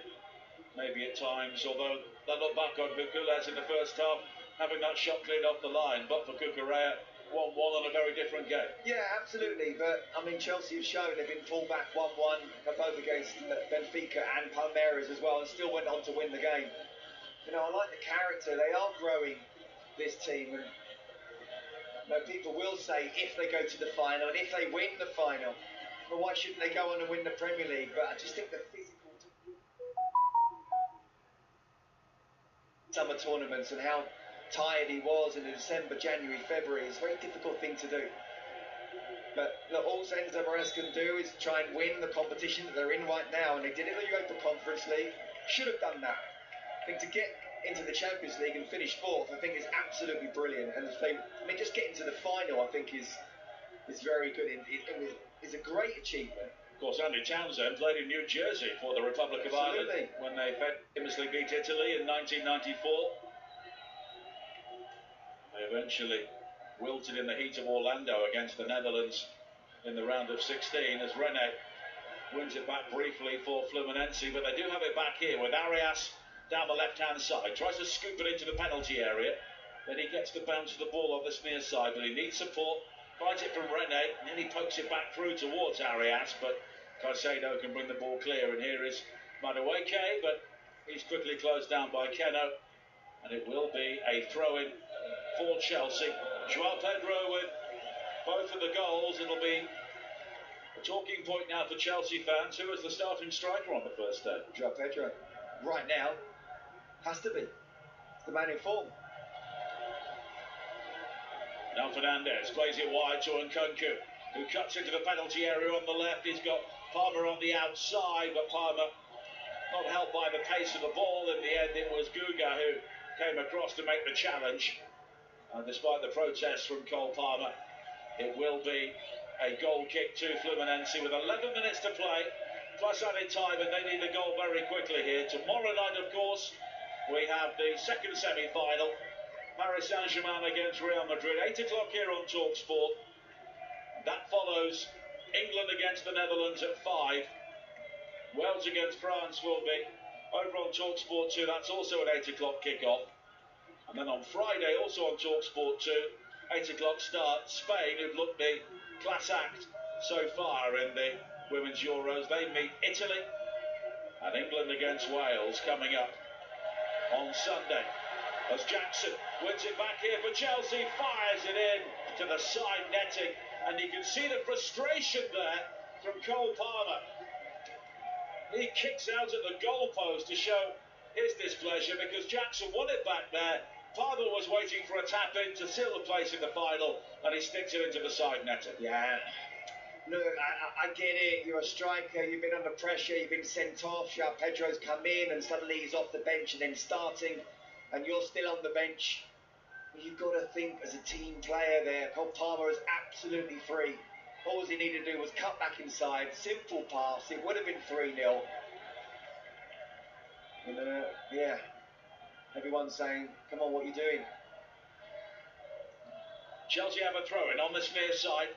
maybe at times, although they look back on Bukules in the first half having that shot cleared off the line, but for Cucurella 1-1 on a very different game. Yeah, absolutely, but I mean Chelsea have shown they've been pulled back 1-1 both against Benfica and Palmeiras as well, and still went on to win the game. You know, I like the character. They are growing, this team, and you know, people will say if they go to the final and if they win the final, well, why shouldn't they go on and win the Premier League? But I just think the physical summer tournaments and how tired he was in December, January, February is a very difficult thing to do. But look, all Enzo Maresca can do is try and win the competition that they're in right now, and they did it in the UEFA Conference League. Should have done that. I think to get into the Champions League and finish 4th, I think is absolutely brilliant. And if they, I mean, just getting to the final, I think is very good. It is a great achievement. Of course, Andy Townsend played in New Jersey for the Republic of Ireland when they famously beat Italy in 1994. They eventually wilted in the heat of Orlando against the Netherlands in the round of 16 as Rene wins it back briefly for Fluminense, but they do have it back here with Arias down the left-hand side, tries to scoop it into the penalty area, then he gets the bounce of the ball off this near side, but he needs support, finds it from Rene, and then he pokes it back through towards Arias, but Caicedo can bring the ball clear, and here is Madueke, but he's quickly closed down by Keno, and it will be a throw-in for Chelsea. Joao Pedro with both of the goals. It'll be a talking point now for Chelsea fans. Who is the starting striker on the first day? Joao Pedro. Right now, has to be. It's the man in form. Now Fernandez plays it wide to Nkunku, who cuts into the penalty area on the left. He's got Palmer on the outside, but Palmer not helped by the pace of the ball. In the end, it was Guga who came across to make the challenge. And despite the protests from Cole Palmer, it will be a goal kick to Fluminense with 11 minutes to play, plus added time, and they need a goal very quickly here. Tomorrow night, of course, we have the second semi-final, Paris Saint-Germain against Real Madrid, 8 o'clock here on TalkSport. That follows England against the Netherlands at 5. Wales against France will be over on TalkSport 2. That's also an 8 o'clock kickoff. And then on Friday, also on TalkSport 2, 8 o'clock start, Spain, who've looked the class act so far in the Women's Euros, they meet Italy, and England against Wales coming up on Sunday. As Jackson wins it back here for Chelsea, fires it in to the side netting, and you can see the frustration there from Cole Palmer. He kicks out at the goalpost to show his displeasure because Jackson won it back there. Palmer was waiting for a tap in to seal the place in the final, and he sticks it into the side netting. Yeah. Look, I get it. You're a striker. You've been under pressure. You've been sent off. Joao Pedro's come in, and suddenly he's off the bench and then starting, and you're still on the bench. You've got to think as a team player there. Cole Palmer is absolutely free. All he needed to do was cut back inside. Simple pass. It would have been 3-0. And, yeah. Everyone's saying, come on, what are you doing? Chelsea have a throw-in on this near side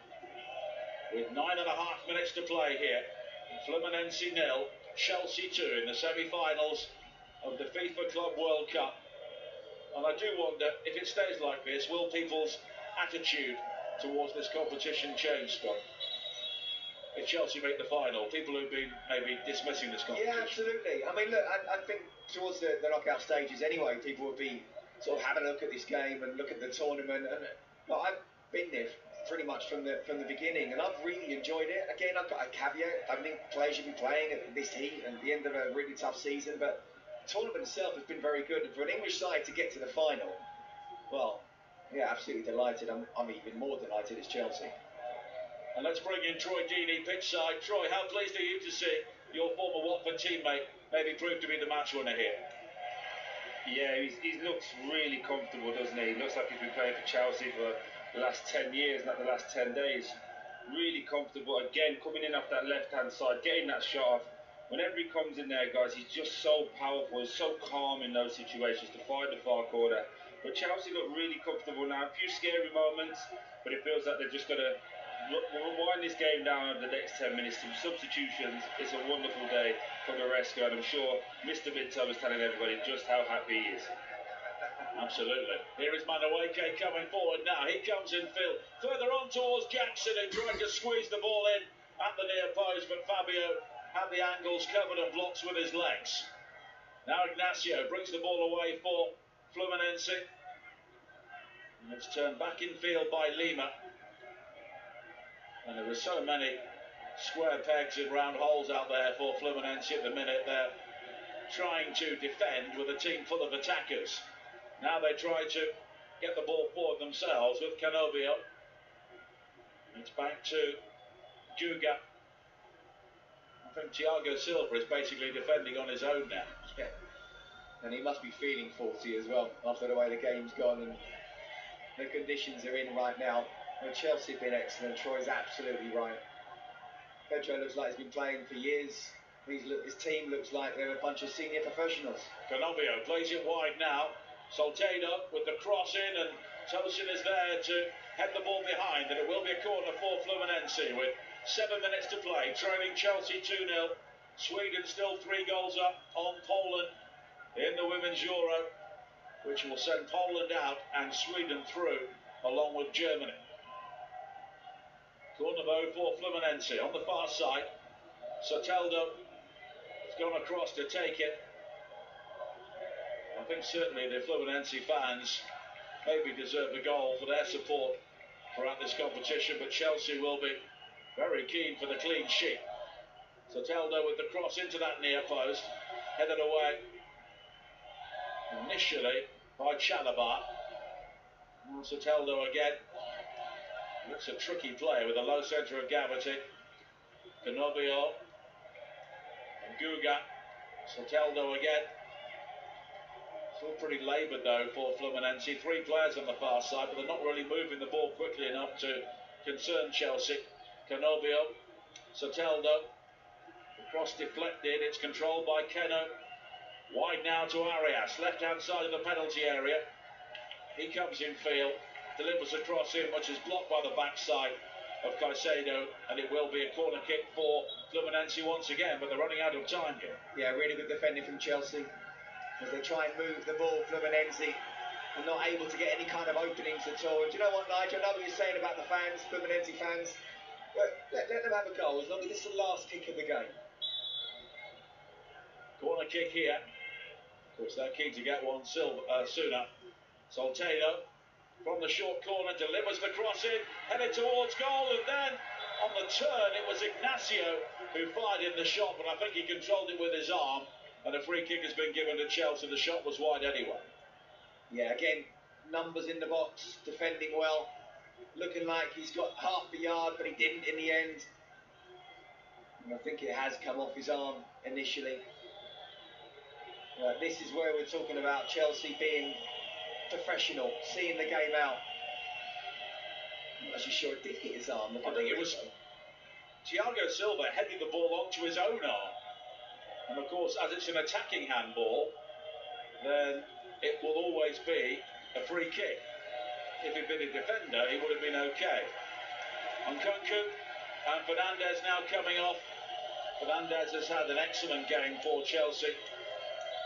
with 9.5 minutes to play here. Fluminense 0, Chelsea 2 in the semi-finals of the FIFA Club World Cup. And I do wonder, if it stays like this, will people's attitude towards this competition change, Scott? If Chelsea make the final, people who've been maybe dismissing this competition. Yeah, absolutely. I mean, look, I think towards the knockout stages anyway, people would be sort of having a look at this game and look at the tournament. And look, I've been there pretty much from the beginning, and I've really enjoyed it. Again, I've got a caveat. I think players should be playing at this heat and the end of a really tough season, but the tournament itself has been very good. And for an English side to get to the final, well, yeah, absolutely delighted. I'm even more delighted it's Chelsea. And let's bring in Troy Deeney, pitch side. Troy, how pleased are you to see your former Watford teammate maybe prove to be the match winner here? Yeah, he looks really comfortable, doesn't he? He looks like he's been playing for Chelsea for the last 10 years, not the last 10 days. Really comfortable. Again, coming in off that left-hand side, getting that shot off. Whenever he comes in there, guys, he's just so powerful. He's so calm in those situations to find the far corner. But Chelsea look really comfortable now. A few scary moments, but it feels like they're just going to rewind this game down over the next 10 minutes. Some substitutions. It's a wonderful day for Maresca, and I'm sure Mr. Minto is telling everybody just how happy he is. Absolutely. Here is Madueke coming forward now. He comes in field. Further on towards Jackson, who tried to squeeze the ball in at the near post, but Fabio had the angles covered and blocks with his legs. Now Ignacio brings the ball away for Fluminense. And it's turned back in field by Lima. And there are so many square pegs in round holes out there for Fluminense at the minute. They're trying to defend with a team full of attackers. Now they try to get the ball forward themselves with Canobio. It's back to Guga. I think Thiago Silva is basically defending on his own now. Yeah. And he must be feeling 40 as well after the way the game's gone and the conditions are in right now. Well, Chelsea have been excellent. Troy's absolutely right. Pedro looks like he's been playing for years. His team looks like they're a bunch of senior professionals. Canobio plays it wide now. Soltado with the cross in, and Tosin is there to head the ball behind, and it will be a corner for Fluminense with 7 minutes to play. Trailing Chelsea 2-0. Sweden still 3 goals up on Poland in the Women's Euro, which will send Poland out and Sweden through along with Germany. Corner though for Fluminense on the far side. Soteldo has gone across to take it. I think certainly the Fluminense fans maybe deserve a goal for their support throughout this competition, but Chelsea will be very keen for the clean sheet. Soteldo with the cross into that near post, headed away initially by Chalobah. Soteldo again. Looks a tricky play with a low centre of gravity. Canobio and Guga. Soteldo again. Still pretty laboured though for Fluminense. 3 players on the far side, but they're not really moving the ball quickly enough to concern Chelsea. Canobio, Soteldo. The cross deflected. It's controlled by Keno. Wide now to Arias, left hand side of the penalty area. He comes in field, delivers a cross in, which is blocked by the backside of Caicedo, and it will be a corner kick for Fluminense once again, but they're running out of time here. Yeah, really good defending from Chelsea as they try and move the ball. Fluminense are not able to get any kind of openings at all. And do you know what, Nigel? I know what you're saying about the fans, Fluminense fans, but let them have a goal as long as it's the last kick of the game. Corner kick here. Of course, they're keen to get one sooner. Soltado from the short corner delivers the cross in, headed towards goal, and then on the turn it was Ignacio who fired in the shot, but I think he controlled it with his arm, and a free kick has been given to Chelsea. The shot was wide anyway. Yeah, again, numbers in the box, defending well, looking like he's got half a yard, but he didn't in the end. And I think it has come off his arm initially. This is where we're talking about Chelsea being professional, seeing the game out. I'm not actually sure it did hit his arm. I think it was Thiago Silva headed the ball onto his own arm. And of course, as it's an attacking handball, then it will always be a free kick. If he'd been a defender, he would have been okay. Nkunku and Fernandes now coming off. Fernandes has had an excellent game for Chelsea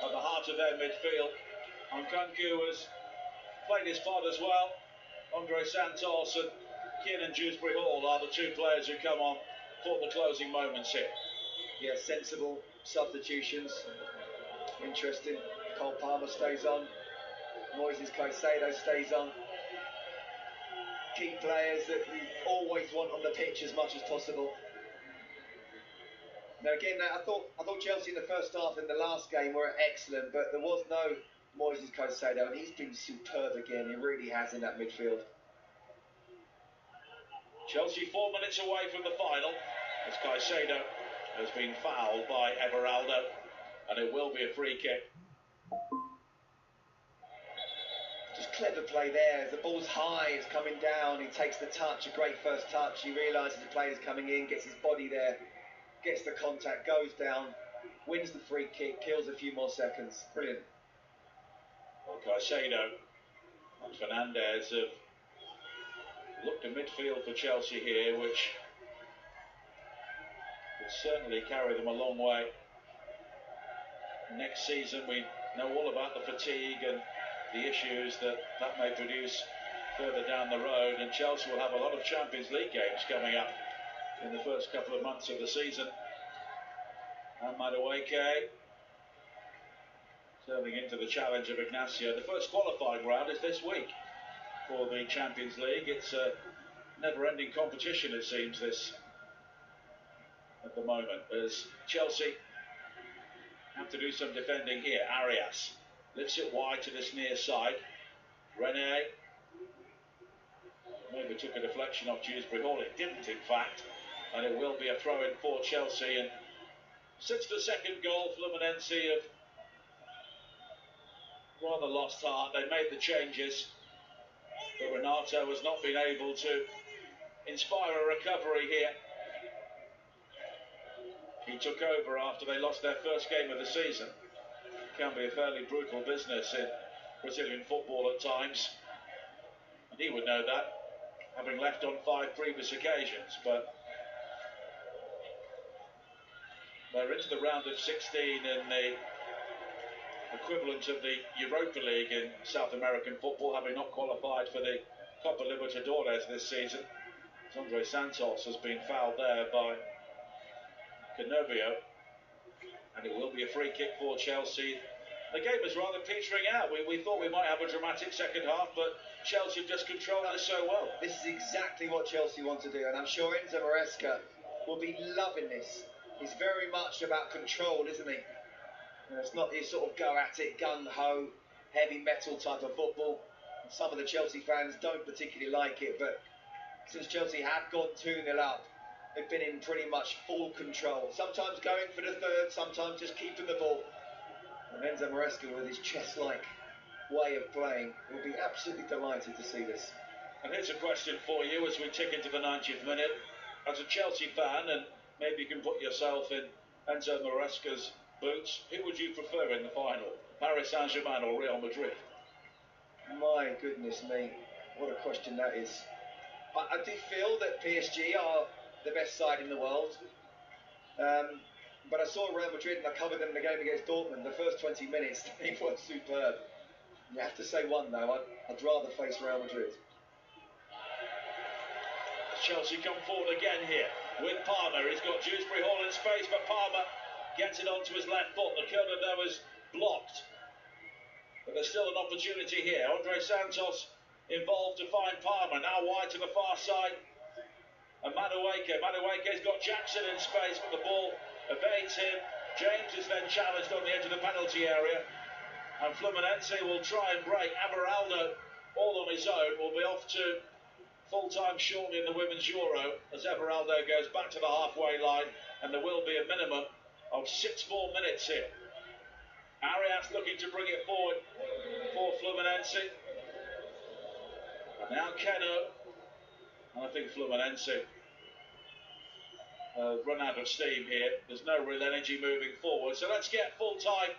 at the heart of their midfield. Nkunku has played his part as well. Andre Santos and Kiernan Dewsbury-Hall are the 2 players who come on for the closing moments here. Yeah, sensible substitutions. Interesting. Cole Palmer stays on. Moises Caicedo stays on. Key players that you always want on the pitch as much as possible. Now again, I thought Chelsea in the first half and the last game were excellent, but there was no Moises Caicedo, and he's been superb again. He really has in that midfield. Chelsea 4 minutes away from the final as Caicedo has been fouled by Everaldo, and it will be a free kick. Just clever play there. As the ball's high, it's coming down. He takes the touch, a great first touch. He realises the player's coming in, gets his body there, gets the contact, goes down, wins the free kick, kills a few more seconds. Brilliant. Well, Caicedo and Fernandes have looked at midfield for Chelsea here, which will certainly carry them a long way. Next season we know all about the fatigue and the issues that may produce further down the road, and Chelsea will have a lot of Champions League games coming up in the first couple of months of the season. And Madueke turning into the challenge of Ignacio. The first qualifying round is this week for the Champions League. It's a never-ending competition, it seems, this at the moment, as Chelsea have to do some defending here. Arias lifts it wide to this near side. René maybe took a deflection off Dewsbury-Hall. It didn't, in fact, and it will be a throw-in for Chelsea. And since the second goal, Fluminense have rather lost heart. They made the changes, but Renato has not been able to inspire a recovery here. He took over after they lost their first game of the season. It can be a fairly brutal business in Brazilian football at times. And he would know that, having left on 5 previous occasions. But they're into the round of 16 in the equivalent of the Europa League in South American football, having not qualified for the Copa Libertadores this season. Andre Santos has been fouled there by Canovio, and it will be a free kick for Chelsea. The game is rather petering out. We thought we might have a dramatic second half, but Chelsea just controlled it so well. This is exactly what Chelsea want to do, and I'm sure Enzo Maresca will be loving this. He's very much about control, isn't he? It's not his sort of go at it, gung ho, heavy metal type of football. Some of the Chelsea fans don't particularly like it, but since Chelsea have gone 2-0 up, they've been in pretty much full control. Sometimes going for the third, sometimes just keeping the ball. And Enzo Maresca, with his chess-like way of playing, will be absolutely delighted to see this. And here's a question for you as we tick into the 90th minute. As a Chelsea fan, and maybe you can put yourself in Enzo Maresca's boots, who would you prefer in the final? Paris Saint-Germain or Real Madrid? My goodness me, what a question that is. I do feel that PSG are the best side in the world. But I saw Real Madrid and I covered them in the game against Dortmund. The first 20 minutes, they were superb. You have to say one though, I'd rather face Real Madrid. Chelsea come forward again here with Palmer. He's got Dewsbury Hall in space, but Palmer gets it onto his left foot. The corner there was blocked. But there's still an opportunity here. Andre Santos involved to find Palmer. Now wide to the far side. And Madueke's got Jackson in space, but the ball evades him. James is then challenged on the edge of the penalty area. And Fluminense will try and break. Aberaldo, all on his own, will be off to full-time shortly in the Women's Euro as Aberaldo goes back to the halfway line, and there will be a minimum of 6 more minutes here. Arias looking to bring it forward for Fluminense. And now Keno. I think Fluminense run out of steam here. There's no real energy moving forward. So let's get full time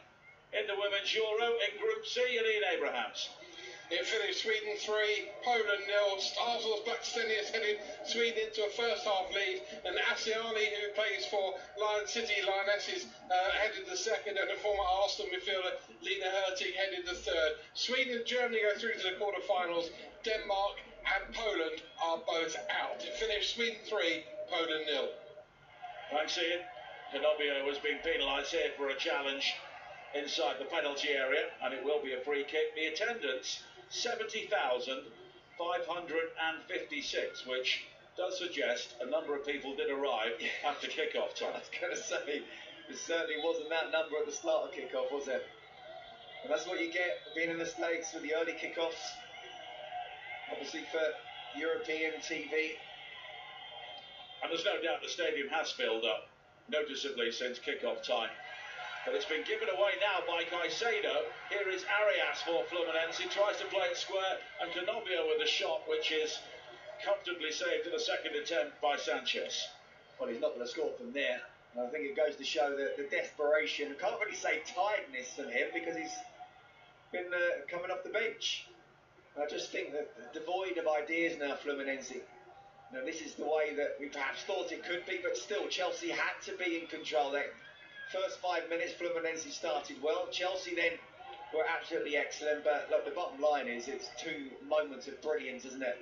in the Women's Euro in Group C. Aline Abrahams. It finished Sweden 3, Poland 0. Arsenal's Blackstenius headed Sweden into a first half lead, and Asiani, who plays for Lion City Lionesses, headed the second, and the former Arsenal midfielder Lena Hurtig headed the third. Sweden and Germany go through to the quarter-finals. Denmark and Poland are both out. It finished Sweden 3, Poland 0. Thanks, Ian. Canovio has been penalised here for a challenge inside the penalty area, and it will be a free kick. The attendance, 70,556, which does suggest a number of people did arrive after kick-off time. I was going to say, it certainly wasn't that number at the start of kick-off, was it? And that's what you get being in the States with the early kick-offs. Obviously for European TV. And there's no doubt the stadium has filled up noticeably since kick-off time. But it's been given away now by Caicedo. Here is Arias for Fluminense. He tries to play it square, and Canovio with a shot which is comfortably saved to the second attempt by Sanchez. Well, he's not going to score from there. And I think it goes to show the desperation. I can't really say tiredness from him because he's been coming off the bench. I just think that devoid of ideas now, Fluminense. Now, this is the way that we perhaps thought it could be, but still, Chelsea had to be in control there. First 5 minutes, Fluminense started well. Chelsea then were absolutely excellent, but look, the bottom line is it's 2 moments of brilliance, isn't it?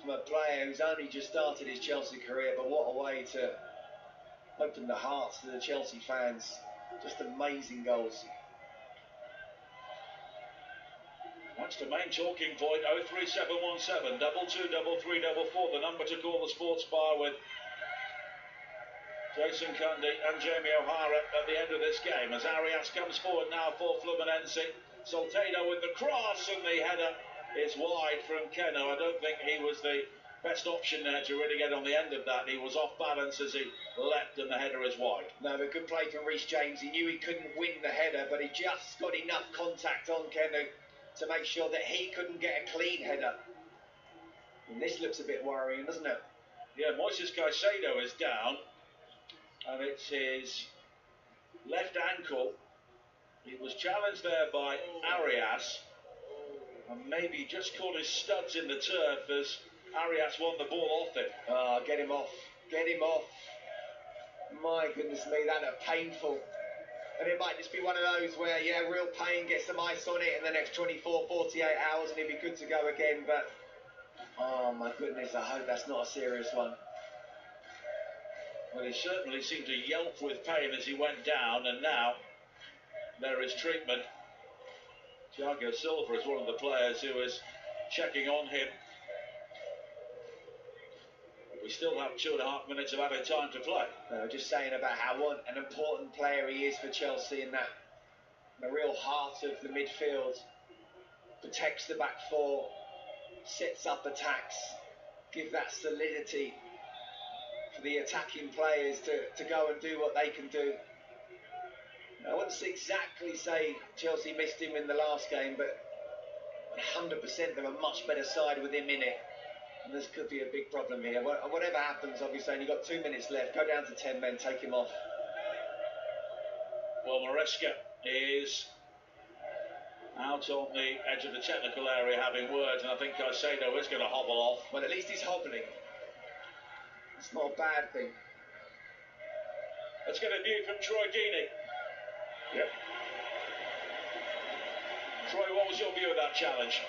From a player who's only just started his Chelsea career, but what a way to open the hearts to the Chelsea fans. Just amazing goals. That's the main talking point. 03717 223344, the number to call the sports bar with Jason Cundy and Jamie O'Hara at the end of this game as Arias comes forward now for Fluminense. Soltedo with the cross, and the header is wide from Keno. I don't think he was the best option there to really get on the end of that. He was off balance as he leapt, and the header is wide. No, but good play from Reece James. He knew he couldn't win the header, but he just got enough contact on Keno to make sure that he couldn't get a clean header. And this looks a bit worrying, doesn't it? Yeah, Moises Caicedo is down, and it's his left ankle. He was challenged there by Arias, And maybe just caught his studs in the turf as Arias won the ball off him. Ah, get him off. Get him off. My goodness me, that looked painful. And it might just be one of those where, yeah, real pain, get some ice on it in the next 24, 48 hours and he'll be good to go again. But, oh my goodness, I hope that's not a serious one. Well, he certainly seemed to yelp with pain as he went down, and now there is treatment. Thiago Silva is one of the players who is checking on him. We still have 2.5 minutes of added time to play. Just saying about how an important player he is for Chelsea in that the real heart of the midfield. Protects the back four, sets up attacks, give that solidity for the attacking players to go and do what they can do. I wouldn't exactly say Chelsea missed him in the last game, but 100% they're a much better side with him in it. And this could be a big problem here. Whatever happens, obviously, and you've got 2 minutes left, go down to 10 men, take him off. Well, Maresca is out on the edge of the technical area having words, and I think Caicedo is going to hobble off. Well, at least he's hobbling. It's not a bad thing. Let's get a view from Troy Deeney. Yep. Troy, what was your view of that challenge?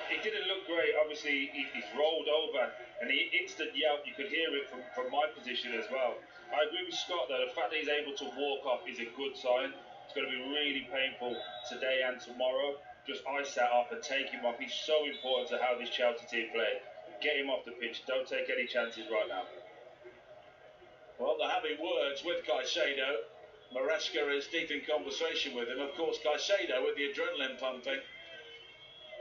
It didn't look great. Obviously, he's rolled over, and the instant yelp, you could hear it from my position as well. I agree with Scott, though. The fact that he's able to walk off is a good sign. It's going to be really painful today and tomorrow. Just ice that up and take him off. He's so important to how this Chelsea team play. Get him off the pitch. Don't take any chances right now. Well, they're having words with Caicedo. Maresca is deep in conversation with him. Of course, Caicedo, with the adrenaline pumping,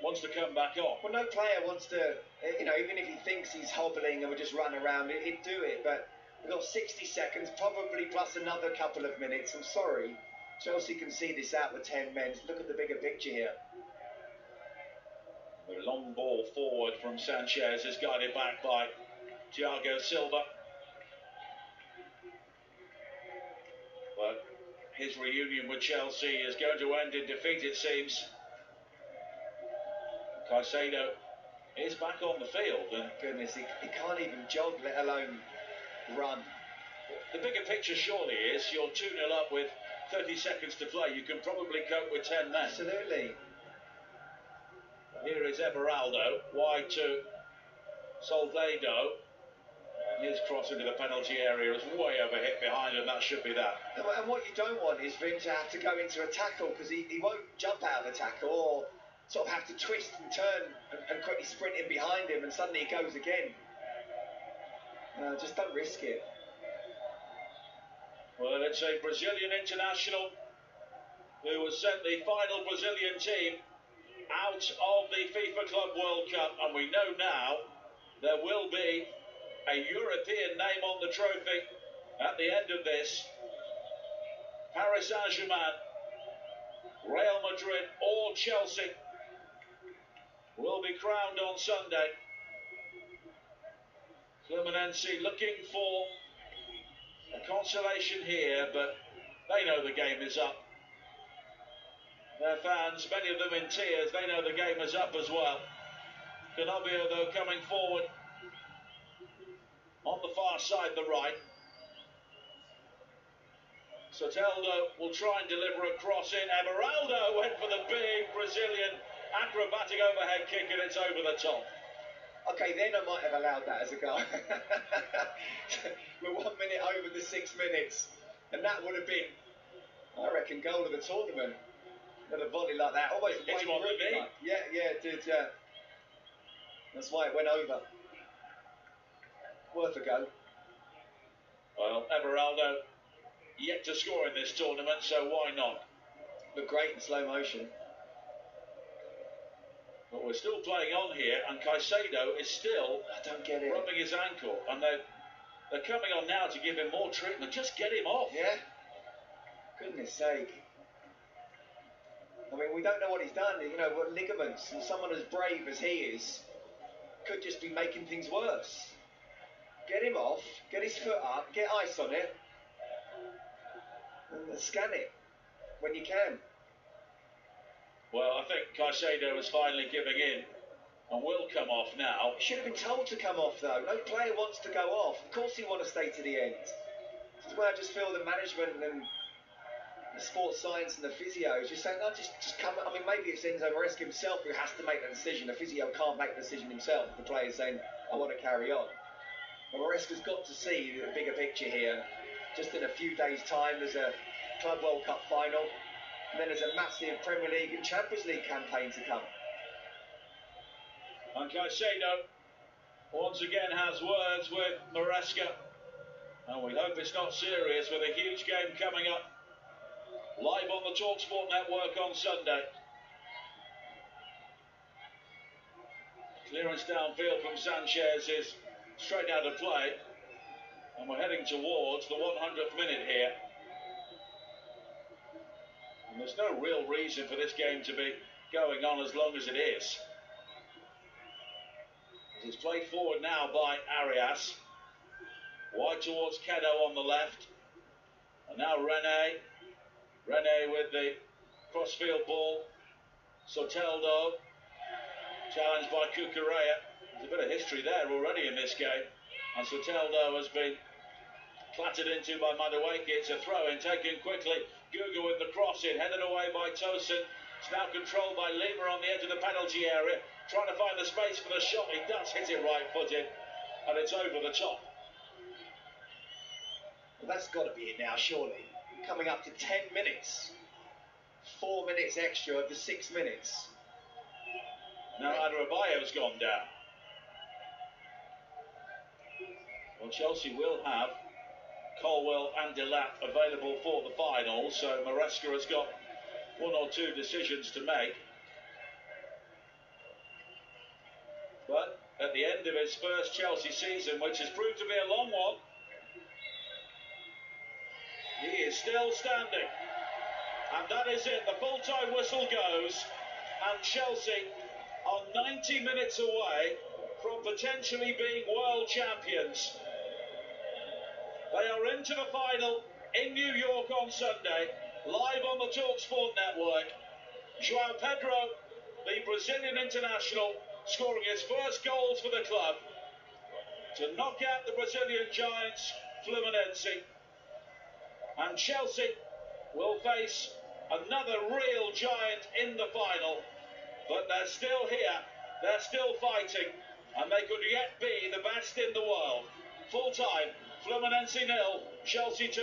wants to come back on. Well, no player wants to, even if he thinks he's hobbling and will just run around, he'd do it. But we've got 60 seconds, probably plus another couple of minutes. I'm sorry, Chelsea can see this out with 10 men. Look at the bigger picture here. The long ball forward from Sanchez is guided back by Thiago Silva. But his reunion with Chelsea is going to end in defeat, it seems. Caicedo is back on the field, and goodness, he can't even jog, let alone run. The bigger picture surely is you're 2-0 up with 30 seconds to play. You can probably cope with 10 men. Absolutely. Here is Everaldo, wide to Soldedo. His cross into the penalty area is way over hit behind, and that should be that. And what you don't want is for him to have to go into a tackle, because he won't jump out of a tackle or sort of have to twist and turn and quickly sprint in behind him, and suddenly he goes again. Just don't risk it. Well, it's a Brazilian international who has sent the final Brazilian team out of the FIFA Club World Cup, and we know now there will be a European name on the trophy at the end of this. Paris Saint-Germain, Real Madrid or Chelsea will be crowned on Sunday. Fluminense looking for a consolation here, but they know the game is up. Their fans, many of them in tears, they know the game is up as well. Canobio, though, coming forward on the far side, the right. Soteldo will try and deliver a cross in. Everaldo went for the big Brazilian acrobatic overhead kick, and it's over the top. Okay, then I might have allowed that as a goal. We're 1 minute over the 6 minutes, and that would have been, I reckon, goal of the tournament. With a volley like that, almost hit him on the knee. Yeah, it did, yeah. That's why it went over. Worth a go. Well, Everaldo yet to score in this tournament, so why not? Looked great in slow motion. But we're still playing on here, and Caicedo is still rubbing his ankle, and they're coming on now to give him more treatment. Just get him off. Yeah. Goodness sake. I mean, we don't know what he's done. What ligaments, and someone as brave as he is could just be making things worse. Get him off, get his foot up, get ice on it, and scan it when you can. Well, I think Caicedo is finally giving in and will come off now. He should have been told to come off though. No player wants to go off. Of course he wants to stay to the end. This is where I just feel the management and the sports science and the physio is just saying, no, just come. I mean, maybe it's Enzo Maresca himself who has to make the decision. The physio can't make the decision himself. The player's saying, I want to carry on. But Maresca's got to see the bigger picture here. Just in a few days' time, there's a Club World Cup final, and then there's a massive Premier League and Champions League campaign to come. And Caicedo once again has words with Maresca, and we hope it's not serious, with a huge game coming up live on the TalkSport network on Sunday. Clearance downfield from Sanchez is straight out of play, and we're heading towards the 100th minute here. And there's no real reason for this game to be going on as long as it is. It's played forward now by Arias. Wide towards Kedo on the left. And now Rene. Rene with the crossfield ball. Soteldo. Challenged by Cucurella. There's a bit of history there already in this game. And Soteldo has been clattered into by Madueke. It's a throw-in taken quickly. Guga with the cross in, headed away by Tosin. It's now controlled by Lima on the edge of the penalty area. Trying to find the space for the shot. He does hit it right-footed. And it's over the top. Well, that's got to be it now, surely. Coming up to 10 minutes. 4 minutes extra of the 6 minutes. Now Adebayo's gone down. Well, Chelsea will have Colwell and Delap available for the final, so Maresca has got one or two decisions to make. But at the end of his first Chelsea season, which has proved to be a long one, he is still standing. And that is it. The full-time whistle goes, and Chelsea are 90 minutes away from potentially being world champions. They are into the final in New York on Sunday, live on the TalkSport network. João Pedro, the Brazilian international, scoring his first goals for the club to knock out the Brazilian giants Fluminense. And Chelsea will face another real giant in the final, but they're still here, they're still fighting, and they could yet be the best in the world. Full time, Fluminense 0, Chelsea 2.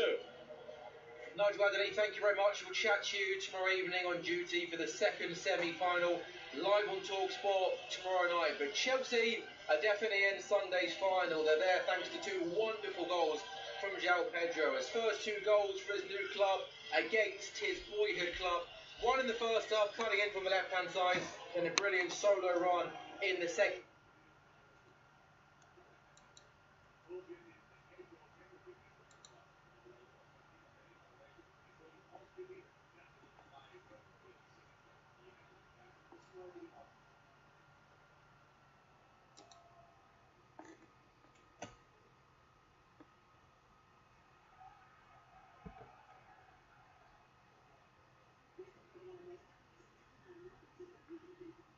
Nigel Adderley, thank you very much. We'll chat to you tomorrow evening on duty for the second semi-final, live on TalkSport tomorrow night. But Chelsea are definitely in Sunday's final. They're there thanks to two wonderful goals from João Pedro. His first two goals for his new club against his boyhood club. One in the first half, cutting in from the left-hand side, then a brilliant solo run in the second.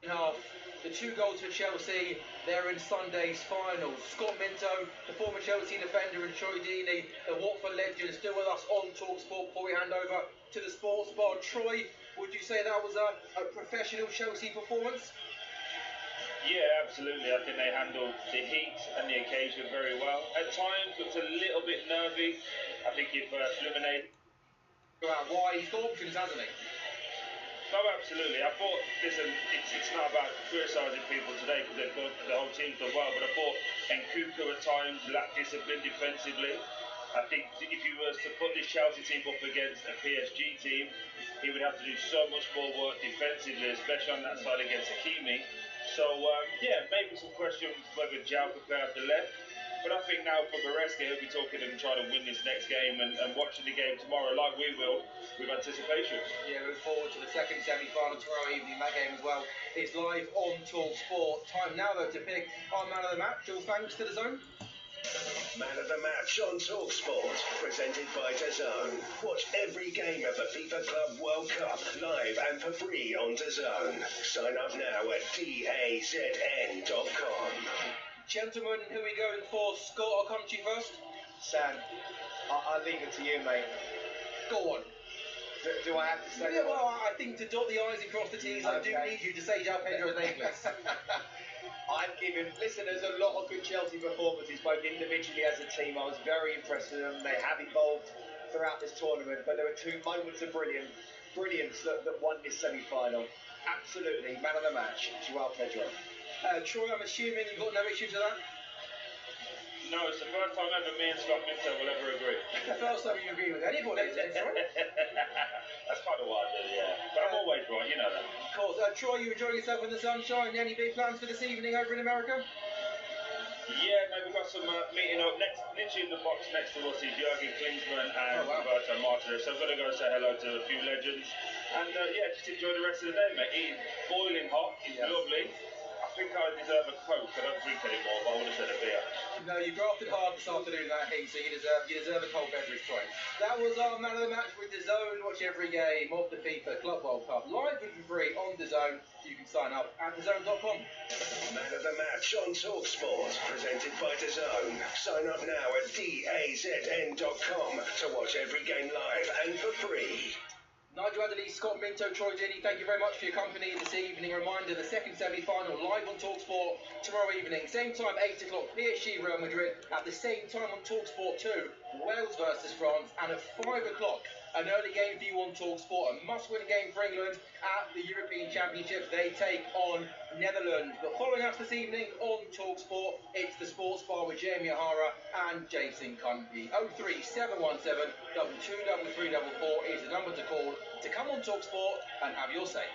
Half. The two goals for Chelsea, they're in Sunday's final. Scott Minto, the former Chelsea defender, and Troy Deeney, the Watford legend, still with us on TalkSport before we hand over to the sports bar. Troy, would you say that was a professional Chelsea performance? Yeah, absolutely. I think they handled the heat and the occasion very well. At times, looked a little bit nervy. I think if Fluminense... Why? He's got options, hasn't he? No, absolutely. I thought, listen, it's not about criticising people today because they've got the whole team's done well, but I thought Nkunku at times lacked discipline defensively. I think if he was to put this Chelsea team up against a PSG team, he would have to do so much more work defensively, especially on that side against Hakimi. So, yeah, maybe some questions whether João could play off the left. But I think now for Maresca, he'll be talking and trying to win this next game and watching the game tomorrow, like we will, with anticipation. Yeah, look forward to the second semi-final tomorrow evening. That game as well is live on TalkSport. Time now, though, to pick our man of the match. All thanks to DAZN. Man of the match on TalkSport, presented by dazn. Watch every game of the FIFA Club World Cup live and for free on dazn. Sign up now at dazn.com. Gentlemen, who are we going for? Scott, I'll come to you first. Sam, I'll leave it to you, mate. Go on. Do I have to say? Yeah, well, I think to dot the I's and cross the T's, I do need you to say Pedro's name, please. I'm giving. Listen, there's a lot of good Chelsea performances, both individually as a team. I was very impressed with them. They have evolved throughout this tournament, but there were two moments of brilliance that won this semi-final. Absolutely, man of the match, Pedro. Troy, I'm assuming you've got no issues with that? No, it's the first time ever me and Scott Minto will ever agree. The first time you agree with anybody, isn't it, Troy? That's kind of what I do, yeah. But I'm always right, you know that. Of course. Troy, you enjoying yourself in the sunshine? Any big plans for this evening over in America? Yeah, mate, we've got some meeting up literally in the box next to us is Jurgen Klinsmann and Roberto Martinez. So I'm going to go say hello to a few legends. And yeah, just enjoy the rest of the day, mate. It's boiling hot, it's lovely. I think I deserve a Coke. I don't drink anymore, but I would have said a beer. No, you grafted hard this afternoon, that heat, so you deserve a cold beverage, Troy. That was our man of the match with dazn. Watch every game of the FIFA Club World Cup live and for free on dazn. You can sign up at dazn.com. Man of the match on TalkSport, presented by dazn. Sign up now at dazn.com to watch every game live and for free. Nigel Adderley, Scott Minto, Troy Deeney, thank you very much for your company this evening. A reminder, the second semi-final live on TalkSport tomorrow evening. Same time, 8 o'clock, PSG Real Madrid. At the same time on TalkSport 2, Wales versus France. And at 5 o'clock, an early game for you on TalkSport. A must-win game for England at the European Championship. They take on Netherlands. But following us this evening on TalkSport, it's the Sports Bar with Jamie O'Hara and Jason Cundy. 03717 223344 is the number to call to come on TalkSport and have your say.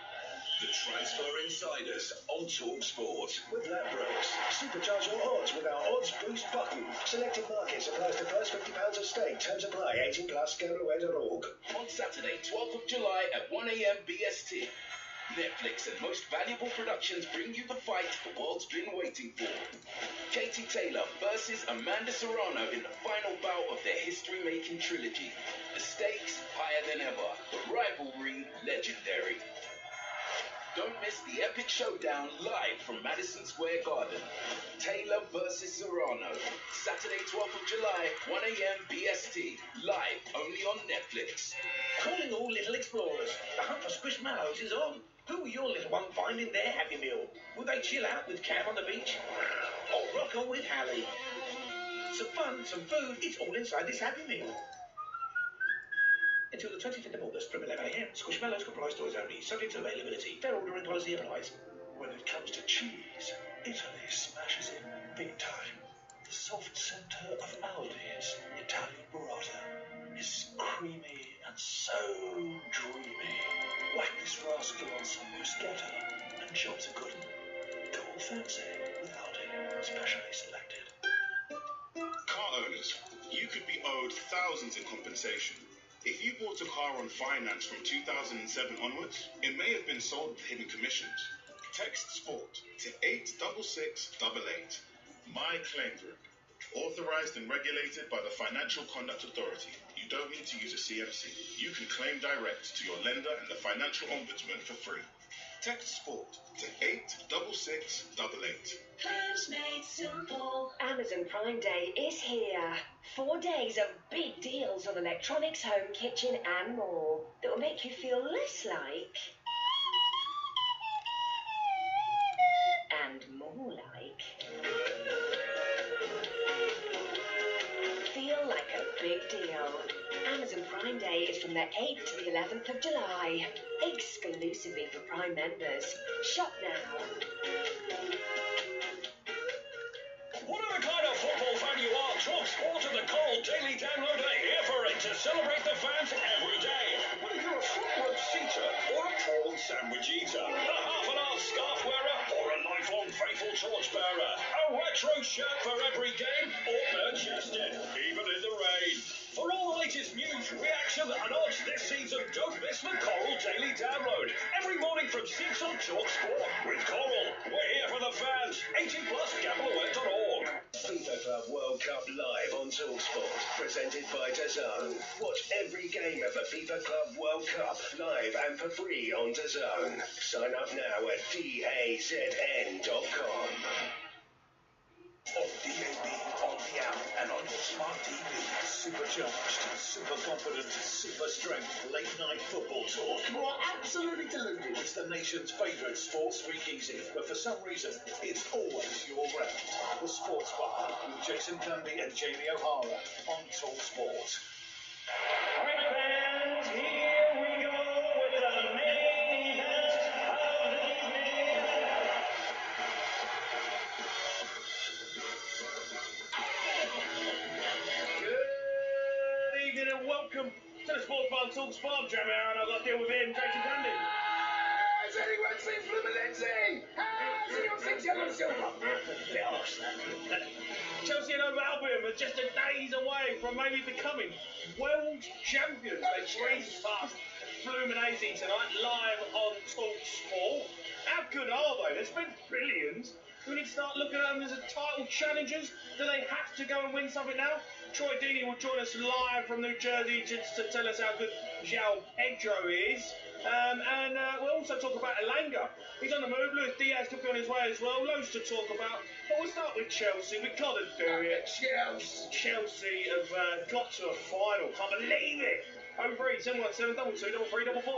The Transfer Insiders on TalkSport. With Ladbrokes, supercharge your odds with our Odds Boost button. Selected markets applies to first £50 of stake. Terms apply. 18 plus. Gambleware.org. On Saturday, 12th of July at 1 a.m. BST, Netflix and Most Valuable Productions bring you the fight the world's been waiting for. Katie Taylor versus Amanda Serrano in the final bout of their history-making trilogy. The stakes higher than ever. The rivalry legendary. Don't miss the epic showdown live from Madison Square Garden. Taylor versus Serrano. Saturday, 12th of July, 1 a.m. BST. Live only on Netflix. Calling all little explorers. The hunt for squishmallows is on. Who will your little one find in their Happy Meal? Will they chill out with Cam on the beach? Or rock on with Hallie? Some fun, some food, it's all inside this Happy Meal. Until the 25th of August from 11 a.m. Squishmallows comprise toys only, subject to availability. Fair ordering policy applies. When it comes to cheese, Italy smashes in big time. The soft centre of Aldi's Italian burrata is creamy and so dreamy. Whack this rascal on some bruschetta, and job's a good one. Go all fancy with Aldi, specially selected. Car owners, you could be owed thousands in compensation. If you bought a car on finance from 2007 onwards, it may have been sold with hidden commissions. Text SPORT to 86668. My Claim Group. Authorized and regulated by the Financial Conduct Authority. You don't need to use a CMC. You can claim direct to your lender and the Financial Ombudsman for free. Text SPORT to 86688. Plans made simple. Amazon Prime Day is here. 4 days of big deals on electronics, home, kitchen and more that will make you feel less like and more like. Feel like a big deal. Amazon Prime Day is from the 8th to the 11th of July. Exclusively for Prime members. Shop now. Whatever kind of football fan you are, TalkSport and the Coral Daily Download are here for it to celebrate the fans every day. Whether you're a front row seater or a prawn sandwich eater, a half-an-hour scarf wearer or a lifelong faithful torchbearer, a retro shirt for every game or bare-chested, even in the rain. For all the latest news, reaction and odds this season, don't miss the Coral Daily Download. Every morning from 6 on TalkSport. With Coral, we're here for the fans. 18 plus, gambleware.org. FIFA Club World World Cup live on TalkSport, presented by dazn. Watch every game of the FIFA Club World Cup live and for free on dazn. Sign up now at dazn.com. On DAB, on the app, and on your smart TV. Supercharged, super confident, super strength, late night football talk. You are absolutely deluded. It's the nation's favourite sports speakeasy, but for some reason, it's always your round. The Sports Bar with Jason Cundy and Jamie O'Hara on TalkSport. Alright fans, here we go with the main event of the evening. Good evening and welcome to the Sports Bar TalkSport. Jamie and I've got to deal with him, Jason Cundy. Has anyone seen Fluminense? Has anyone seen Chelsea? Chelsea and Albion are just a days away from maybe becoming world champions. They breezed past Fluminense tonight, live on TalkSport. How good are they? They spent billions. Do we need to start looking at them as a title challengers? Do they have to go and win something now? Troy Deeney will join us live from New Jersey just to tell us how good Pedro is. And we'll also talk about Elanga. He's on the move. Luis Diaz could be on his way as well. Loads to talk about. But we'll start with Chelsea. We've got to do it. Chelsea have got to a final. Can't believe it. 03 717 22 33 44.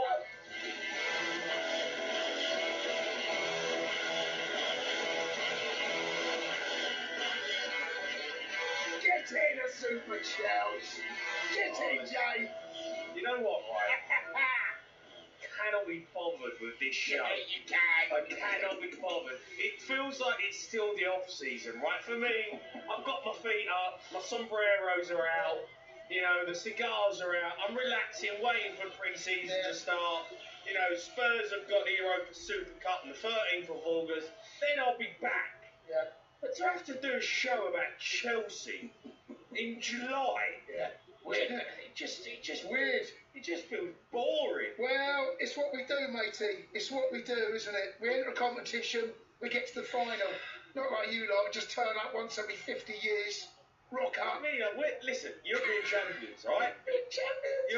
Get in a Super Chelsea. Get in, Jay. You know what, right? Cannot be bothered with this show. Yeah, you can. I cannot be bothered. It feels like it's still the off season, right? For me, I've got my feet up, my sombreros are out, you know, the cigars are out. I'm relaxing, waiting for pre-season to start. You know, Spurs have got the Europa Super Cup on the 13th of August. Then I'll be back. Yeah. But to have to do a show about Chelsea in July, Weird. It just weird. It just feels boring. Well, it's what we do, matey. It's what we do, isn't it? We enter a competition, we get to the final. Not like you lot, just turn up once every 50 years, rock up. I mean, listen, European champions, right? Champions.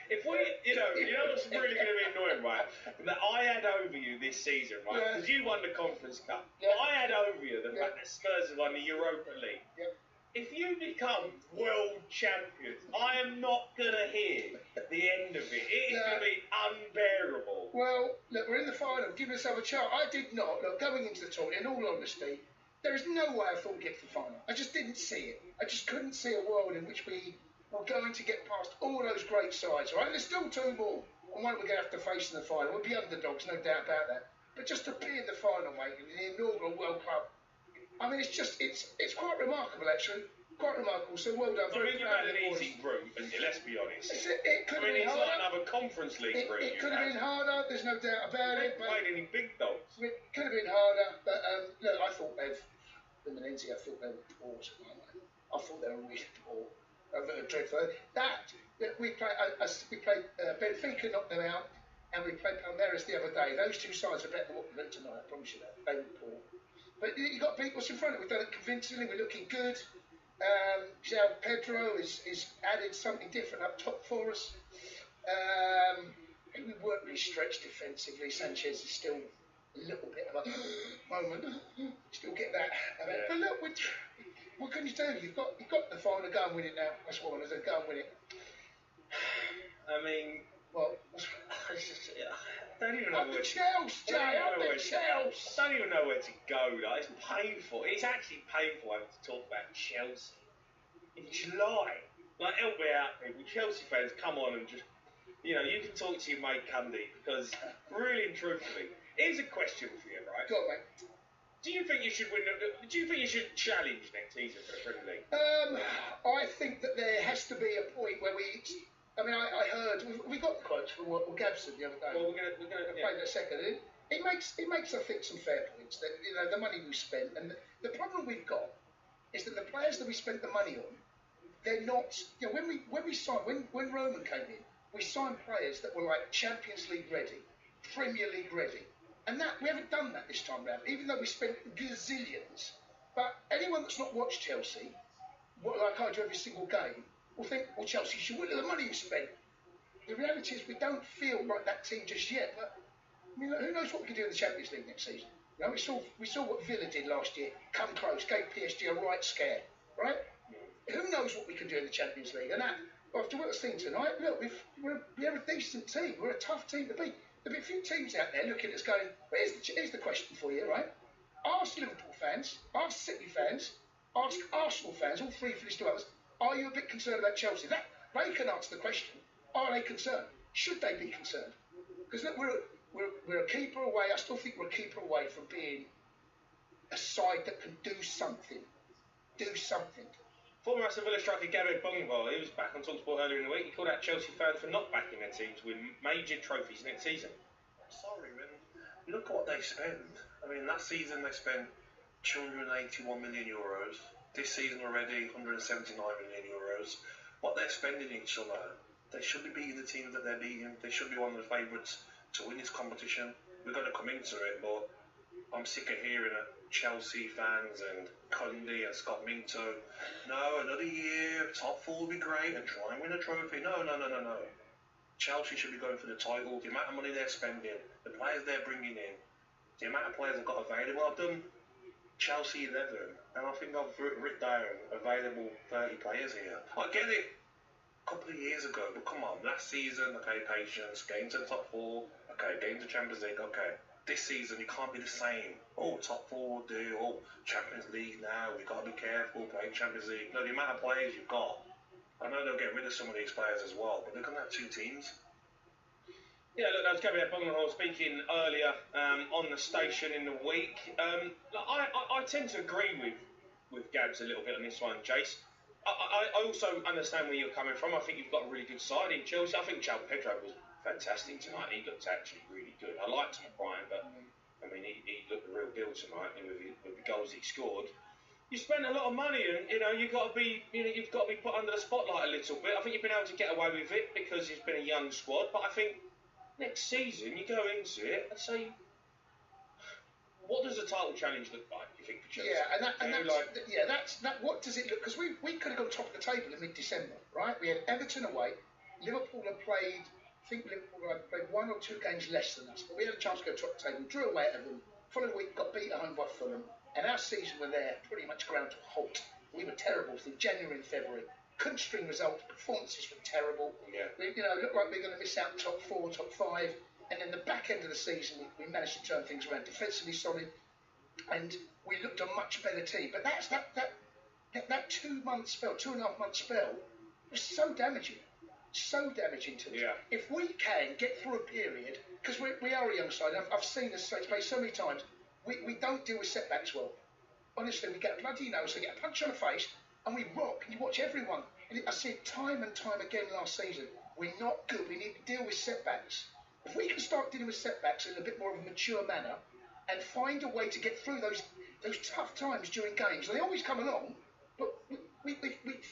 If we, you know what's really going to be annoying, right? That I had over you this season, right? Because you won the Conference Cup. Yeah. I had over you the fact that Spurs have won the Europa League. Yep. If you become world champions, I am not going to hear the end of it. It is going to be unbearable. Well, look, we're in the final. Give yourself a chance. I did not. Look, going into the tournament, in all honesty, there is no way I thought we'd get to the final. I just didn't see it. I just couldn't see a world in which we were going to get past all those great sides, right? There's still two more, and one we're going to have to face in the final. We'll be underdogs, no doubt about that. But just to be in the final, mate, in the inaugural World Cup, I mean, it's quite remarkable, actually. Quite remarkable. So well done. I mean, you've had an easy group, and let's be honest. It could have been it's harder. like another Conference League group. It could have been harder. There's no doubt about it. They played any big dogs. It could have been harder, but look, I thought Fluminense, I thought they were poor. I thought they were really poor. Dreadful. We played Benfica, knocked them out, and we played Palmeiras the other day. Those two sides are better than what we looked tonight. I promise you that. They were poor. But you got to beat what's in front of it. We've done it convincingly. We're looking good. Pedro is added something different up top for us. We weren't really stretched defensively. Sanchez is still a little bit of a moment. Still get that. But look, what can you do? You've got the final. Go and win it now. That's what I want to do. Go and win it. I mean, well, I don't even know where to Chelsea. I don't even know where to go. Like, it's painful. It's actually painful having to talk about Chelsea in July. Like, help me out, people. Chelsea fans, come on and just, you know, you can talk to your mate Cundy, because really and truthfully, here's a question for you, right? Go on, mate. Do you think you should win? Do you think you should challenge next season for the Premier League? I think that there has to be a point where we. I mean, I heard we got the quotes from what Gab said the other day. Well, we're gonna play that second. It makes I think some fair points that the money we spent, and the problem we've got is that the players that we spent the money on, they're not. When we signed when Roman came in, we signed players that were like Champions League ready, Premier League ready. And that we haven't done that this time round, even though we spent gazillions. But anyone that's not watched Chelsea, like I do every single game, will think, well, Chelsea should win the money you spent. The reality is we don't feel like that team just yet. But I mean, who knows what we can do in the Champions League next season? You know, we saw what Villa did last year. Come close, gave PSG a right scare, right? Who knows what we can do in the Champions League? And that, after what I've seen tonight, look, we're a decent team. We're a tough team to beat. There'll be a few teams out there looking at us going, well, here's the question for you, right? Ask Liverpool fans, ask City fans, ask Arsenal fans, all three finished to us, are you a bit concerned about Chelsea? That they can answer the question. Are they concerned? Should they be concerned? Because look, we're a keeper away. I still think we're a keeper away from being a side that can do something. Do something. Former Aston Villa striker Gary Bongval, he was back on TalkSport earlier in the week. He called out Chelsea fans for not backing their team to win major trophies next season. Sorry, man. Look what they spend. I mean, last season they spent €281 million. This season already, €179 million. What they're spending each summer, they should be beating the teams that they're beating. They should be one of the favourites to win this competition. We're going to come into it, but I'm sick of hearing it. Chelsea fans and Cundy and Scott Minto. No, another year, top four will be great and try and win a trophy. No. Chelsea should be going for the title. The amount of money they're spending, the players they're bringing in, the amount of players they've got available. I've done Chelsea 11 and I think I've written down available 30 players here. I get it a couple of years ago, but come on, last season, okay, patience, getting to the top four, okay, getting to Champions League, okay. This season, you can't be the same. Oh, top four will do. Oh, Champions League now. We've got to be careful playing Champions League. No, the amount of players you've got, I know they'll get rid of some of these players as well, but they're going to have two teams. Yeah, look, that was Gabriel Bongval speaking earlier on the station in the week. I tend to agree with Gabs a little bit on this one, Jace. I also understand where you're coming from. I think you've got a really good side in Chelsea. I think Pedro was fantastic tonight. He looked actually really good. I liked him, Brian, but I mean, he looked the real deal tonight with the goals he scored. You spent a lot of money, and you've got to be put under the spotlight a little bit. I think you've been able to get away with it because it's been a young squad. But I think next season you go into it and say, what does the title challenge look like? You think for Chelsea? Yeah, that's what does it look? Because we could have gone top of the table in mid-December, right? We had Everton away. Liverpool had played. I think Liverpool had played 1 or 2 games less than us, but we had a chance to go top the table. Drew away at Everton. Following week, got beat at home by Fulham, and our season were there pretty much ground to a halt. We were terrible through January and February. Couldn't string results. Performances were terrible. Yeah. We, looked like we were going to miss out top 4, top 5, and then the back end of the season, we managed to turn things around. Defensively solid, and we looked a much better team. But that 2-month spell, 2.5-month spell, was so damaging. So damaging to us. Yeah. If we can get through a period, because we are a young side, I've seen this play so many times, we don't deal with setbacks well. Honestly, we get a bloody nose, we get a punch on the face, and we rock, and you watch everyone. And I see it time and time again last season. We're not good, we need to deal with setbacks. If we can start dealing with setbacks in a bit more of a mature manner, and find a way to get through those tough times during games, and they always come along, but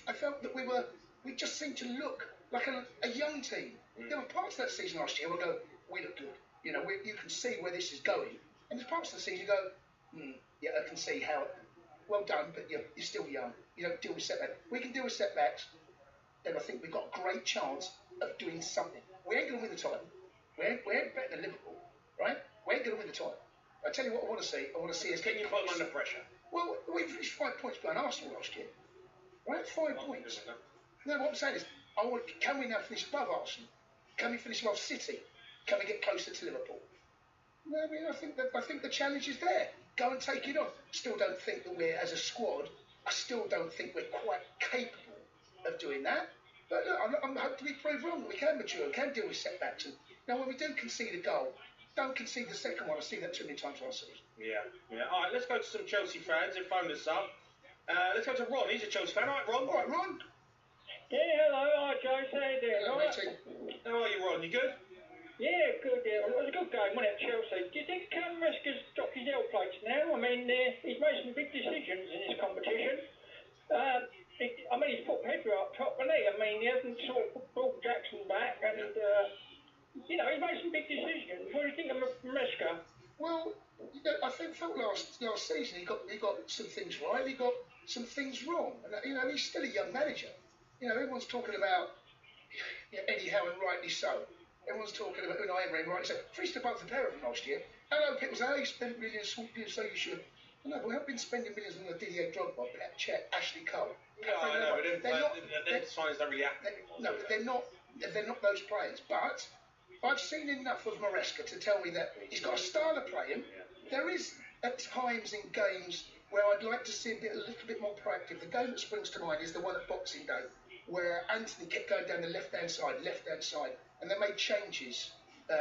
I felt that we just seemed to look like a young team. There were parts of that season last year where we go, we look good. You can see where this is going. And there's parts of the season you go, yeah, I can see how, well done, but you're still young. You don't deal with setbacks. We can deal with setbacks, then I think we've got a great chance of doing something. We ain't going to win the title. We ain't better than Liverpool, right? We ain't going to win the title. I tell you what I want to see. I want to see us get you put them under pressure. Well, we finished 5 points behind Arsenal last year. Right? 5 points. No, what I'm saying is, can we now finish above Arsenal? Can we finish above City? Can we get closer to Liverpool? No, I mean, I think the challenge is there. Go and take it on. Still don't think that we're, as a squad, I still don't think we're quite capable of doing that. But look, I'm hoping to be proved wrong. We can mature, we can deal with setbacks. And now, when we do concede a goal, don't concede the second one. I've seen that too many times last season. Yeah. All right, let's go to some Chelsea fans who phoned us up. Let's go to Ron. He's a Chelsea fan. All right, Ron. All right, Ron. Yeah, hello. Hi, James. How you doing? Hello, matey. How are you, Ron? You good? Yeah, good. Yeah. It was a good game, wasn't it, Chelsea? Do you think Maresca's dropped his L plates now? I mean, he's made some big decisions in this competition. He's put Pedro up top, hasn't he? I mean, he hasn't sort of brought Jackson back, and he's made some big decisions. What do you think of Maresca? Well, I felt last season he got some things right. He got some things wrong. And he's still a young manager. Everyone's talking about Eddie Howe, and rightly so. Everyone's talking about Unai Emery, and rightly so. Finished above the pair of them last year. Hello, people say, you spent millions, so you should. No, we haven't been spending millions on the Didier Drogba, Pep Cech, Ashley Cole. Yeah, I know, but then signs don't really happen. No, but they're not those players. But I've seen enough of Maresca to tell me that he's got a style of playing. There is at times in games where I'd like to see a little bit more proactive. The game that springs to mind is the one at Boxing Day, where Anthony kept going down the left-hand side, and they made changes.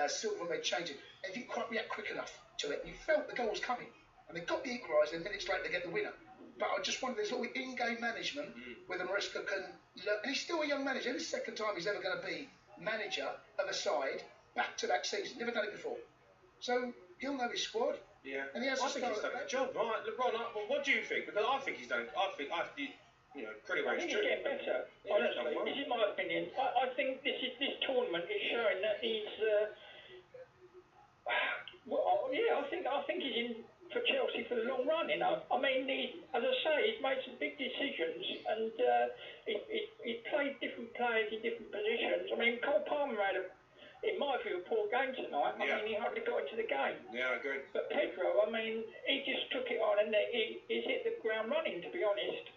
Silva made changes, and he didn't quite react quick enough to it. And you felt the goal was coming, and they got the equaliser, and minutes later they get the winner. But I just wonder, there's little in-game management where the Maresca can learn, and he's still a young manager. This is the second time he's ever going to be manager of a side back to that season. Never done it before. So he'll know his squad. Yeah. And he has I think he's done a good job. Right, Ron, what do you think? Because I think he's done. I think pretty well. I think he's getting better. Honestly, this is my opinion. I think this tournament is showing that he's. I think he's in for Chelsea for the long run. I mean, as I say, he's made some big decisions, and he's played different players in different positions. I mean, Cole Palmer had in my view, a poor game tonight. I mean, he hardly got into the game. Yeah, I agree. But Pedro, I mean, he just took it on and he's hit the ground running, to be honest.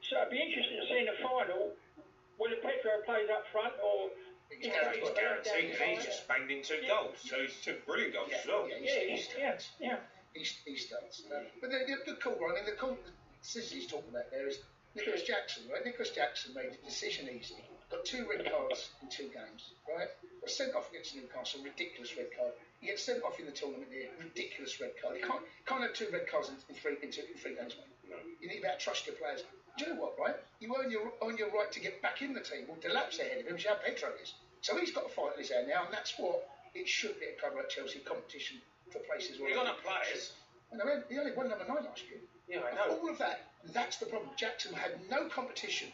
So it'd be interesting to see in the final whether Pedro plays up front or... He's guaranteed, and he's just banged in 2 goals. So he's 2 brilliant goals as well. He starts. But the call, I mean, the call he's talking about there is Nicholas Jackson, right? Nicholas Jackson made the decision easy. Got 2 red cards in 2 games, right? Got sent off against Newcastle, ridiculous red card. He gets sent off in the tournament here, ridiculous red card. You can't have 2 red cards in 3 games, mate. No. You need to trust your players. Do you know what, right? You earn your right to get back in the team. Well, Delap's ahead of him, João Pedro is. So he's got a fight in his hand now, and that's what it should be at a club like Chelsea, competition for places. You've got enough players. And he only won number 9 last year. Yeah, I know. All of that's the problem. Jackson had no competition,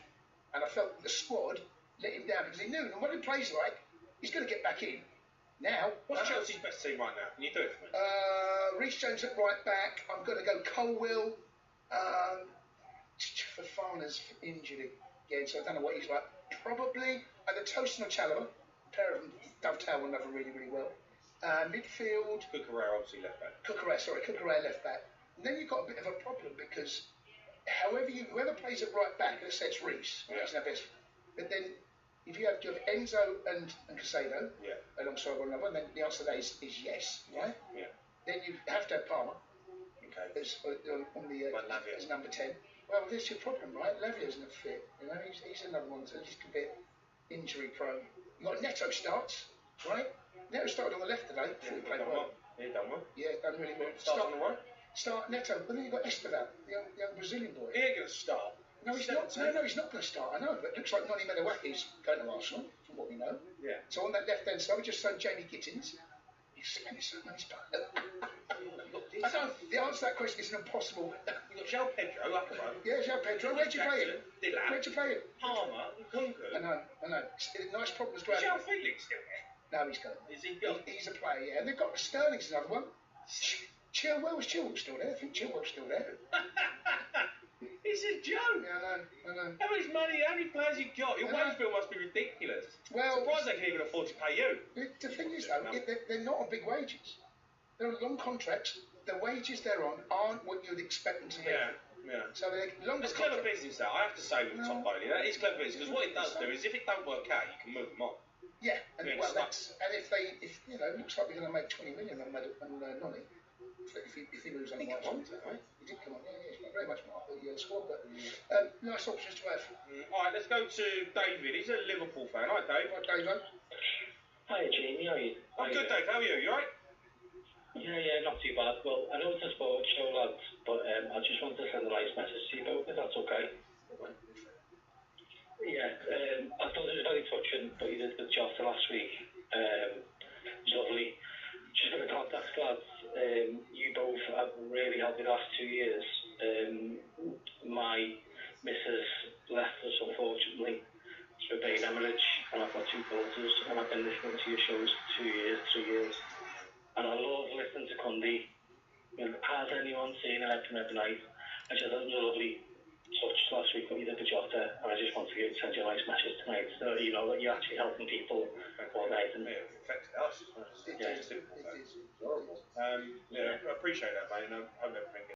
and I felt the squad let him down because he knew, and what he plays like, he's going to get back in. Now, what's Chelsea's best team right now? Can you do it for me? Reece James at right back. I'm going to go Colwill. Fofana's injured again, so I don't know what he's like. Probably either Tosin or Chalobah. A pair of them dovetail one another really, really well. Midfield. Cucurella obviously left back. Cucurella left back. And then you've got a bit of a problem because whoever plays at right back, let's say it's Reece, he's our best. But then if you have Enzo and Casado alongside one another, then the answer to that is yes, right? Yeah. Then you have to have Palmer. Okay. As number 10. Well, this is your problem, right? Lavia isn't fit. He's another one that's just a bit injury prone. You've got Neto starts, right? Neto started on the left today. He done well. Yeah, done really well. Start on the right. Start Neto, but then you've got Esteval, the young Brazilian boy. He ain't going to start. No, he's not. No, he's not going to start. I know, but it looks like Noni Medawaki's going to Arsenal, from what we know. Yeah. So on that left-hand side, we just saw Jamie Gittins. He's spending so much time. I don't. The answer to that question is an impossible. You've got João Pedro up front. Yeah, João Pedro. Where'd you play him? Where'd you play him? Palmer and Kunku. I know. It's a nice problem as well. Is João Felix still there? No, he's gone. Is he gone? He's a player, yeah. And they've got Sterling's another one. Chilwell still there. I think Chilwell's still there. It's a joke. Yeah, I know. How much money, how many players you got? Your wage bill must be ridiculous. Well, surprised they can even afford to pay you. The thing is, though, they're not on big wages. They're on long contracts. The wages they're on aren't what you'd expect them to be. Yeah. So they're longer. It's clever business, that. I have to say with Tom Bowley, that is clever business because what it does do is if it don't work out, you can move them on. Yeah, and if it looks like they're going to make 20 million on Noni. If he moves on, he did come on. Yeah, he's very much part of the squad, but nice options to have. All right, let's go to David. He's a Liverpool fan. Hi, Dave. Hi, Dave. Hi, Jamie. How are you? I'm good, Dave. How are you? You alright? Yeah, not too bad. Well, I know it's a sports show, lads, but I just wanted to send a nice message to you both, if that's okay. Yeah, I thought it was very touching what you did with Jota last week. Lovely. Just going to contact lads. You both have really helped me the last 2 years. My missus left us, unfortunately, through a brain hemorrhage, and I've got 2 daughters, and I've been listening to your shows 2 years, 3 years. And I love listening to Cundy. Has anyone seen anything every night? I just thought it was lovely. such last week with the Jota, and I just want to send you a nice message tonight that you know that you're actually helping people all night. And it affected us as well. It's simple. It's horrible. I appreciate that, mate. I hope everything